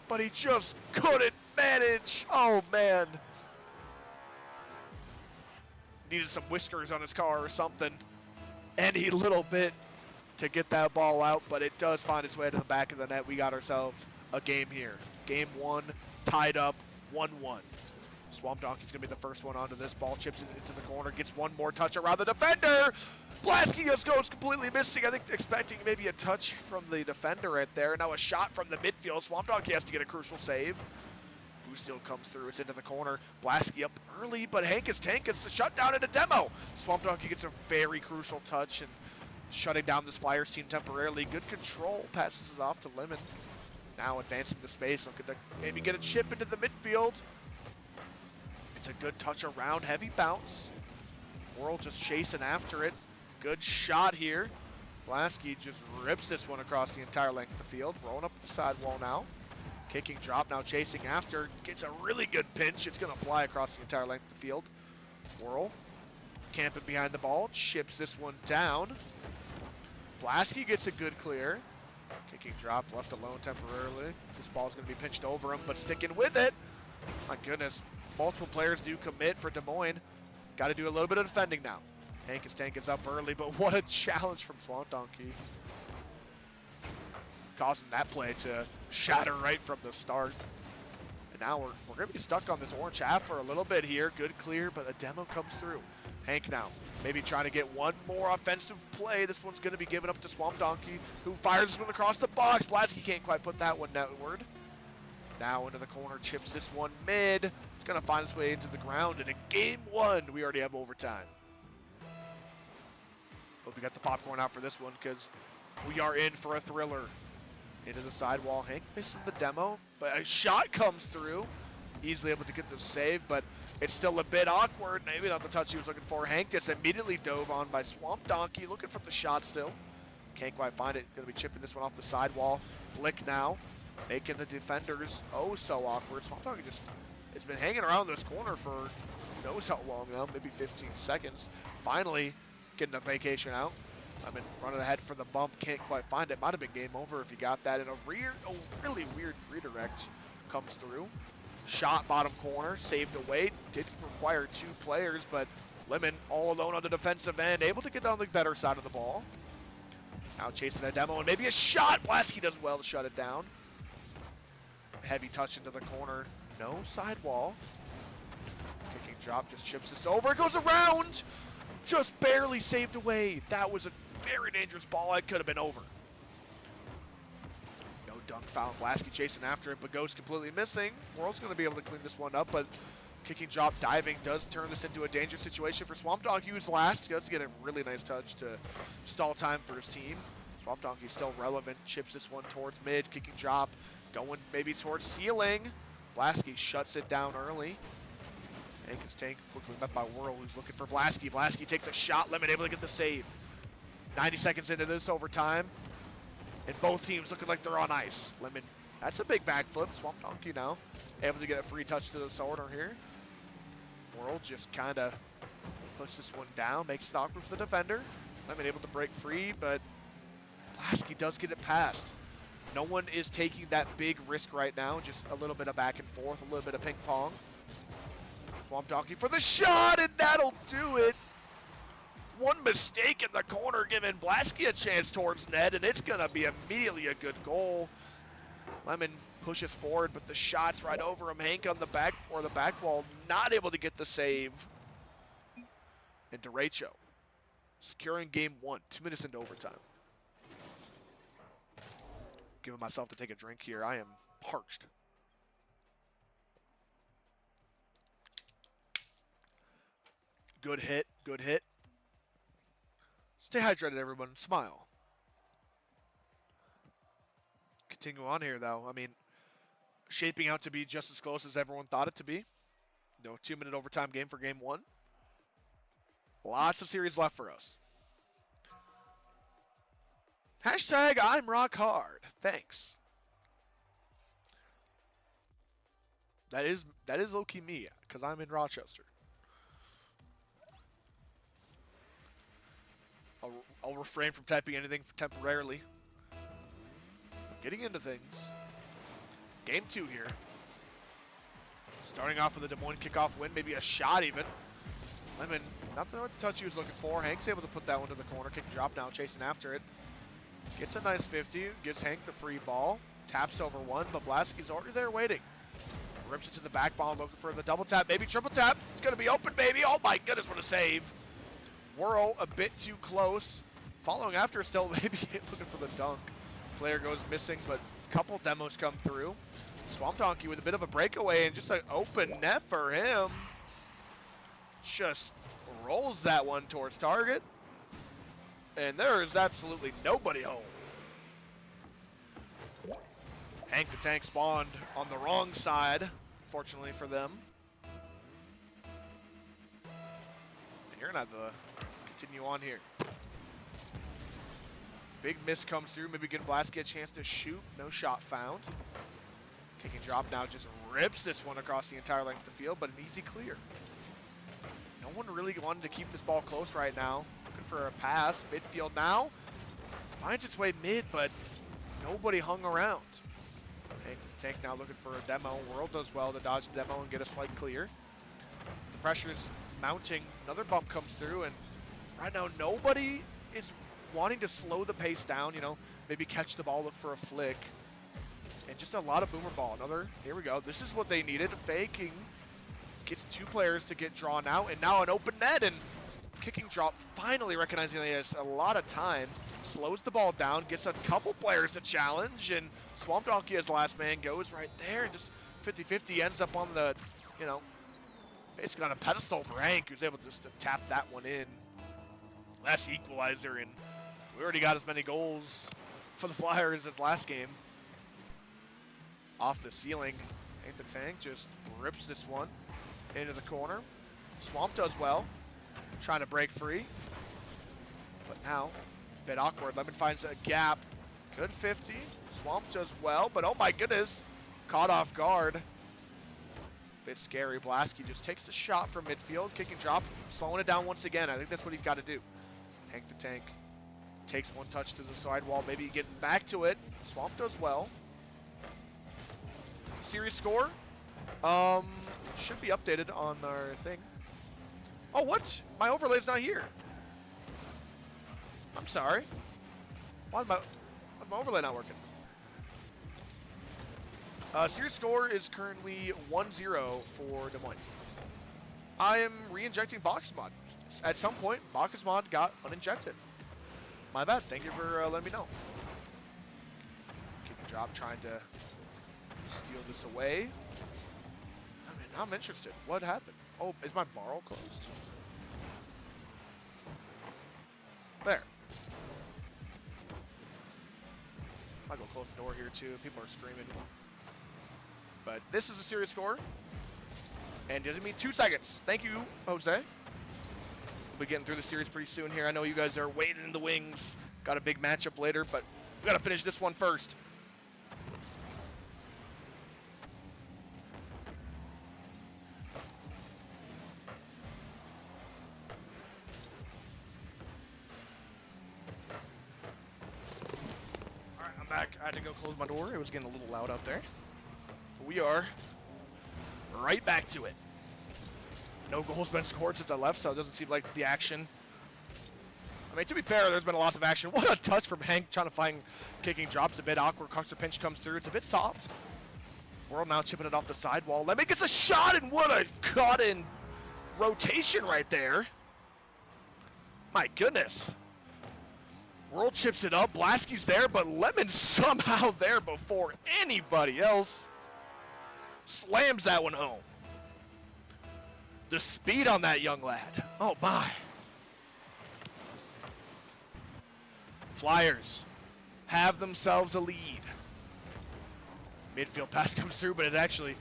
But he just couldn't manage. Oh, man. Needed some whiskers on his car or something. Any little bit to get that ball out, but it does find its way to the back of the net. We got ourselves a game here. Game one, tied up, 1-1. Swamp Donkey's going to be the first one onto this. Ball chips it into the corner, gets one more touch around the defender. Blasky just goes completely missing. I think expecting maybe a touch from the defender right there. Now a shot from the midfield. Swamp Donkey has to get a crucial save. Boost still comes through. It's into the corner. Blasky up early, but Hank is Tank. It's the shutdown and a demo. Swamp Donkey gets a very crucial touch and shutting down this Flyers team temporarily. Good control. Passes it off to Lemon. Now advancing the space. Looking to maybe get a chip into the midfield. It's a good touch around. Heavy bounce. Whirl just chasing after it. Good shot here. Blasky just rips this one across the entire length of the field. Rolling up the sidewall now. Kicking drop now chasing after. Gets a really good pinch. It's going to fly across the entire length of the field. Whirl camping behind the ball. Chips this one down. Blasky gets a good clear. Kicking drop left alone temporarily. This ball's going to be pinched over him, but sticking with it. My goodness. Multiple players do commit for Des Moines. Got to do a little bit of defending now. Hank is Tank is up early, but what a challenge from Swamp Donkey. Causing that play to shatter right from the start. And now we're going to be stuck on this orange half for a little bit here. Good clear, but a demo comes through. Hank now, maybe trying to get one more offensive play. This one's going to be given up to Swamp Donkey, who fires this one across the box. Blasky can't quite put that one netward. Now into the corner, chips this one mid. It's going to find its way into the ground. And in game one, we already have overtime. Hope you got the popcorn out for this one because we are in for a thriller. Into the sidewall. Hank misses the demo, but a shot comes through. Easily able to get the save, but it's still a bit awkward. Maybe not the touch he was looking for. Hank gets immediately dove on by Swamp Donkey, looking for the shot still. Can't quite find it. Going to be chipping this one off the sidewall. Flick now, making the defenders oh so awkward. Swamp Donkey just has been hanging around this corner for who knows how long now, maybe 15 seconds. Finally getting a vacation out. I've been running ahead for the bump, can't quite find it. Might have been game over if he got that. And a really weird redirect comes through. Shot bottom corner, saved away. Did require 2 players, but Lemon all alone on the defensive end, able to get down the better side of the ball. Now chasing a demo and maybe a shot. Blasky does well to shut it down. Heavy touch into the corner, no sidewall. Kicking drop, just chips this over. It goes around, just barely saved away. That was a very dangerous ball. It could have been over. No dunk foul. Blasky chasing after it, but goes completely missing. World's going to be able to clean this one up, but kicking drop diving does turn this into a dangerous situation for Swamp Donkey, who's last. Does get a really nice touch to stall time for his team. Swamp Donkey still relevant. Chips this one towards mid. Kicking drop. Going maybe towards ceiling. Blasky shuts it down early. Hank's tank quickly met by Whirl, who's looking for Blasky. Blasky takes a shot. Lemon able to get the save. 90 seconds into this overtime. And both teams looking like they're on ice. Lemon, that's a big backflip. Swamp Donkey now able to get a free touch to the shoulder here. Whirl just kind of puts this one down, makes it awkward for the defender. Lemon able to break free, but Blasky does get it past. No one is taking that big risk right now. Just a little bit of back and forth, a little bit of ping pong. Swamp Donkey for the shot, and that'll do it. One mistake in the corner giving Blasky a chance towards net, and it's going to be immediately a good goal. Lemon pushes forward, but the shot's right over him. Hank on the back wall, not able to get the save. And Derecho securing game 1, 2 minutes into overtime. Giving myself to take a drink here. I am parched. Good hit, good hit. Stay hydrated, everyone. Smile. Continue on here, though. I mean, shaping out to be just as close as everyone thought it to be. No 2-minute overtime game for game 1. Lots of series left for us. Hashtag I'm rock hard. Thanks. That is low-key me, because I'm in Rochester. I'll refrain from typing anything temporarily. Getting into things. Game 2 here. Starting off with a Des Moines kickoff win, maybe a shot even. Lemon, not the touch he was looking for. Hank's able to put that one to the corner. Kick drop now, chasing after it. Gets a nice 50, gives Hank the free ball. Taps over one, but Blasky's already there waiting. Rips it to the back ball, looking for the double tap, maybe triple tap. It's going to be open, baby. Oh my goodness, what a save. Whirl a bit too close. Following after, still maybe looking for the dunk. Player goes missing, but a couple demos come through. Swamp Donkey with a bit of a breakaway and just an open net for him. Just rolls that one towards target. And there is absolutely nobody home. Hank the Tank spawned on the wrong side, fortunately for them. And you're going to have to continue on here. Big miss comes through. Maybe getting Blasky a chance to shoot. No shot found. Kicking drop now just rips this one across the entire length of the field, but an easy clear. No one really wanted to keep this ball close right now. Looking for a pass. Midfield now. Finds its way mid, but nobody hung around. Tank now looking for a demo. World does well to dodge the demo and get a slight clear. The pressure is mounting. Another bump comes through, and right now nobody is wanting to slow the pace down, you know, maybe catch the ball, look for a flick. And just a lot of boomer ball. Another, here we go. This is what they needed. Faking. Gets 2 players to get drawn out, and now an open net, and Kicking drop, finally recognizing that he has a lot of time, slows the ball down, gets a couple players to challenge, and Swamp Donkey as last man goes right there, and just 50-50 ends up on the, you know, basically on a pedestal for Hank, who's able just to tap that one in. That's the equalizer, and we already got as many goals for the Flyers as last game. Off the ceiling, Hank the Tank just rips this one into the corner. Swamp does well, trying to break free, but now, a bit awkward. Lemon finds a gap, good 50. Swamp does well, but oh my goodness, caught off guard. Bit scary. Blasky just takes the shot from midfield, kicking drop, slowing it down once again. I think that's what he's got to do. Hank the Tank takes one touch to the sidewall, maybe getting back to it. Swamp does well. Series score should be updated on our thing. Oh, what? My overlay's not here. I'm sorry. Why's my overlay not working? Series score is currently 1-0 for Des Moines. I am re-injecting Bacchus Mod. At some point, Bacchus Mod got uninjected. My bad. Thank you for letting me know. Kick and drop, trying to steal this away. I mean, I'm interested. What happened? Oh, is my barrel closed? There. Might go close the door here too. People are screaming. But this is a serious score. And give me 2 seconds. Thank you, Jose. We'll be getting through the series pretty soon here. I know you guys are waiting in the wings. Got a big matchup later, but we got to finish this one first. All right, I'm back. I had to go close my door. It was getting a little loud out there. But we are right back to it. No goals been scored since I left, so it doesn't seem like the action. I mean, to be fair, there's been a lot of action. What a touch from Hank trying to find kicking drops. A bit awkward. Custer pinch comes through. It's a bit soft. World now chipping it off the sidewall. Lemon gets a shot, and what a caught-in rotation right there. My goodness. World chips it up. Blasky's there, but Lemon's somehow there before anybody else. Slams that one home. The speed on that young lad. Oh, my. Flyers have themselves a lead. Midfield pass comes through, but it actually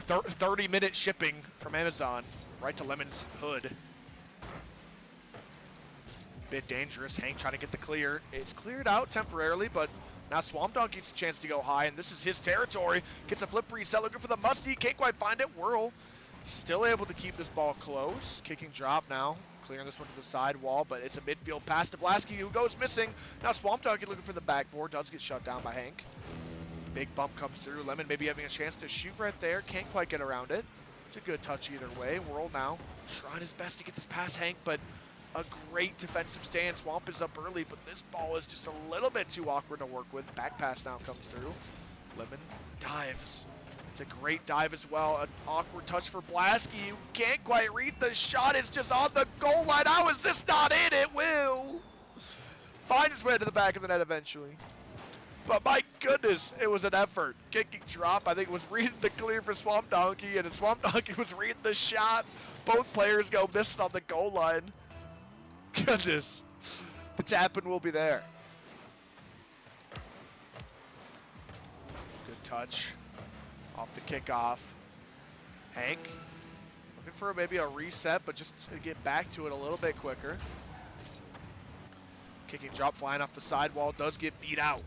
30-minute shipping from Amazon right to Lemon's hood. Bit dangerous. Hank trying to get the clear. It's cleared out temporarily, but now Swamp Dog gets a chance to go high, and this is his territory. Gets a flip reset, looking for the musty. Can't quite find it. Whirl still able to keep this ball close. Kicking drop now. Clearing this one to the sidewall, but it's a midfield pass to Blasky, who goes missing. Now Swamp Dog looking for the backboard. Does get shut down by Hank. Big bump comes through. Lemon maybe having a chance to shoot right there. Can't quite get around it. It's a good touch either way. Whirl now trying his best to get this past Hank, but a great defensive stand. Swamp is up early, but this ball is just a little bit too awkward to work with. Back pass now comes through. Lemon dives. It's a great dive as well. An awkward touch for Blasky. You can't quite read the shot. It's just on the goal line. How is this not in? It will find its way to the back of the net eventually. But my goodness, it was an effort. Kicking drop. I think it was reading the clear for Swamp Donkey, and Swamp Donkey was reading the shot. Both players go missing on the goal line. Goodness. The tapping will be there. Good touch. Off the kickoff. Hank looking for maybe a reset, but just to get back to it a little bit quicker. Kicking drop flying off the sidewall. Does get beat out.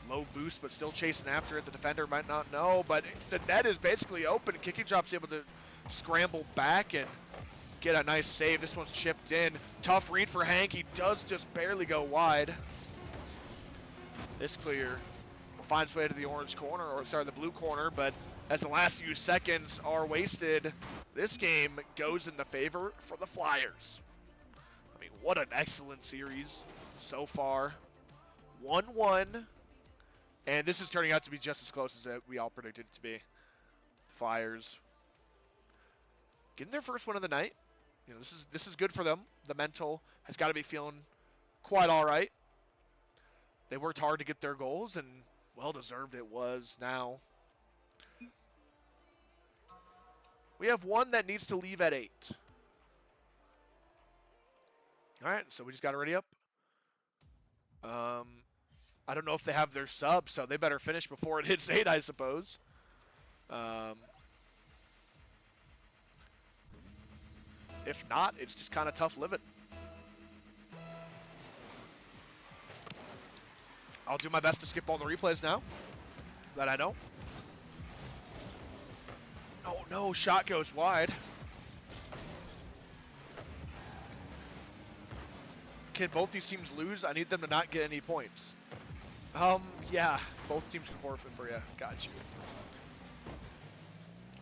Low boost, but still chasing after it. The defender might not know, but the net is basically open. Kicking drop's able to scramble back and get a nice save. This one's chipped in. Tough read for Hank. He does just barely go wide. This clear finds its way to the orange corner, or sorry, the blue corner, but as the last few seconds are wasted, this game goes in the favor for the Flyers. I mean, what an excellent series so far. 1-1, and this is turning out to be just as close as we all predicted it to be. Flyers getting their first win of the night. You know, this is good for them. The mental has got to be feeling quite all right. They worked hard to get their goals, and well deserved it was. Now we have one that needs to leave at 8. All right, so we just got to ready up. I don't know if they have their sub, so they better finish before it hits 8, I suppose. If not, it's just kind of tough living. I'll do my best to skip all the replays now that I know. Oh no, shot goes wide. Can both these teams lose? I need them to not get any points. Yeah, both teams can forfeit for you. Got you.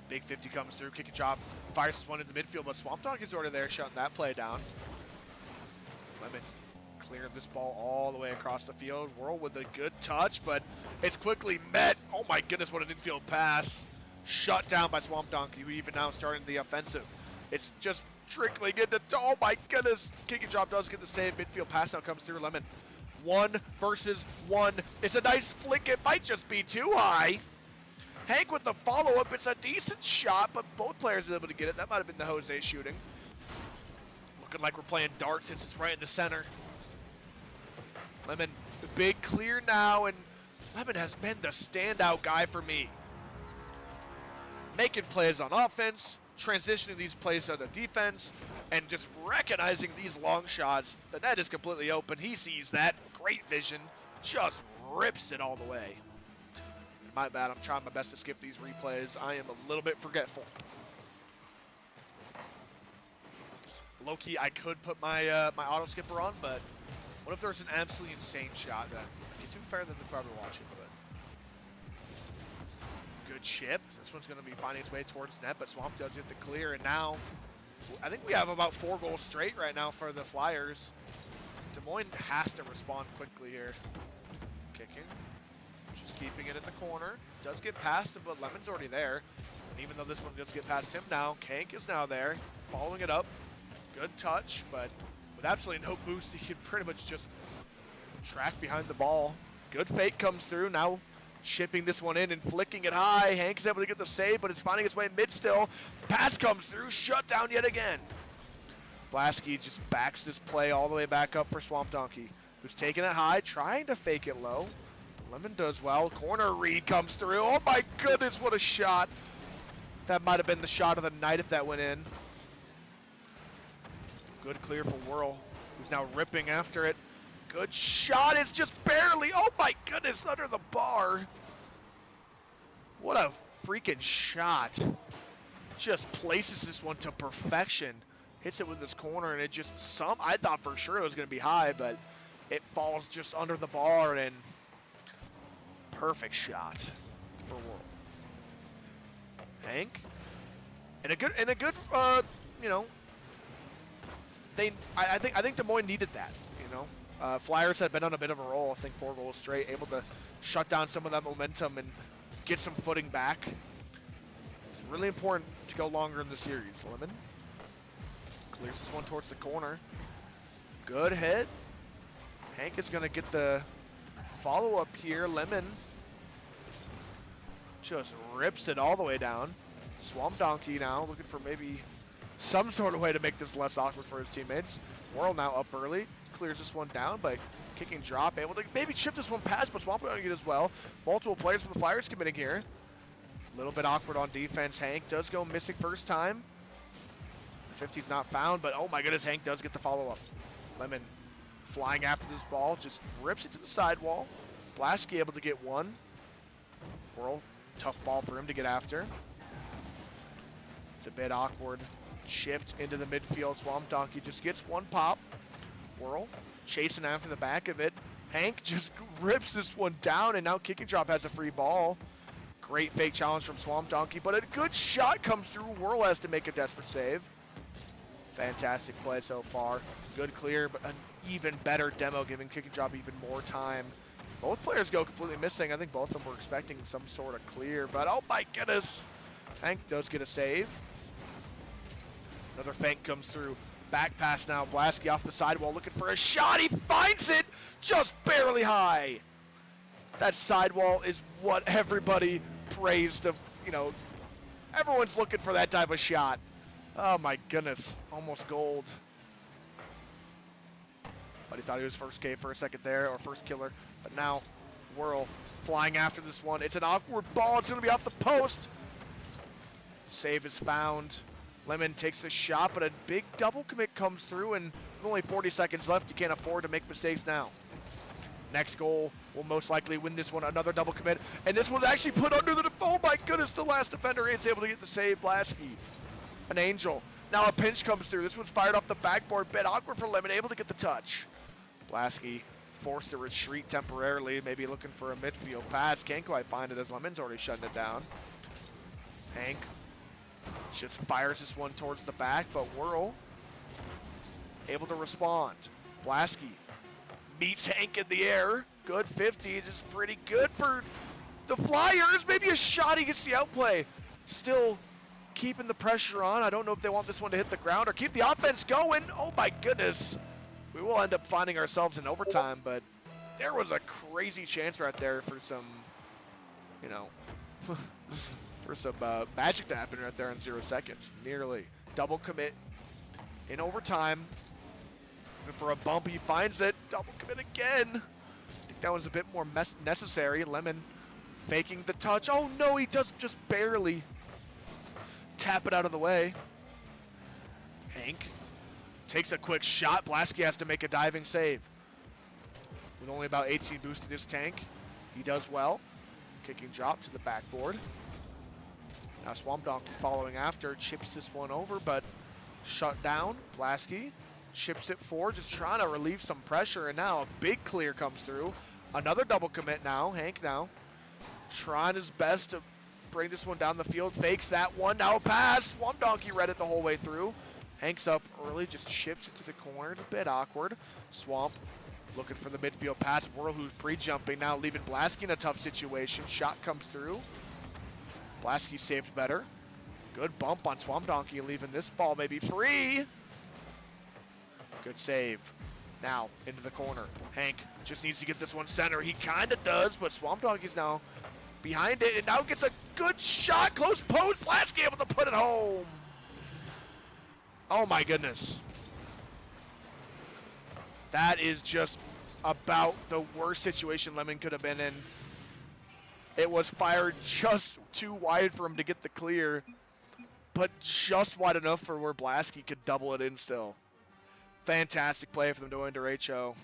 Big 50 comes through, kick and chop, fires this one in the midfield, but Swamp Dog is already there, shutting that play down. Lemon clearing this ball all the way across the field. Whirl with a good touch, but it's quickly met. Oh my goodness, what an infield pass. Shut down by Swamp Donkey, who even now starting the offensive. It's just trickling into, oh my goodness. Kick and chop does get the save. Midfield pass now comes through. Lemon 1 versus 1. It's a nice flick. It might just be too high. Hank with the follow-up. It's a decent shot, but both players are able to get it. That might have been the Jose shooting. Looking like we're playing darts since it's right in the center. Lemon, the big clear now, and Lemon has been the standout guy for me. Making plays on offense, transitioning these plays on the defense, and just recognizing these long shots. The net is completely open. He sees that. Great vision. Just rips it all the way. My bad, I'm trying my best to skip these replays. I am a little bit forgetful. Low-key, I could put my my auto skipper on, but what if there's an absolutely insane shot that, to be fair, then they'll probably watch it, but good chip. This one's going to be finding its way towards net, but Swamp does get the clear, and now I think we have about 4 goals straight right now for the Flyers. Des Moines has to respond quickly here. Kicking. Just keeping it in the corner. Does get past him, but Lemon's already there. And even though this one does get past him now, Kank is now there, following it up. Good touch, but with absolutely no boost, he can pretty much just track behind the ball. Good fake comes through, now chipping this one in and flicking it high. Hank's able to get the save, but it's finding its way mid still. Pass comes through, shut down yet again. Blasky just backs this play all the way back up for Swamp Donkey, who's taking it high, trying to fake it low. Lemon does well. Corner read comes through. Oh my goodness, what a shot. That might have been the shot of the night if that went in. Good clear for Whirl, who's now ripping after it. Good shot. It's just barely. Oh my goodness, under the bar. What a freaking shot. Just places this one to perfection. Hits it with this corner, and it just I thought for sure it was going to be high, but it falls just under the bar, and perfect shot for Whirl. Hank, and a good, you know. I think Des Moines needed that. You know, Flyers had been on a bit of a roll. I think 4 goals straight, able to shut down some of that momentum and get some footing back. It's really important to go longer in the series. Lemon clears this one towards the corner. Good hit. Hank is going to get the follow-up here. Lemon just rips it all the way down. Swamp Donkey now looking for maybe some sort of way to make this less awkward for his teammates. Whirl now up early. Clears this one down by kicking drop. Able to maybe chip this one past, but Swamp Donkey as well. Multiple players from the Flyers committing here. A little bit awkward on defense. Hank does go missing first time. 50's not found, but oh my goodness, Hank does get the follow-up. Lemon flying after this ball, just rips it to the sidewall. Blasky able to get one. Whirl, tough ball for him to get after. It's a bit awkward. Chipped into the midfield. Swamp Donkey just gets one pop. Whirl chasing after the back of it. Hank just rips this one down, and now Kicking Drop has a free ball. Great fake challenge from Swamp Donkey, but a good shot comes through. Whirl has to make a desperate save. Fantastic play so far. Good clear, but an even better demo, giving Kicking Drop even more time. Both players go completely missing. I think both of them were expecting some sort of clear, but oh my goodness. Hank does get a save. Another feint comes through. Back pass now. Blasky off the sidewall looking for a shot. He finds it just barely high. That sidewall is what everybody praised of, everyone's looking for that type of shot. Oh my goodness, almost gold. But he thought he was first K for a second there, or first killer. But now, Whirl flying after this one. It's an awkward ball, it's gonna be off the post. Save is found. Lemon takes the shot, but a big double commit comes through, and with only 40 seconds left, you can't afford to make mistakes now. Next goal will most likely win this one. Another double commit, and this one's actually put under the, oh my goodness, the last defender is able to get the save. Blasky, an angel. Now a pinch comes through. This one's fired off the backboard. Bit awkward for Lemon, able to get the touch. Blasky forced to retreat temporarily, maybe looking for a midfield pass. Can't quite find it as Lemon's already shutting it down. Hank just fires this one towards the back, but Whirl able to respond. Blasky meets Hank in the air. Good 50, just pretty good for the Flyers. Maybe a shot, he gets the outplay. Still keeping the pressure on. I don't know if they want this one to hit the ground or keep the offense going. Oh my goodness. We will end up finding ourselves in overtime, but there was a crazy chance right there for some, for some magic to happen right there in 0 seconds. Nearly. Double commit in overtime. Looking for a bump, he finds it. Double commit again. I think that was a bit more necessary. Lemon faking the touch. Oh no, he does just barely tap it out of the way. Hank takes a quick shot. Blasky has to make a diving save. With only about 18 boost in his tank, he does well. Kicking drop to the backboard. Now Swamp Donkey following after, chips this one over, but shut down. Blasky chips it forward, just trying to relieve some pressure, and now a big clear comes through. Another double commit now. Hank now trying his best to bring this one down the field. Fakes that one. Now a pass. Swamp Donkey read it the whole way through. Hank's up early, just chips it to the corner. A bit awkward. Swamp looking for the midfield pass. Whirl, who's pre-jumping now, leaving Blasky in a tough situation. Shot comes through. Blasky saved better. Good bump on Swamp Donkey, leaving this ball maybe free. Good save. Now into the corner. Hank just needs to get this one center. He kind of does, but Swamp Donkey's now behind it, and now gets a good shot. Close post. Blasky able to put it home. Oh my goodness. That is just about the worst situation Lemon could have been in. It was fired just too wide for him to get the clear, but just wide enough for where Blasky could double it in still. Fantastic play for them to win derecho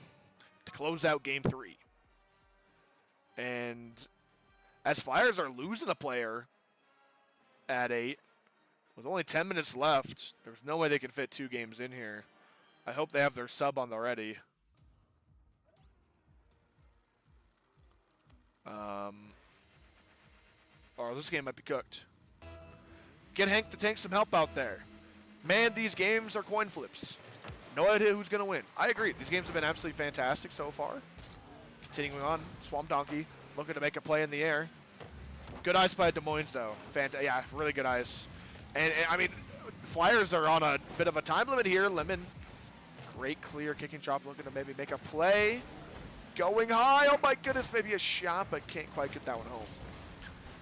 to close out game 3. And as Flyers are losing a player at 8, with only 10 minutes left, there's no way they can fit 2 games in here. I hope they have their sub on the ready. Or this game might be cooked. Get Hank the Tank some help out there. Man, these games are coin flips. No idea who's going to win. I agree. These games have been absolutely fantastic so far. Continuing on, Swamp Donkey looking to make a play in the air. Good eyes by Des Moines, though. Yeah, really good eyes. And I mean, Flyers are on a bit of a time limit here. Lemon, great clear kicking drop, looking to maybe make a play. Going high. Oh my goodness, maybe a shot, but can't quite get that one home.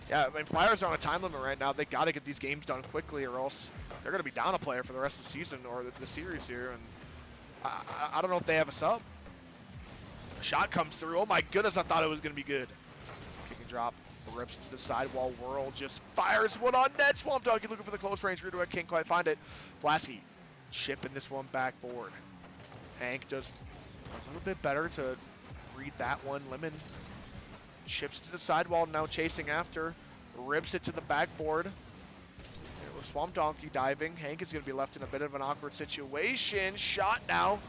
Yeah, I mean, Flyers are on a time limit right now. They got to get these games done quickly, or else they're going to be down a player for the rest of the season or the series here. And I don't know if they have a sub. A shot comes through. Oh my goodness, I thought it was going to be good. Kick and drop. Rips into the sidewall. Whirl just fires one on net. Swamp Donkey looking for the close range redirect. Can't quite find it. Blasky chipping this one backboard. Hank does a little bit better to read that one. Lemon chips to the sidewall, now chasing after. Rips it to the backboard. It was Swamp Donkey diving. Hank is going to be left in a bit of an awkward situation. Shot now.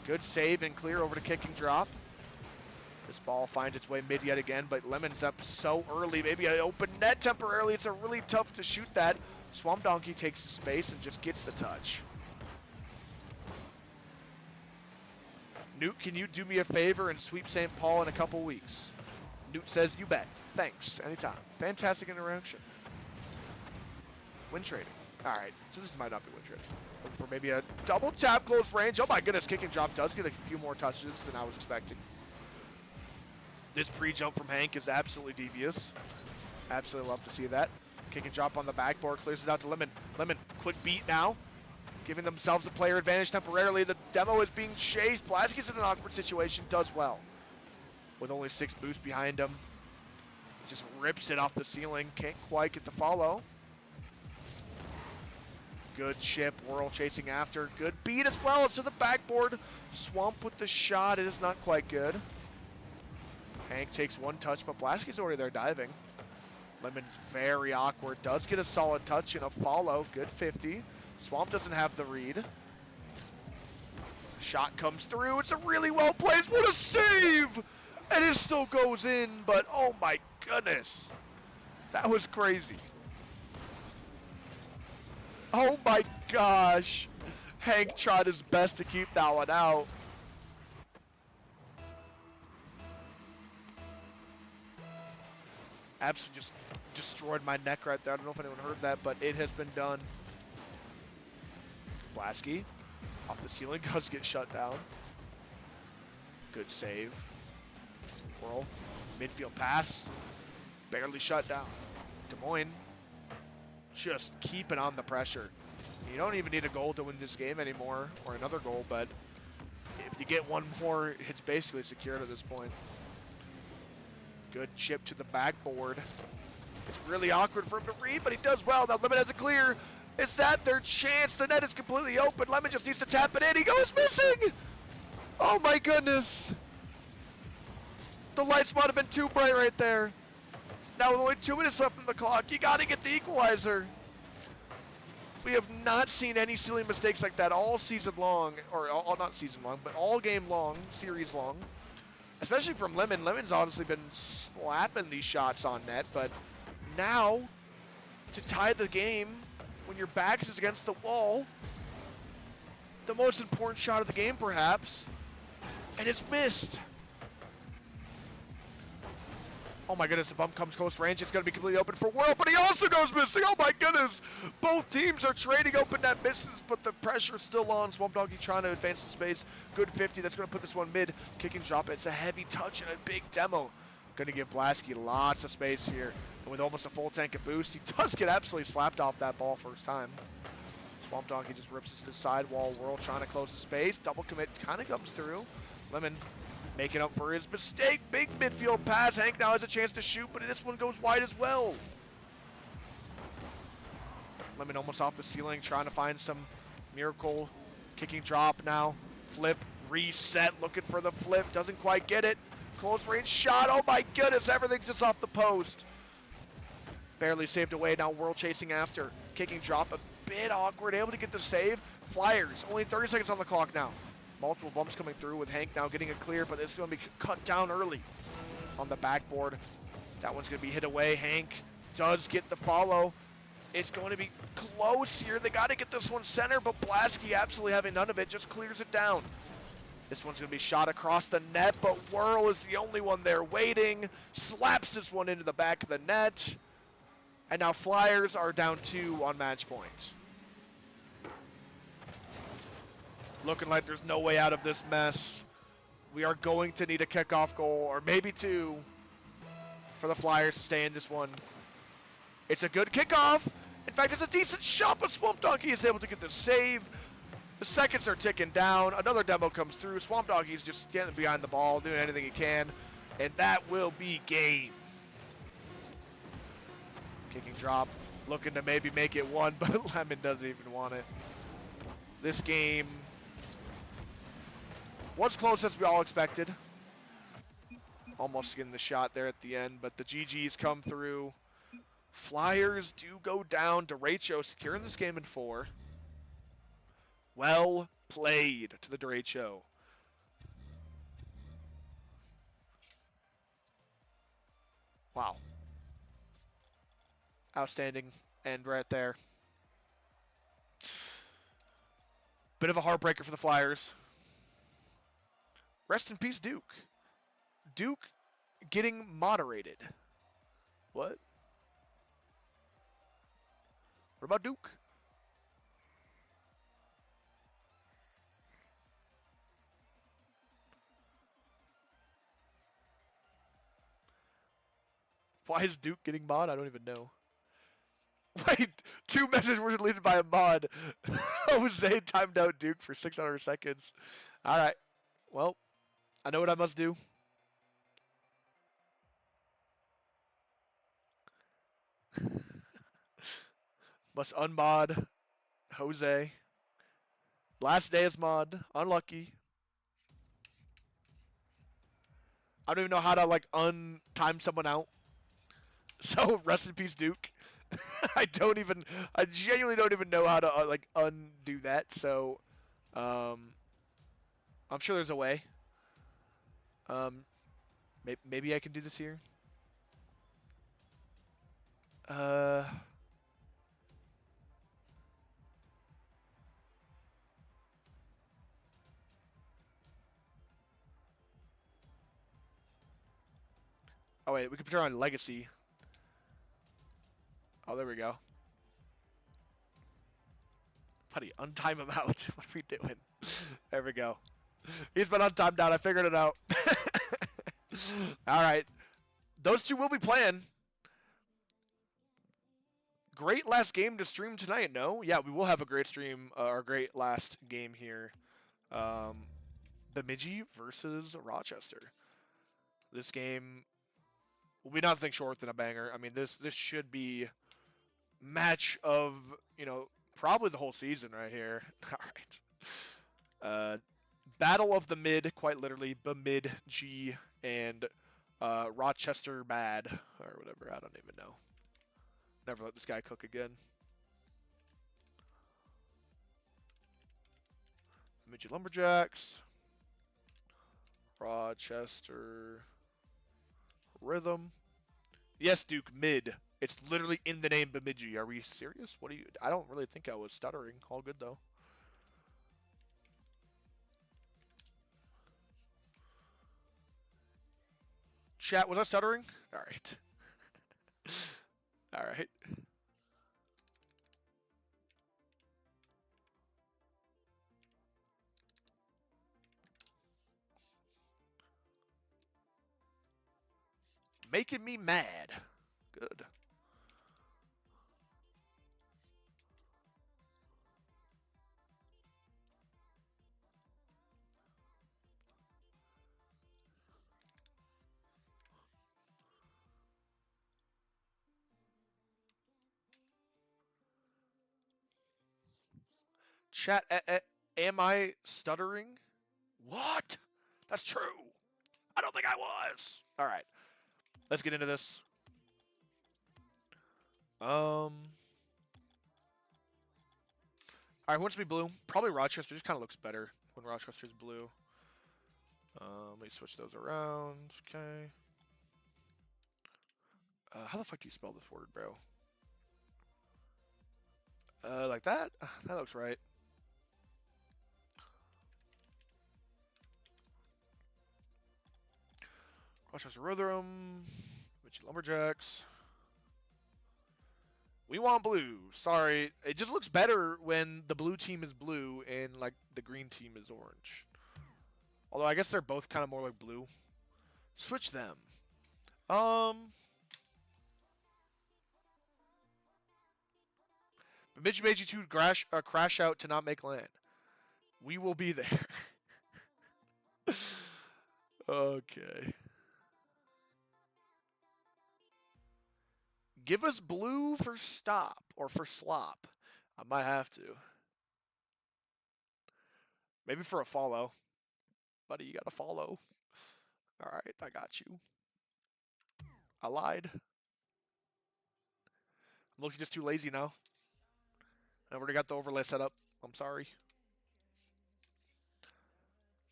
Good save and clear over to kicking drop. This ball finds its way mid yet again, but Lemon's up so early. Maybe an open net temporarily. It's a really tough to shoot that. Swamp Donkey takes the space and just gets the touch. Newt, can you do me a favor and sweep St. Paul in a couple weeks? Newt says, you bet. Thanks. Anytime. Fantastic interaction. Win trading. All right, so this might not be Windred. Looking for maybe a double tap close range. Oh my goodness, kick and drop does get a few more touches than I was expecting. This pre-jump from Hank is absolutely devious. Absolutely love to see that. Kick and drop on the backboard, clears it out to Lemon. Lemon, quick beat now. Giving themselves a player advantage temporarily. The demo is being chased. Blaski's in an awkward situation, does well. With only 6 boosts behind him. Just rips it off the ceiling. Can't quite get the follow. Good chip. Whirl chasing after. Good beat as well. It's to the backboard. Swamp with the shot. It is not quite good. Hank takes 1 touch, but Blaski's already there diving. Lemon's very awkward. Does get a solid touch and a follow. Good 50. Swamp doesn't have the read. Shot comes through. It's a really well placed. What a save! And it still goes in, but oh my goodness. That was crazy. Oh my gosh. Hank tried his best to keep that one out. Absolutely just destroyed my neck right there. I don't know if anyone heard that, but it has been done. Blaski off the ceiling does get shut down. Good save. Whirl. Midfield pass. Barely shut down. Des Moines just keeping on the pressure. You don't even need a goal to win this game anymore, or another goal, but if you get one more, it's basically secured at this point. Good chip to the backboard. It's really awkward for him to read, but he does well. Now Lemon has a clear. Is that their chance? The net is completely open. Lemon just needs to tap it in. He goes missing. Oh my goodness. The lights might have been too bright right there. Now with only 2 minutes left on the clock, you got to get the equalizer. We have not seen any silly mistakes like that all season long, or all, not season long, but all game long, series long. Especially from Lemon. Lemon's honestly been slapping these shots on net, but now to tie the game when your back is against the wall, the most important shot of the game perhaps, and it's missed. Oh my goodness, the bump comes close range. It's going to be completely open for Whirl, but he also goes missing. Oh my goodness. Both teams are trading open net misses, but the pressure's still on. Swamp Doggy trying to advance the space. Good 50. That's going to put this one mid. Kick and drop. It's a heavy touch and a big demo. Going to give Blaski lots of space here. And with almost a full tank of boost, he does get absolutely slapped off that ball first time. Swamp Donkey just rips it to the sidewall. Whirl trying to close the space. Double commit kind of comes through. Lemon making up for his mistake. Big midfield pass. Hank now has a chance to shoot, but this one goes wide as well. Lemon almost off the ceiling, trying to find some miracle. Kicking drop now. Flip, reset, looking for the flip. Doesn't quite get it. Close range shot. Oh my goodness, everything's just off the post. Barely saved away. Now Whirl chasing after. Kicking drop, a bit awkward. Able to get the save. Flyers, only 30 seconds on the clock now. Multiple bumps coming through with Hank now getting it clear, but it's going to be cut down early on the backboard. That one's going to be hit away. Hank does get the follow. It's going to be close here. They got to get this one center, but Blaski, absolutely having none of it, just clears it down. This one's going to be shot across the net, but Whirl is the only one there waiting. Slaps this one into the back of the net. And now Flyers are down 2 on match point. Looking like there's no way out of this mess. We are going to need a kickoff goal, or maybe 2, for the Flyers to stay in this one. It's a good kickoff. In fact, it's a decent shot, but Swamp Donkey is able to get the save. The seconds are ticking down. Another demo comes through. Swamp Donkey's just getting behind the ball, doing anything he can, and that will be game. Kicking drop, looking to maybe make it 1, but Lemon doesn't even want it. This game was close as we all expected. Almost getting the shot there at the end, but the GGs come through. Flyers do go down. Derecho securing this game in 4. Well played to the Derecho. Wow. Outstanding end right there. Bit of a heartbreaker for the Flyers. Rest in peace, Duke. Duke getting moderated. What? What about Duke? Why is Duke getting mod? I don't even know. Wait, 2 messages were deleted by a mod. Jose timed out Duke for 600 seconds. All right. Well, I know what I must do. Must unmod Jose. Last day as mod. Unlucky. I don't even know how to like untime someone out. So rest in peace, Duke. I genuinely don't even know how to like undo that. So, I'm sure there's a way. Maybe I can do this here. Oh wait, we can turn on Legacy. Oh, there we go. Buddy, untime him out. What are we doing? There we go. He's been untimed out. I figured it out. All right. Those two will be playing. Great last game to stream tonight, no? Yeah, we will have a great stream, our great last game here. Bemidji versus Rochester. This game will be nothing short than a banger. I mean, this should be match of, probably the whole season right here. All right. Battle of the mid, quite literally, Bemidji and Rochester bad, or whatever. I don't even know. Never let this guy cook again. Bemidji Lumberjacks. Rochester Rhythm. Yes, Duke, mid. It's literally in the name Bemidji. Are we serious? What are you? I don't really think I was stuttering. All good, though. Chat, was I stuttering? All right. All right. Making me mad. Good. Chat, am I stuttering? What? That's true. I don't think I was. All right. Let's get into this. All right, who wants to be blue? Probably Rochester. Just kind of looks better when Rochester's blue. Let me switch those around. Okay. How the fuck do you spell this word, bro? Like that? That looks right. Rochester Rotherham. Mitchie Lumberjacks. We want blue. Sorry. It just looks better when the blue team is blue and like the green team is orange. Although I guess they're both kind of more like blue. Switch them. Bemidji made you two crash out to not make land. We will be there. Okay. Give us blue for stop or for slop. I might have to. Maybe for a follow. Buddy, you got to follow. All right, I got you. I lied. I'm looking just too lazy now. I've already got the overlay set up. I'm sorry.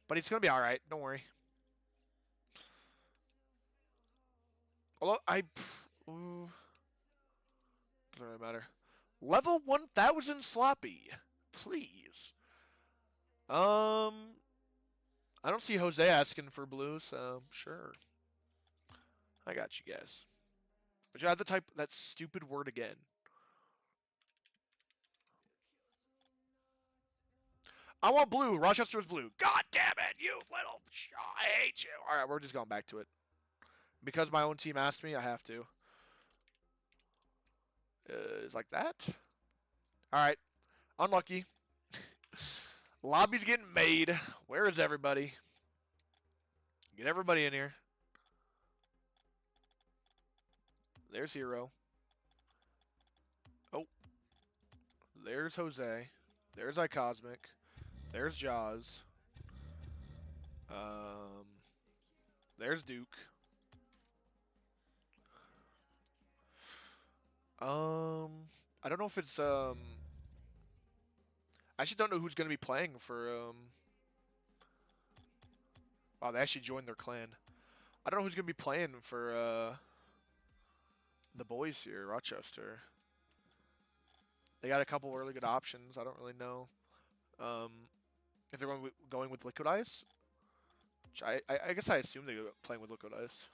But it's going to be all right. Don't worry. Although doesn't really matter. Level 1000 sloppy. Please. I don't see Jose asking for blue, so sure. I got you guys. But you have to type that stupid word again. I want blue. Rochester's blue. God damn it, you little I hate you. All right, we're just going back to it. Because my own team asked me, I have to. is like that. All right. Unlucky. Lobby's getting made. Where is everybody? Get everybody in here. There's Hero. Oh. There's Jose. There's iCosmic. There's Jaws. There's Duke. I don't know if it's I actually don't know who's gonna be playing for wow, they actually joined their clan. I don't know who's gonna be playing for the boys here, Rochester. They got a couple really good options. I don't really know if they're going with Liquid Ice. Which I guess I assume they're playing with Liquid Ice.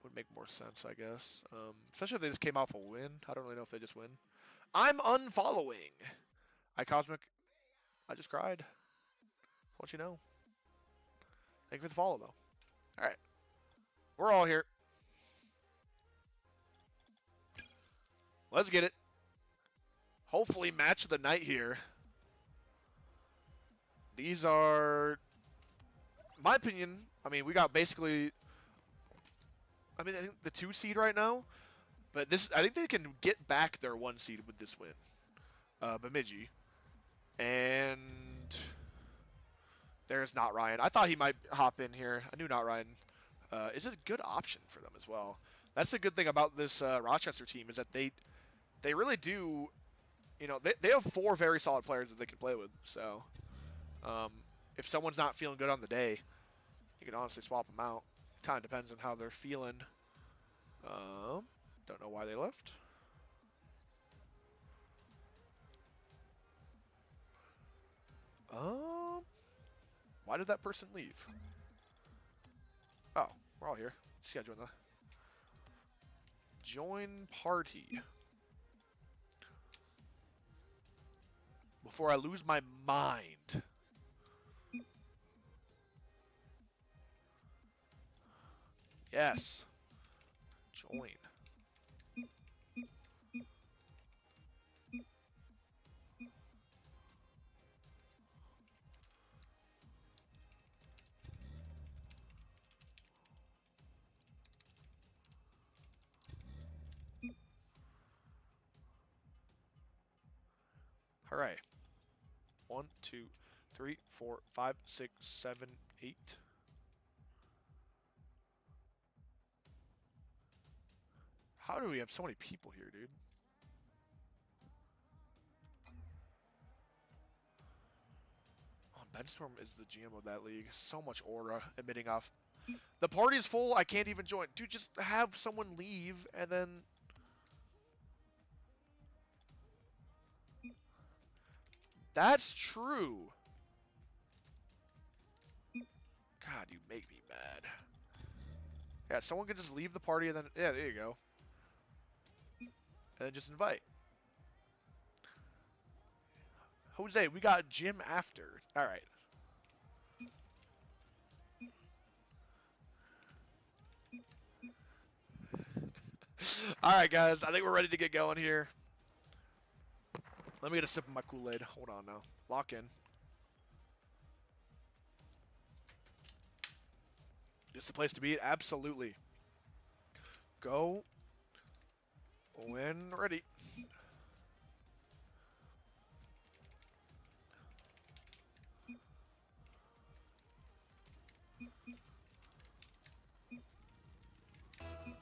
Would make more sense, I guess. Especially if they just came off a win. I don't really know if they just win. I'm unfollowing. iCosmic, I just cried. What you know. Thank you for the follow, though. All right. We're all here. Let's get it. Hopefully match of the night here. These are, in my opinion, I mean, we got basically, I mean, I think the 2 seed right now, but this, I think they can get back their 1 seed with this win. Bemidji. And there's Not Ryan. I thought he might hop in here. I knew Not Ryan is a good option for them as well. That's the good thing about this Rochester team is that they really do, you know, they have 4 very solid players that they can play with. So if someone's not feeling good on the day, you can honestly swap them out. Kind of depends on how they're feeling. Don't know why they left. Why did that person leave? Oh, we're all here. Just gotta join party. Before I lose my mind. Yes. Join. All right. 1, 2, 3, 4, 5, 6, 7, 8. How do we have so many people here, dude? Oh, Benstorm is the GM of that league. So much aura emitting off. The party is full. I can't even join. Dude, just have someone leave and then... That's true. God, you make me mad. Yeah, someone can just leave the party and then... Yeah, there you go. And then just invite. Jose, we got gym after. All right. All right, guys. I think we're ready to get going here. Let me get a sip of my Kool-Aid. Hold on now. Lock in. This the place to be? Absolutely. Go. When ready.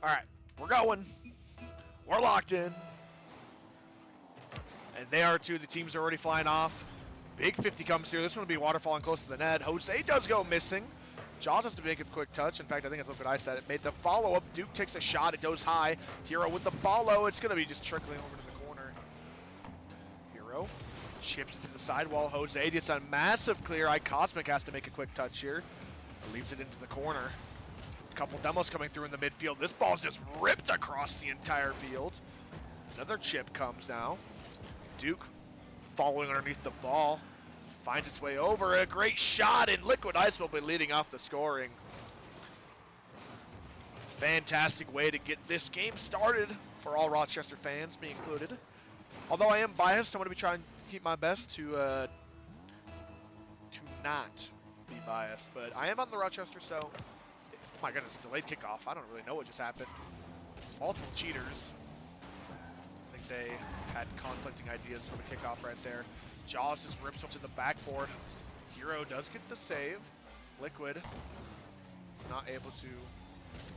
All right. We're going. We're locked in. And they are too. The teams are already flying off. Big 50 comes here. This one will be waterfalling close to the net. Jose does go missing. Jaws has to make a quick touch. In fact, I think it's Liquid Ice that it made the follow-up. Duke takes a shot. It goes high. Hero with the follow. It's going to be just trickling over to the corner. Hero chips it to the sidewall. Jose gets a massive clear. iCosmic has to make a quick touch here. Leaves it into the corner. A couple demos coming through in the midfield. This ball's just ripped across the entire field. Another chip comes now. Duke following underneath the ball. Finds its way over. A great shot, and Liquid Ice will be leading off the scoring. Fantastic way to get this game started for all Rochester fans, me included. Although I am biased, I'm going to be trying to keep my best to not be biased. But I am on the Rochester, so... Oh my goodness, delayed kickoff. I don't really know what just happened. Multiple cheaters. I think they had conflicting ideas for the kickoff right there. Jaws just rips up to the backboard. Hero does get the save. Liquid not able to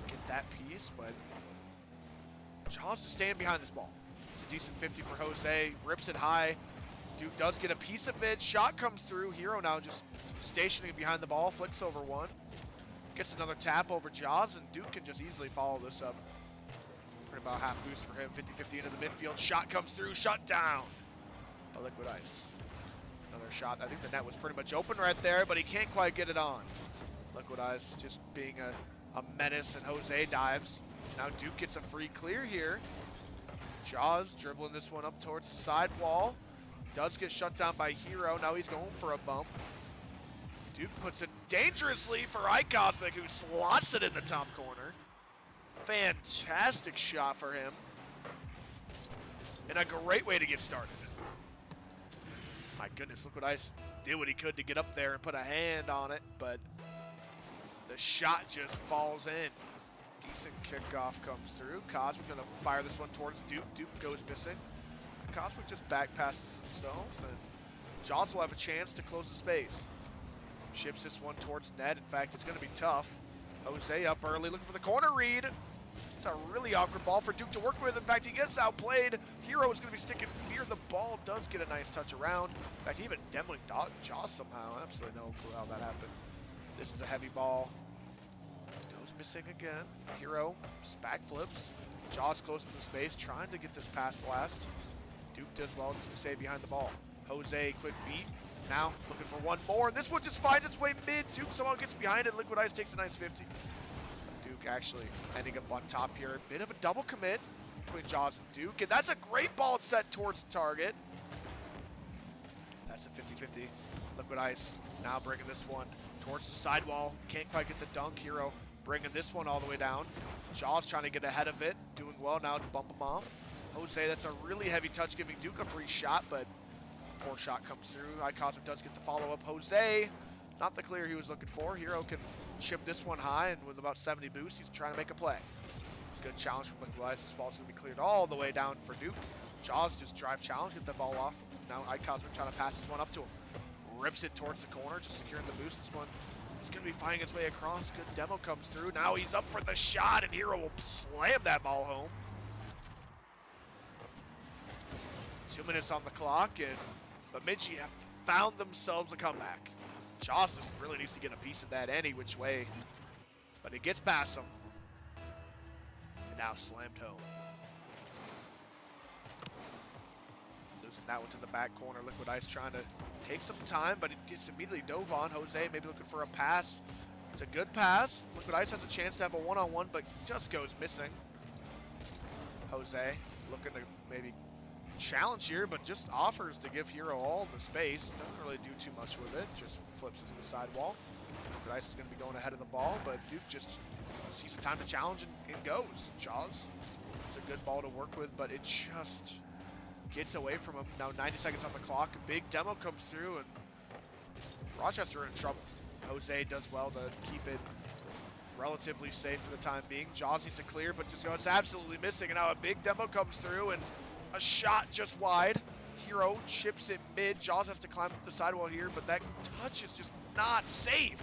get that piece, but Jaws just staying behind this ball. It's a decent 50 for Jose. Rips it high. Duke does get a piece of it. Shot comes through. Hero now just stationing behind the ball. Flicks over one. Gets another tap over Jaws, and Duke can just easily follow this up. Right about half boost for him. 50-50 into the midfield. Shot comes through. Shut down by Liquid Ice. Another shot. I think the net was pretty much open right there, but he can't quite get it on. Liquid Ice just being a menace, and Jose dives. Now Duke gets a free clear here. Jaws dribbling this one up towards the side wall. Does get shut down by Hero. Now he's going for a bump. Duke puts it dangerously for iCosmic, who slots it in the top corner. Fantastic shot for him. And a great way to get started. My goodness, Liquid Ice did what he could to get up there and put a hand on it, but the shot just falls in. Decent kickoff comes through. Cosmic gonna fire this one towards Duke. Duke goes missing. Cosmic just back passes himself, and Jaws will have a chance to close the space. Ships this one towards net. In fact, it's gonna be tough. Jose up early, looking for the corner read. It's a really awkward ball for Duke to work with. In fact, he gets outplayed. Hero is gonna be sticking near the ball. Does get a nice touch around. In fact, even demoing Jaws somehow. Absolutely no clue how that happened. This is a heavy ball. Doe's missing again. Hero back flips. Jaws close to the space, trying to get this past last. Duke does well just to stay behind the ball. Jose, quick beat. Now looking for one more, and this one just finds its way mid. Duke somehow gets behind it. Liquid Ice takes a nice 50. Duke actually ending up on top here. A bit of a double commit between Jaws and Duke, and that's a great ball set towards the target. That's a 50-50. Liquid Ice now bringing this one towards the sidewall. Can't quite get the dunk. Hero bringing this one all the way down. Jaws trying to get ahead of it. Doing well now to bump him off. Jose, that's a really heavy touch, giving Duke a free shot, but poor shot comes through. iCosmic does get the follow-up. Jose, not the clear he was looking for. Hero can chip this one high, and with about 70 boost, he's trying to make a play. Good challenge from Liquid Ice. This ball's going to be cleared all the way down for Duke. Jaws just drive challenge, get the ball off. Now iCosmic trying to pass this one up to him. Rips it towards the corner, just securing the boost. This one is going to be finding its way across. Good demo comes through. Now he's up for the shot, and Hero will slam that ball home. 2 minutes on the clock, and Bemidji have found themselves a comeback. Jaws just really needs to get a piece of that any which way, but it gets past him. And now slammed home. Losing that one to the back corner. Liquid Ice trying to take some time, but it gets immediately dove on. Jose maybe looking for a pass. It's a good pass. Liquid Ice has a chance to have a one-on-one, but just goes missing. Jose looking to maybe challenge here, but just offers to give Hero all the space. Doesn't really do too much with it. Just flips it to the sidewall. Liquid Ice is going to be going ahead of the ball, but Duke just sees the time to challenge and goes. Jaws, it's a good ball to work with, but it just gets away from him. Now 90 seconds on the clock. A big demo comes through, and Rochester in trouble. Jose does well to keep it relatively safe for the time being. Jaws needs to clear, but just goes absolutely missing. And now a big demo comes through, and a shot just wide. Hero chips it mid. Jaws has to climb up the sidewall here, but that touch is just not safe.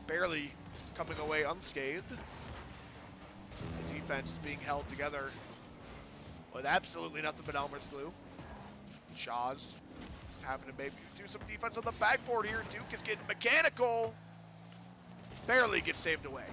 Barely coming away unscathed. The defense is being held together with absolutely nothing but Elmer's glue. Jaws having to maybe do some defense on the backboard here. Duke is getting mechanical. Barely gets saved away.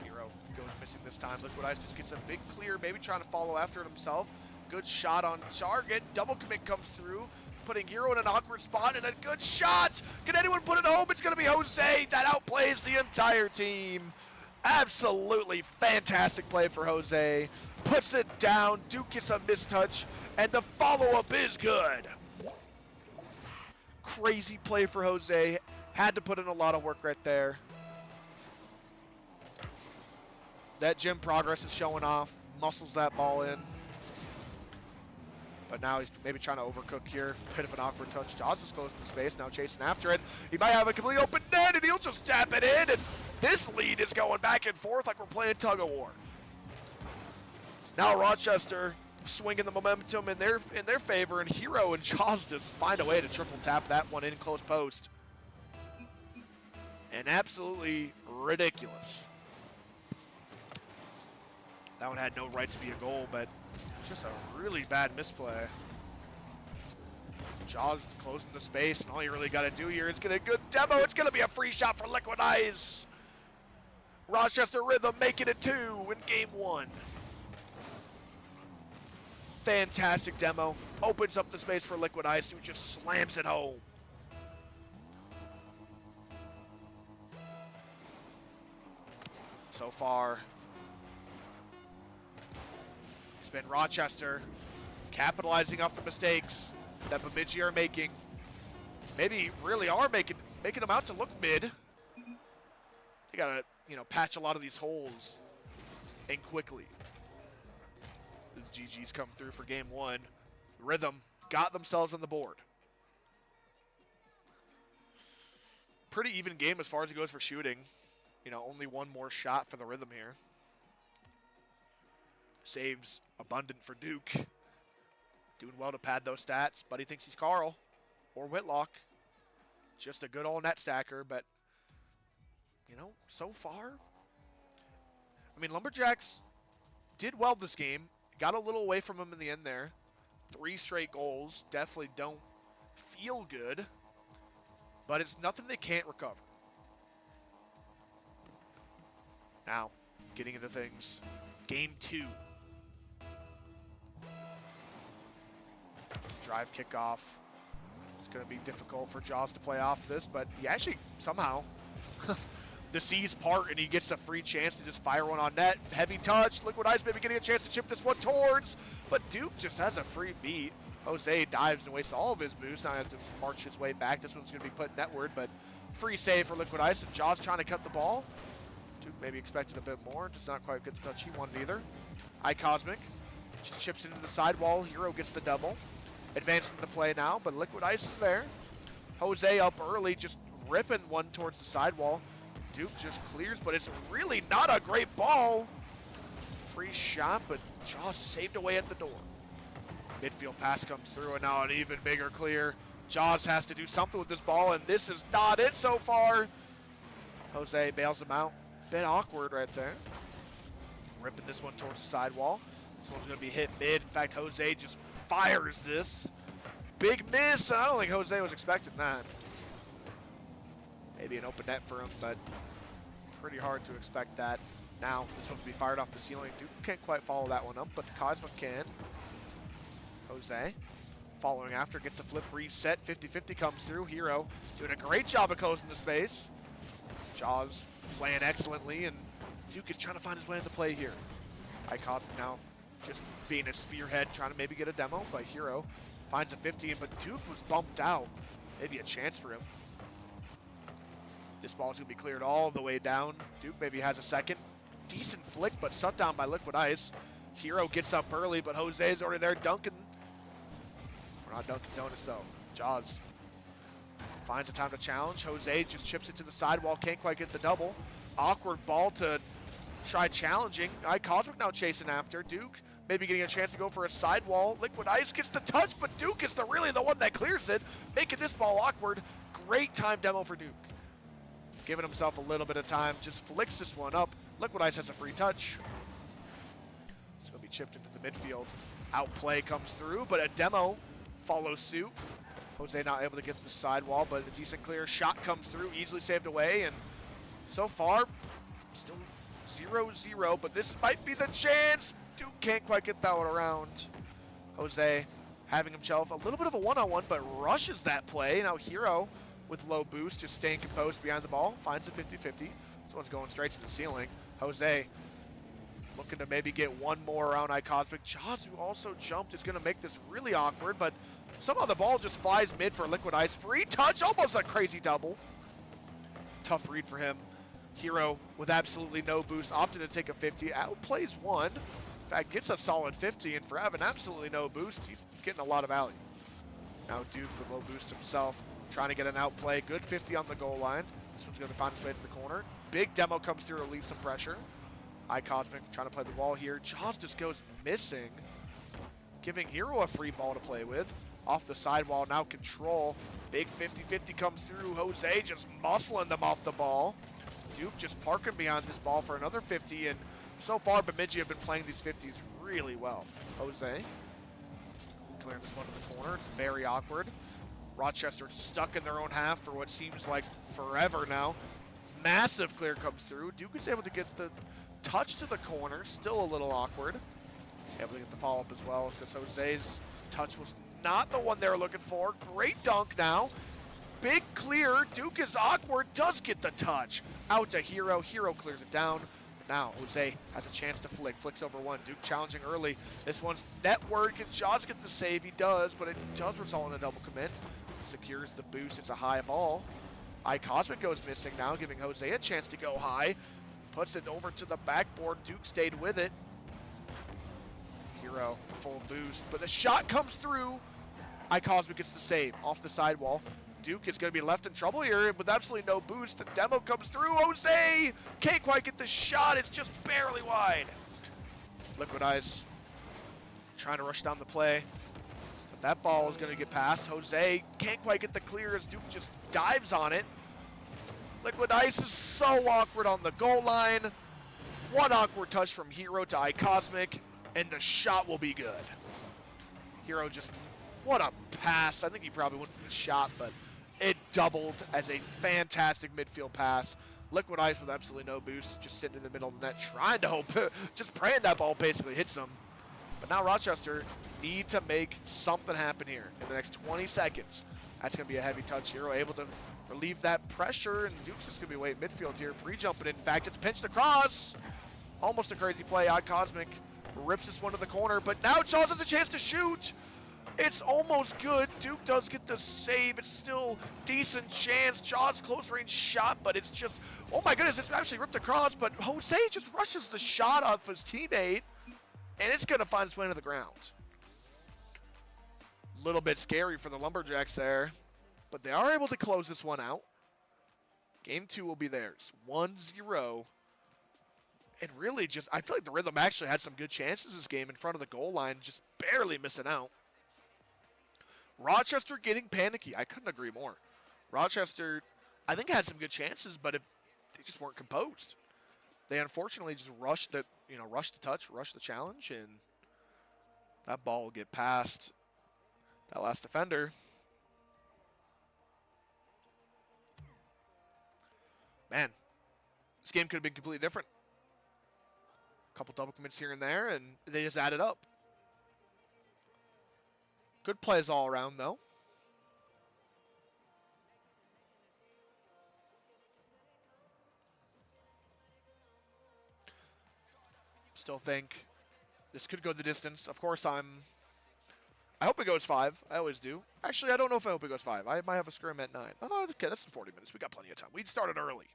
Hero goes missing this time. Liquid Ice just gets a big clear, maybe trying to follow after it himself. Good shot on target. Double commit comes through, putting Hero in an awkward spot, and a good shot. Can anyone put it home? It's going to be Jose. That outplays the entire team. Absolutely fantastic play for Jose. Puts it down. Duke gets a mistouch, and the follow-up is good. Crazy play for Jose. Had to put in a lot of work right there. That gym progress is showing off. Muscles that ball in. But now he's maybe trying to overcook here. Bit of an awkward touch. Jaws is close to the space, now chasing after it. He might have a completely open net, and he'll just tap it in. And this lead is going back and forth like we're playing tug of war. Now Rochester swinging the momentum in their favor, and Hero and Jaws just find a way to triple tap that one in close post. And absolutely ridiculous. That one had no right to be a goal, but just a really bad misplay. Jaws closing the space, and all you really got to do here is get a good demo. It's going to be a free shot for Liquid Ice. Rochester Rhythm making it 2 in game 1. Fantastic demo. Opens up the space for Liquid Ice, who just slams it home. So far, it's been Rochester capitalizing off the mistakes that Bemidji are making. Maybe really are making them out to look mid. They gotta, patch a lot of these holes and quickly. As GG's come through for game 1. Rhythm got themselves on the board. Pretty even game as far as it goes for shooting. Only one more shot for the Rhythm here. Saves abundant for Duke. Doing well to pad those stats, but he thinks he's Carl or Whitlock. Just a good old net stacker, but, so far, Lumberjacks did well this game. Got a little away from him in the end there. 3 straight goals. Definitely don't feel good, but it's nothing they can't recover. Now, getting into things. Game 2. Drive kickoff. It's going to be difficult for Jaws to play off this, but he actually somehow the seas part and he gets a free chance to just fire one on net. Heavy touch. Liquid Ice maybe getting a chance to chip this one towards, but Duke just has a free beat. Jose dives and wastes all of his boost. Now he has to march his way back. This one's going to be put netward, but free save for Liquid Ice, and Jaws trying to cut the ball. Duke maybe expected a bit more. Does not quite get the touch he wanted either. iCosmic just chips into the sidewall. Hero gets the double. Advancing the play now, but Liquid Ice is there. Jose up early, just ripping one towards the sidewall. Duke just clears, but it's really not a great ball. Free shot, but Jaws saved away at the door. Midfield pass comes through, and now an even bigger clear. Jaws has to do something with this ball, and this is not it so far. Jose bails him out. Bit awkward right there. Ripping this one towards the sidewall. This one's going to be hit mid. In fact, Jose just fires this. Big miss. I don't think Jose was expecting that. Maybe an open net for him, but pretty hard to expect that. Now, this one's going to be fired off the ceiling. Duke can't quite follow that one up, but Cosmic can. Jose following after, gets the flip reset. 50-50 comes through. Hero doing a great job of closing the space. Jaws playing excellently, and Duke is trying to find his way into play here. iCosmic now just being a spearhead, trying to maybe get a demo, but Hero finds a 50, but Duke was bumped out. Maybe a chance for him. This ball's going to be cleared all the way down. Duke maybe has a second. Decent flick, but shut down by Liquid Ice. Hero gets up early, but Jose's already there dunking. We're not dunking donuts, though. Jaws finds a time to challenge. Jose just chips it to the sidewall, can't quite get the double. Awkward ball to try challenging. iCosmic now chasing after. Duke maybe getting a chance to go for a sidewall. Liquid Ice gets the touch, but Duke is really the one that clears it, making this ball awkward. Great time demo for Duke. Giving himself a little bit of time, just flicks this one up. Liquid Ice has a free touch. It's going to be chipped into the midfield. Outplay comes through, but a demo follows suit. Jose not able to get to the sidewall, but a decent clear shot comes through, easily saved away, and so far, still 0-0, but this might be the chance. Duke can't quite get that one around. Jose having himself a little bit of a one-on-one, but rushes that play. Now Hero with low boost, just staying composed behind the ball, finds a 50-50. This one's going straight to the ceiling. Jose looking to maybe get one more around iCosmic. Jaws, who also jumped, is going to make this really awkward, but somehow the ball just flies mid for Liquid Ice. Free touch, almost a crazy double. Tough read for him. Hero with absolutely no boost, opted to take a 50, outplays one. In fact, gets a solid 50, and for having absolutely no boost, he's getting a lot of value. Now Duke with low boost himself, trying to get an outplay. Good 50 on the goal line. This one's going to find its way to the corner. Big demo comes through to leave some pressure. iCosmic trying to play the wall here. Jaws just goes missing, giving Hero a free ball to play with. Off the sidewall, now control. Big 50-50 comes through. Jose just muscling them off the ball. Duke just parking behind this ball for another 50, and so far Bemidji have been playing these 50s really well. Jose clearing this one to the corner. It's very awkward. Rochester stuck in their own half for what seems like forever now. Massive clear comes through. Duke is able to get the touch to the corner. Still a little awkward. Able to get the follow-up as well because Jose's touch was not the one they were looking for. Great dunk now. Big clear. Duke is awkward. Does get the touch. Out to Hero. Hero clears it down. Now Jose has a chance to flick. Flicks over one. Duke challenging early. This one's network. Can Jaws get the save? He does, but it does result in a double commit. Secures the boost. It's a high ball. iCosmic goes missing now, giving Jose a chance to go high. Puts it over to the backboard. Duke stayed with it. Hero full boost, but the shot comes through. iCosmic gets the save off the sidewall. Duke is going to be left in trouble here with absolutely no boost. The demo comes through. Jose can't quite get the shot. It's just barely wide. Liquid Ice trying to rush down the play, but that ball is going to get past. Jose can't quite get the clear as Duke just dives on it. Liquid Ice is so awkward on the goal line. One awkward touch from Hero to iCosmic, and the shot will be good. Hero just, what a pass. I think he probably went for the shot, but it doubled as a fantastic midfield pass. Liquid Ice with absolutely no boost, just sitting in the middle of the net, trying to hope, just praying that ball basically hits them. But now Rochester need to make something happen here in the next 20 seconds. That's going to be a heavy touch. Hero able to relieve that pressure, and Duke's just going to be waiting midfield here, pre-jumping. In fact, it's pinched across. Almost a crazy play. iCosmic rips this one to the corner, but now Jaws has a chance to shoot. It's almost good. Duke does get the save. It's still decent chance. Jaws close range shot, but it's just, oh my goodness, it's actually ripped across, but Jose just rushes the shot off his teammate, and it's going to find its way to the ground. A little bit scary for the Lumberjacks there, but they are able to close this one out. Game 2 will be theirs, 1-0. And really just, I feel like the Rhythm actually had some good chances this game in front of the goal line, just barely missing out. Rochester getting panicky. I couldn't agree more. Rochester, I think, had some good chances, but they just weren't composed. They unfortunately just rushed the touch, rushed the challenge, and that ball will get past that last defender. Man, this game could have been completely different. A couple double commits here and there, and they just added up. Good plays all around, though. Still think this could go the distance. Of course, I hope it goes 5. I always do. Actually, I don't know if I hope it goes 5. I might have a scrim at 9. Oh, okay, that's in 40 minutes. We got plenty of time. We started early.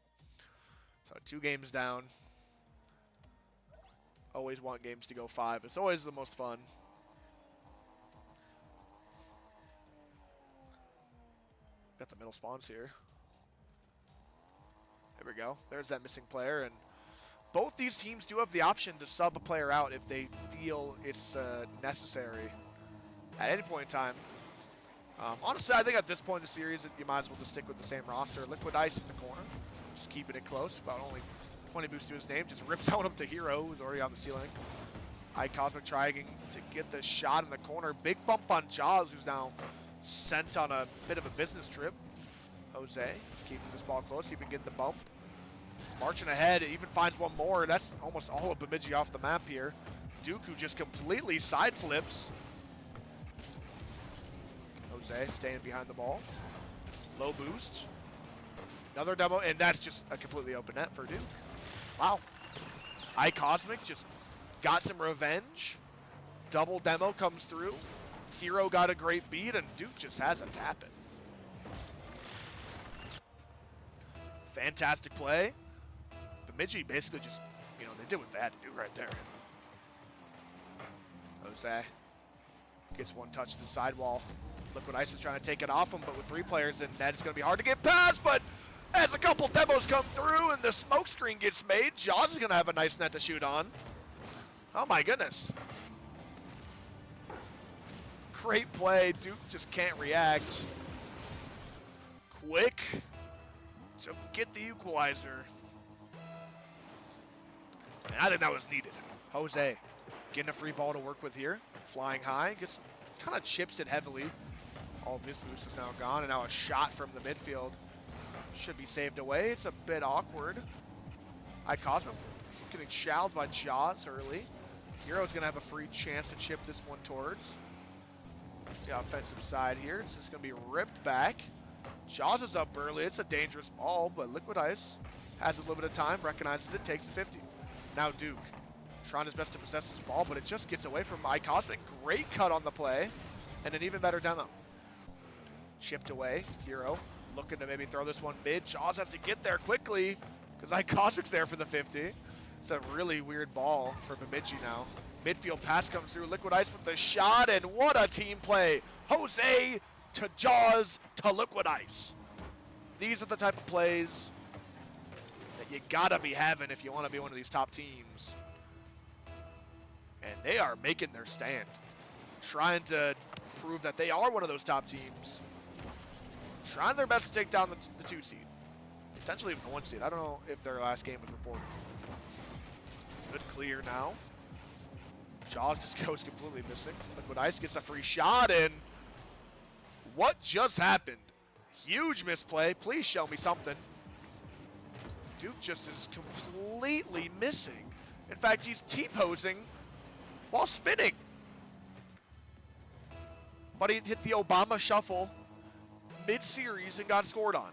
So 2 games down. Always want games to go 5. It's always the most fun. Got the middle spawns here. There we go. There's that missing player, and both these teams do have the option to sub a player out if they feel it's necessary at any point in time. Honestly, I think at this point in the series, you might as well just stick with the same roster. Liquid Ice in the corner, just keeping it close. About only 20 boosts to his name. Just rips out up to Hero, who's already on the ceiling. iCosmic trying to get the shot in the corner. Big bump on Jaws, who's now sent on a bit of a business trip. Jose keeping this ball close, even getting the bump. Marching ahead, even finds one more. That's almost all of Bemidji off the map here. Dooku just completely side flips. Jose staying behind the ball. Low boost. Another demo, and that's just a completely open net for Duke. Wow. iCosmic just got some revenge. Double demo comes through. Hero got a great beat, and Duke just has a tap it. Fantastic play. Bemidji basically just, they did what they had to do right there. Jose gets one touch to the sidewall. Liquid Ice is trying to take it off him, but with 3 players in net, it's going to be hard to get past, but as a couple demos come through and the smoke screen gets made, Jaws is going to have a nice net to shoot on. Oh my goodness. Great play. Duke just can't react. Quick to get the equalizer. And I think that was needed. Jose getting a free ball to work with here. Flying high. Kind of chips it heavily. All of his boost is now gone. And now a shot from the midfield. Should be saved away. It's a bit awkward. iCosmic getting shelled by Jaws early. Hero's going to have a free chance to chip this one towards the offensive side here. It's just going to be ripped back. Jaws is up early. It's a dangerous ball, but Liquid Ice has a little bit of time, recognizes it, takes the 50. Now Duke trying his best to possess this ball, but it just gets away from iCosmic. Great cut on the play, and an even better demo. Chipped away. Hero looking to maybe throw this one mid. Jaws has to get there quickly because iCosmic's there for the 50. It's a really weird ball for Bemidji now. Midfield pass comes through. Liquid Ice with the shot, and what a team play. Jose to Jaws to Liquid Ice. These are the type of plays that you gotta be having if you want to be one of these top teams. And they are making their stand. Trying to prove that they are one of those top teams. Trying their best to take down the 2 seed. Potentially even the 1 seed. I don't know if their last game was reported. Good clear now. Jaws just goes completely missing. Liquid Ice gets a free shot, and what just happened? Huge misplay. Please show me something. Duke just is completely missing. In fact, he's T-posing while spinning. But he hit the Obama shuffle mid-series and got scored on.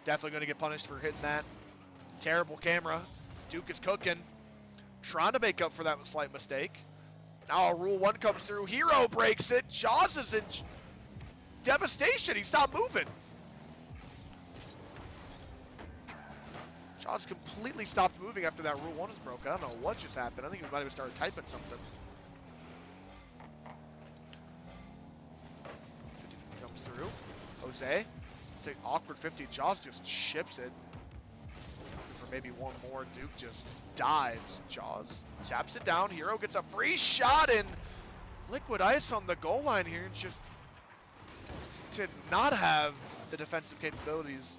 Definitely going to get punished for hitting that. Terrible camera. Duke is cooking. Trying to make up for that slight mistake. Now a Rule 1 comes through. Hero breaks it. Jaws is in devastation. He stopped moving. Jaws completely stopped moving after that Rule 1 was broken. I don't know what just happened. I think he might have started typing something. 50-50 comes through. Jose. It's an awkward 50. Jaws just chips it. For maybe one more. Duke just dives. Jaws taps it down. Hero gets a free shot, and Liquid Ice on the goal line here just did not have the defensive capabilities.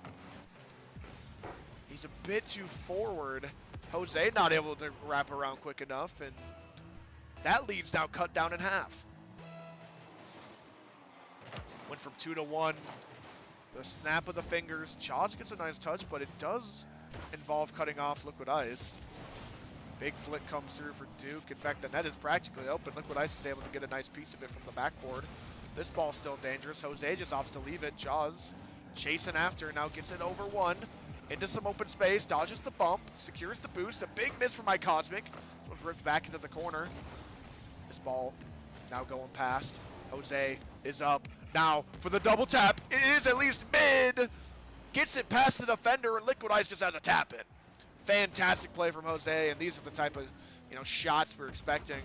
He's a bit too forward. Jose not able to wrap around quick enough, and that lead's now cut down in half. Went from 2 to 1. The snap of the fingers. Jaws gets a nice touch, but it does involve cutting off Liquid Ice. Big flick comes through for Duke. In fact, the net is practically open. Liquid Ice is able to get a nice piece of it from the backboard. This ball's still dangerous. Jose just opts to leave it. Jaws chasing after, now gets it over 1. Into some open space, dodges the bump, secures the boost. A big miss from iCosmic. This one's ripped back into the corner. This ball now going past. Jose is up now for the double tap. It is at least mid. Gets it past the defender, and Liquid Ice just has a tap in. Fantastic play from Jose, and these are the type of shots we're expecting.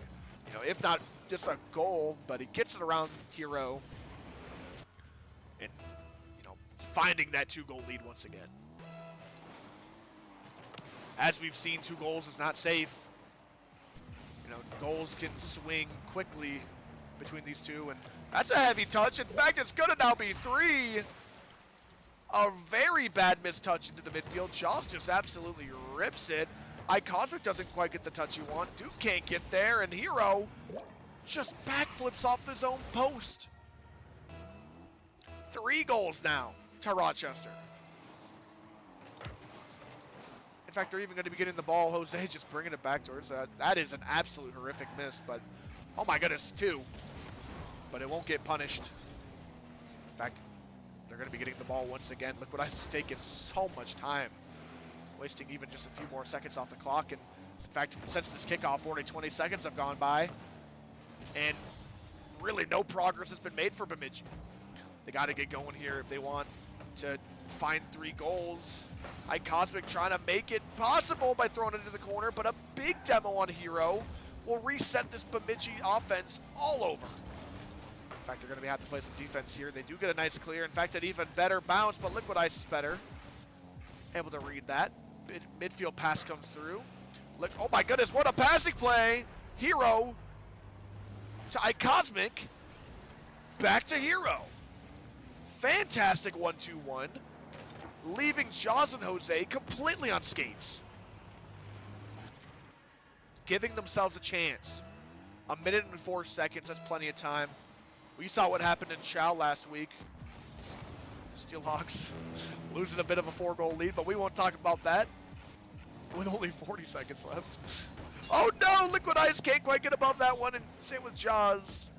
If not just a goal, but he gets it around Hero, and finding that 2-goal lead once again. As we've seen, 2 goals is not safe. Goals can swing quickly between these two, and that's a heavy touch. In fact, it's going to now be 3. A very bad mistouch into the midfield. Jaws just absolutely rips it. iCosmic doesn't quite get the touch you want. Duke can't get there, and Hero just backflips off his own post. 3 goals now to Rochester. In fact, they're even going to be getting the ball. Jose just bringing it back towards that. That is an absolute horrific miss, but oh my goodness, 2. But it won't get punished. In fact, they're going to be getting the ball once again. Liquid Ice is taking so much time, wasting even just a few more seconds off the clock. And in fact, since this kickoff, already 20 seconds have gone by, and really no progress has been made for Bemidji. They got to get going here if they want to find 3 goals. iCosmic trying to make it possible by throwing it into the corner, but a big demo on Hero will reset this Bemidji offense all over. In fact, they're going to have to play some defense here. They do get a nice clear. In fact, an even better bounce, but Liquid Ice is better. Able to read that. Midfield pass comes through. Look, oh my goodness, what a passing play! Hero to iCosmic. Back to Hero. Fantastic 1-2-1. Leaving Jaws and Jose completely on skates. Giving themselves a chance. 1 minute and 4 seconds, that's plenty of time. We saw what happened in Chow last week. Steelhawks losing a bit of a 4-goal lead, but we won't talk about that with only 40 seconds left. Oh no, Liquid Ice can't quite get above that one, and same with Jaws.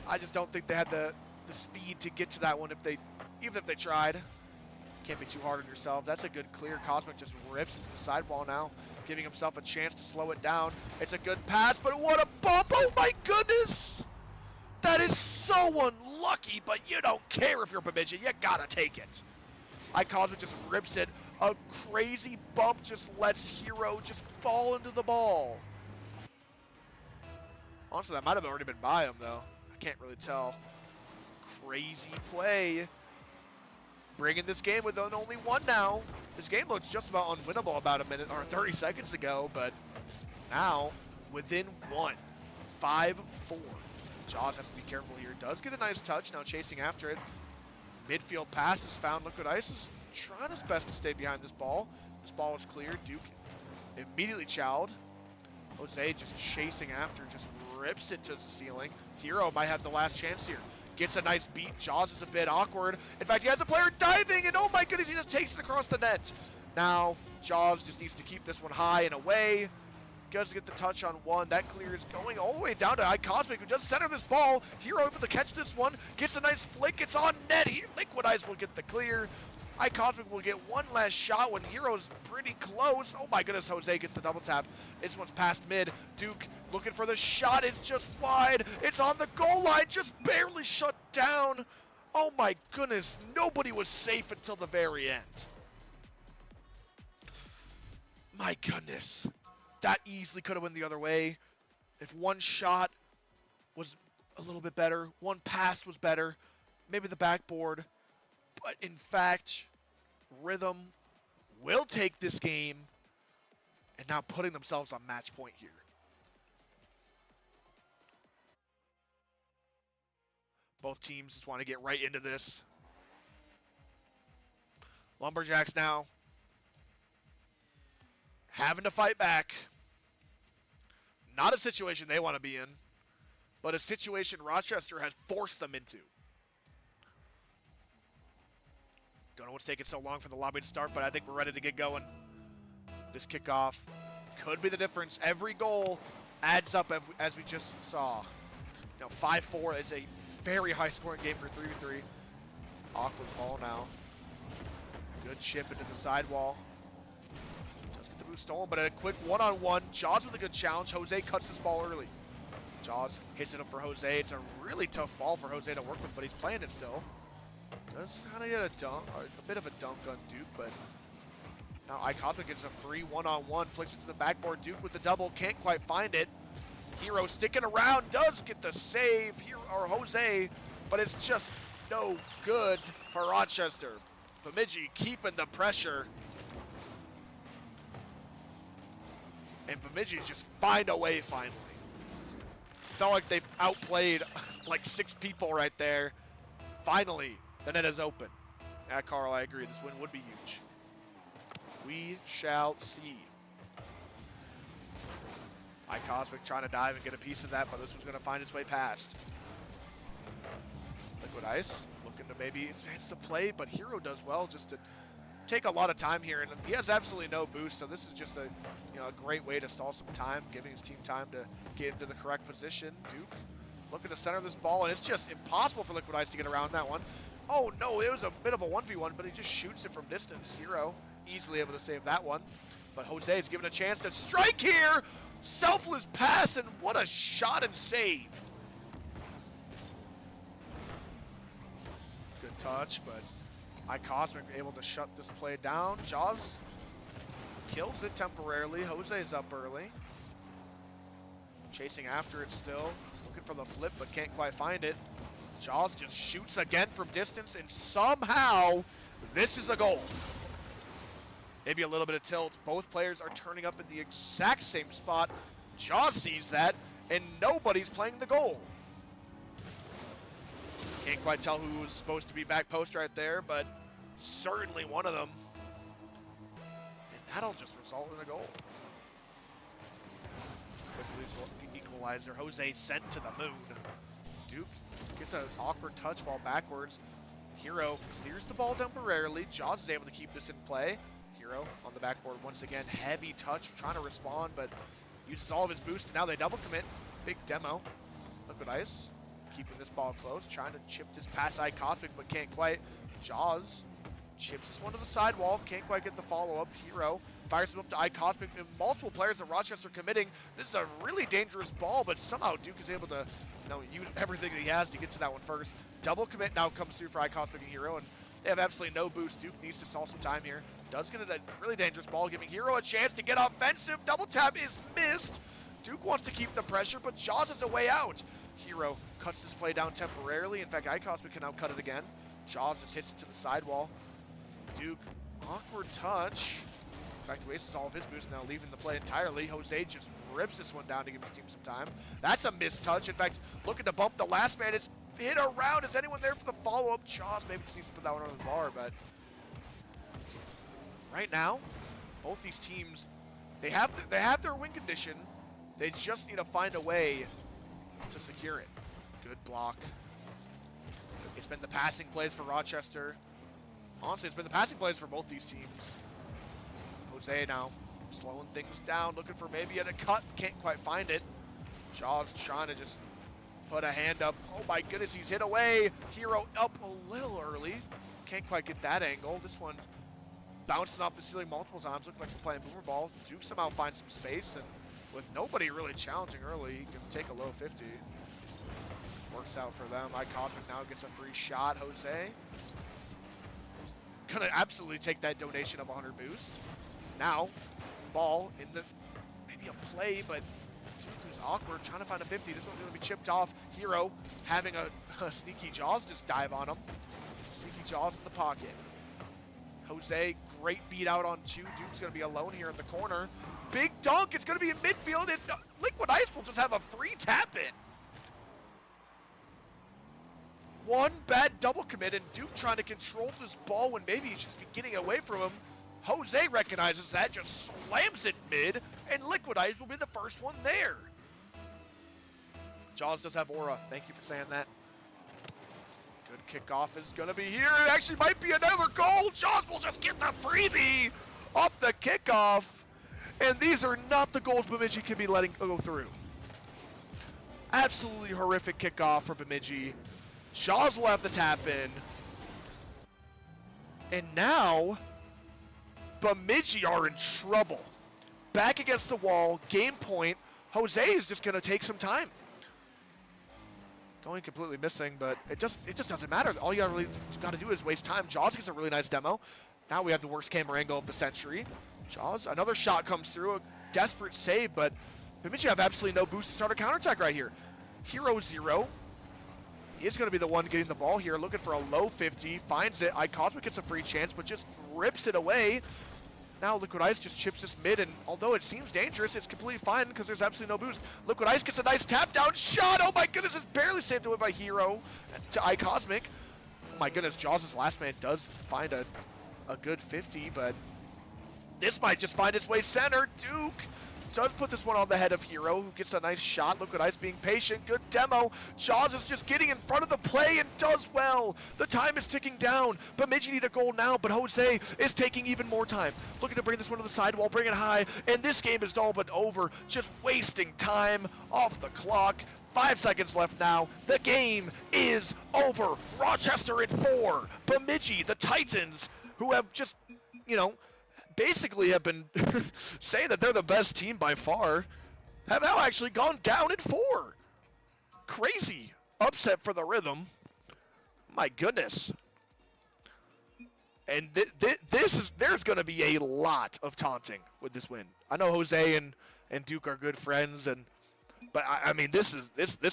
I just don't think they had the speed to get to that one even if they tried. Can't be too hard on yourself. That's a good clear. Cosmic just rips into the sidewall now, giving himself a chance to slow it down. It's a good pass, but what a bump! Oh my goodness! That is so unlucky, but you don't care if you're Bemidji. You gotta take it. iCosmic just rips it. A crazy bump just lets Hero just fall into the ball. Honestly, that might have already been by him, though. I can't really tell. Crazy play. Bringing this game with only 1 now. This game looks just about unwinnable about a minute or 30 seconds ago, but now within 1. 5-4. Jaws has to be careful here. Does get a nice touch, now chasing after it. Midfield pass is found. Liquid Ice is trying his best to stay behind this ball. This ball is clear. Duke immediately chowed. Jose just chasing after, just rips it to the ceiling. Hero might have the last chance here. Gets a nice beat. Jaws is a bit awkward. In fact, he has a player diving, and oh my goodness, he just takes it across the net. Now, Jaws just needs to keep this one high and away. Does get the touch on 1. That clear is going all the way down to iCosmic, who does center this ball. Hero able to catch this one. Gets a nice flick. It's on net. Liquid Ice will get the clear. iCosmic will get one last shot when Hero's pretty close. Oh my goodness, Jose gets the double tap. This one's past mid. Duke looking for the shot. It's just wide. It's on the goal line. Just barely shut down. Oh my goodness. Nobody was safe until the very end. My goodness. That easily could have went the other way. If one shot was a little bit better, one pass was better, maybe the backboard. But in fact, Rhythm will take this game and now putting themselves on match point here. Both teams just want to get right into this. Lumberjacks now having to fight back. Not a situation they want to be in, but a situation Rochester has forced them into. Don't know what's taking so long for the lobby to start, but I think we're ready to get going. This kickoff could be the difference. Every goal adds up, as we just saw. 5-4 is a very high-scoring game for 3v3. Awkward ball now. Good chip into the sidewall. Does get the boost stolen, but a quick one-on-one. Jaws with a good challenge. Jose cuts this ball early. Jaws hits it up for Jose. It's a really tough ball for Jose to work with, but he's playing it still. Does kind of get a dunk, or a bit of a dunk on Duke, but now iCosmic gets a free one-on-one, flicks it to the backboard. Duke with the double, can't quite find it. Hero sticking around, does get the save here, or Jose, but it's just no good for Rochester. Bemidji keeping the pressure. And Bemidji just find a way finally. Felt like they outplayed like 6 people right there. Finally, the net is open. Carl, I agree. This win would be huge. We shall see. iCosmic trying to dive and get a piece of that, but this one's going to find its way past. Liquid Ice looking to maybe advance the play, but Hero does well just to take a lot of time here, and he has absolutely no boost, so this is just a great way to stall some time, giving his team time to get into the correct position. Duke looking to center this ball, and it's just impossible for Liquid Ice to get around that one. Oh no, it was a bit of a 1v1, but he just shoots it from distance. Hero easily able to save that one. But Jose is given a chance to strike here. Selfless pass, and what a shot and save. Good touch, but iCosmic able to shut this play down. Jaws kills it temporarily. Jose's up early. Chasing after it still. Looking for the flip, but can't quite find it. Jaws just shoots again from distance, and somehow this is a goal. Maybe a little bit of tilt. Both players are turning up in the exact same spot. Jaws sees that, and nobody's playing the goal. Can't quite tell who was supposed to be back post right there, but certainly one of them. And that'll just result in a goal. Quickly equalizer. Jose sent to the moon. Duke gets an awkward touch while backwards. Hero clears the ball temporarily. Jaws is able to keep this in play. Hero on the backboard once again. Heavy touch, trying to respond, but uses all of his boost, and now they double commit. Big demo. Liquid Ice keeping this ball close, trying to chip this past iCosmic, but can't quite. Jaws chips this one to the sidewall, can't quite get the follow-up. Hero fires him up to iCosmic, and multiple players at Rochester committing. This is a really dangerous ball, but somehow Duke is able to use everything that he has to get to that one first. Double commit now comes through for iCosmic and Hero, and they have absolutely no boost. Duke needs to stall some time here. Does get a really dangerous ball, giving Hero a chance to get offensive. Double tap is missed. Duke wants to keep the pressure, but Jaws is a way out. Hero cuts this play down temporarily. In fact, iCosmic can now cut it again. Jaws just hits it to the sidewall. Duke, awkward touch. In fact, wastes all of his boost, now leaving the play entirely. Jose just rips this one down to give his team some time. That's a missed touch. In fact, looking to bump the last man. It's hit around. Is anyone there for the follow-up? Jaws maybe just needs to put that one on the bar, but right now, both these teams, they have their win condition. They just need to find a way to secure it. Good block. It's been the passing plays for Rochester. Honestly, it's been the passing plays for both these teams. Jose now slowing things down, looking for maybe a cut. Can't quite find it. Jaws trying to just put a hand up. Oh my goodness, he's hit away. Hero up a little early. Can't quite get that angle. This one bouncing off the ceiling multiple times. Looked like we're playing boomer ball. Duke somehow finds some space, and with nobody really challenging early, he can take a low 50. Works out for them. iCosmic now gets a free shot. Jose gonna absolutely take that donation of 100 boost. Now, ball in the, maybe a play, but Duke who's awkward, trying to find a 50. This one's gonna be chipped off. Hero having a sneaky Jaws just dive on him. Sneaky Jaws in the pocket. Jose, great beat out on 2. Duke's gonna be alone here in the corner. Big dunk, it's gonna be in midfield, and Liquid Ice will just have a free tap in. One bad double commit, and Duke trying to control this ball when maybe he should be getting away from him. Jose recognizes that, just slams it mid, and Liquid Ice will be the first one there. Jaws does have aura. Thank you for saying that. Good kickoff is going to be here. It actually might be another goal. Jaws will just get the freebie off the kickoff. And these are not the goals Bemidji can be letting go through. Absolutely horrific kickoff for Bemidji. Jaws will have the tap in. And now, Bemidji are in trouble. Back against the wall, game point. Jose is just going to take some time. Going completely missing, but it just doesn't matter. All you really got to do is waste time. Jaws gets a really nice demo. Now we have the worst camera angle of the century. Jaws, another shot comes through, a desperate save, but Bemidji have absolutely no boost to start a counterattack right here. Hero 0. He is going to be the one getting the ball here, looking for a low 50, finds it. iCosmic gets a free chance, but just rips it away. Now Liquid Ice just chips this mid, and although it seems dangerous, it's completely fine because there's absolutely no boost. Liquid Ice gets a nice tap down shot. Oh my goodness, it's barely saved away by Hero to iCosmic. Oh my goodness, Jaws' last man does find a good 50, but this might just find its way center. Duke does put this one on the head of Hero, who gets a nice shot. Liquid Ice being patient. Good demo. Jaws is just getting in front of the play and does well. The time is ticking down. Bemidji need a goal now, but Jose is taking even more time. Looking to bring this one to the sidewall, bring it high, and this game is all but over. Just wasting time off the clock. 5 seconds left now. The game is over. Rochester at 4. Bemidji, the Titans, who have just, basically have been saying that they're the best team by far, have now actually gone down at 4. Crazy upset for the Rhythm. My goodness. And there's going to be a lot of taunting with this win. I know Jose and Duke are good friends, but I mean this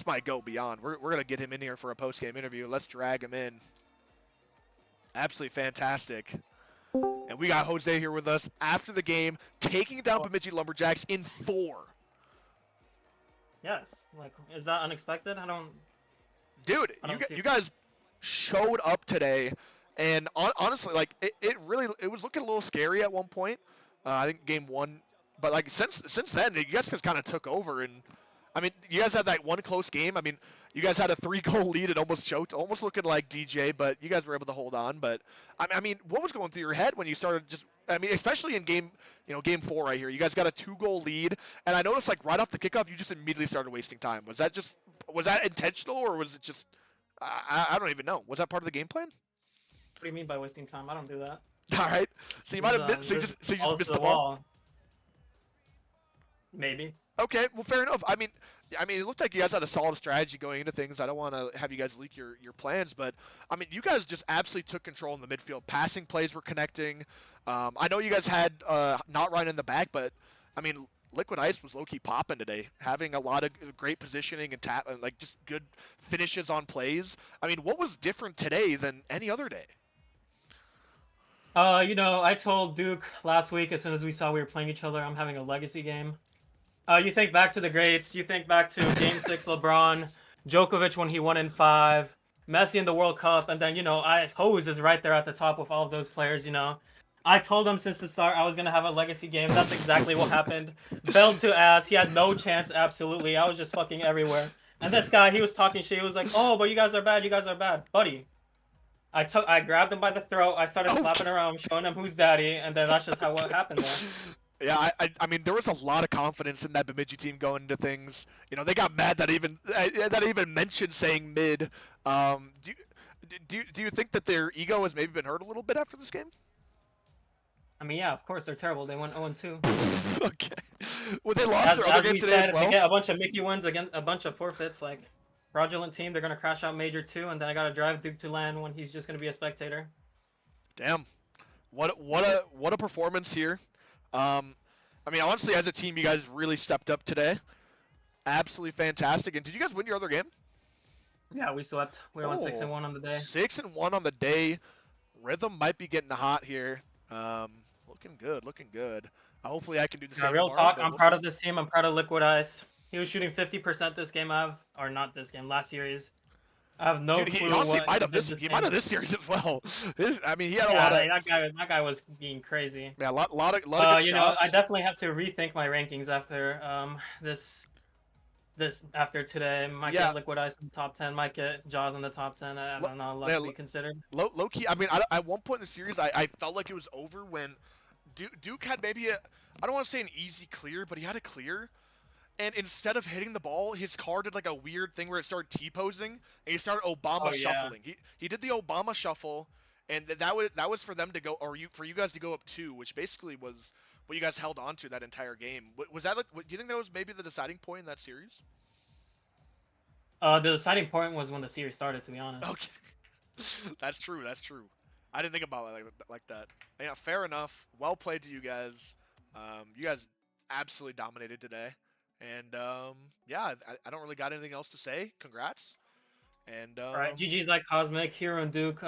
might go beyond. We're going to get him in here for a post game interview. Let's drag him in. Absolutely fantastic. And we got Jose here with us after the game, taking down Bemidji Lumberjacks in 4. Yes. Like, is that unexpected? Dude, I don't see you it. guys showed up today, and honestly, like it was looking a little scary at one point. I think game 1, but like since then, you guys just kind of took over, and I mean, you guys had that one close game. I mean, you guys had a 3-goal lead and almost choked, almost looking like DJ, but you guys were able to hold on. But I mean, what was going through your head when you started just? I mean, especially in game 4 right here, you guys got a 2-goal lead, and I noticed like right off the kickoff, you just immediately started wasting time. Was that intentional, or was it just? I don't even know. Was that part of the game plan? What do you mean by wasting time? I don't do that. All right. So you might have so you just missed the ball. Maybe. Okay, well, fair enough. I mean, it looked like you guys had a solid strategy going into things. I don't want to have you guys leak your plans, but I mean, you guys just absolutely took control in the midfield. Passing plays were connecting. I know you guys had not Ryan in the back, but I mean, Liquid Ice was low-key popping today, having a lot of great positioning and like just good finishes on plays. I mean, what was different today than any other day? I told Duke last week as soon as we saw we were playing each other, I'm having a legacy game. You think back to the greats. You think back to Game 6 LeBron, Djokovic when he won in 5, Messi in the World Cup, and then, Hose is right there at the top with all of those players, I told him since the start I was going to have a legacy game. That's exactly what happened. Belled to ass. He had no chance, absolutely. I was just fucking everywhere. And this guy, he was talking shit. He was like, oh, but you guys are bad. You guys are bad. Buddy, I grabbed him by the throat. I started slapping around, showing him who's daddy, and then that's just what happened there. Yeah, I mean, there was a lot of confidence in that Bemidji team going into things. They got mad that I even mentioned saying mid. Do you think that their ego has maybe been hurt a little bit after this game? I mean, yeah, of course they're terrible. They went 0-2. Okay. Well, they lost their other game today as well. They get a bunch of Mickey wins against a bunch of forfeits. Like, fraudulent team. They're gonna crash out Major 2, and then I gotta drive Duke to land when he's just gonna be a spectator. Damn, what a performance here. I mean, honestly, as a team, you guys really stepped up today. Absolutely fantastic. And did you guys win your other game? Yeah, we swept. We went 6-1 on the day. 6-1 on the day. Rhythm might be getting hot here. Looking good. Hopefully, I can do the same. Real talk. I'm proud of this team. I'm proud of Liquid Ice. He was shooting 50% this game. Not this game. Last series. I have no clue. He honestly might have this series as well. I mean, he had a lot of. That guy was being crazy. Yeah, a lot of good shots. I definitely have to rethink my rankings after after today. Might get Liquid Ice in the top 10. Might get Jaws in the top 10. I don't know. Left to be considered. Low key. I mean, at one point in the series, I felt like it was over when Duke had maybe I don't want to say an easy clear, but he had a clear. And instead of hitting the ball, his car did like a weird thing where it started T-posing, and he started Obama shuffling. He did the Obama shuffle, and that was for them to go, or for you guys to go up 2, which basically was what you guys held on to that entire game. Was that do you think that was maybe the deciding point in that series? The deciding point was when the series started, to be honest. Okay, that's true. I didn't think about it like that. Yeah, fair enough. Well played to you guys. You guys absolutely dominated today. And, yeah, I don't really got anything else to say. Congrats. And, all right, GG's like Cosmic, Hero, and Duke.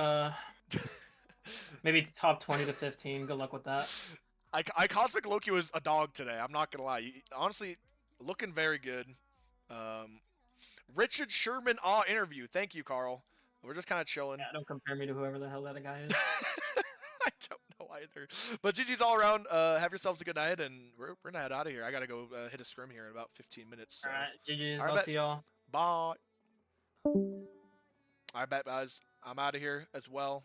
Maybe top 20 to 15. Good luck with that. Cosmic Loki was a dog today. I'm not going to lie. Honestly, looking very good. Richard Sherman interview. Thank you, Carl. We're just kind of chilling. Yeah, don't compare me to whoever the hell that guy is. I don't know either. But GG's all around. Have yourselves a good night, and we're going to head out of here. I got to go hit a scrim here in about 15 minutes. So. All right, GG's. I'll see y'all. Bye. All right, bet, guys. I'm out of here as well.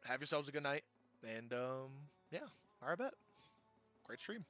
Have yourselves a good night. And, yeah. All right, bet. Great stream.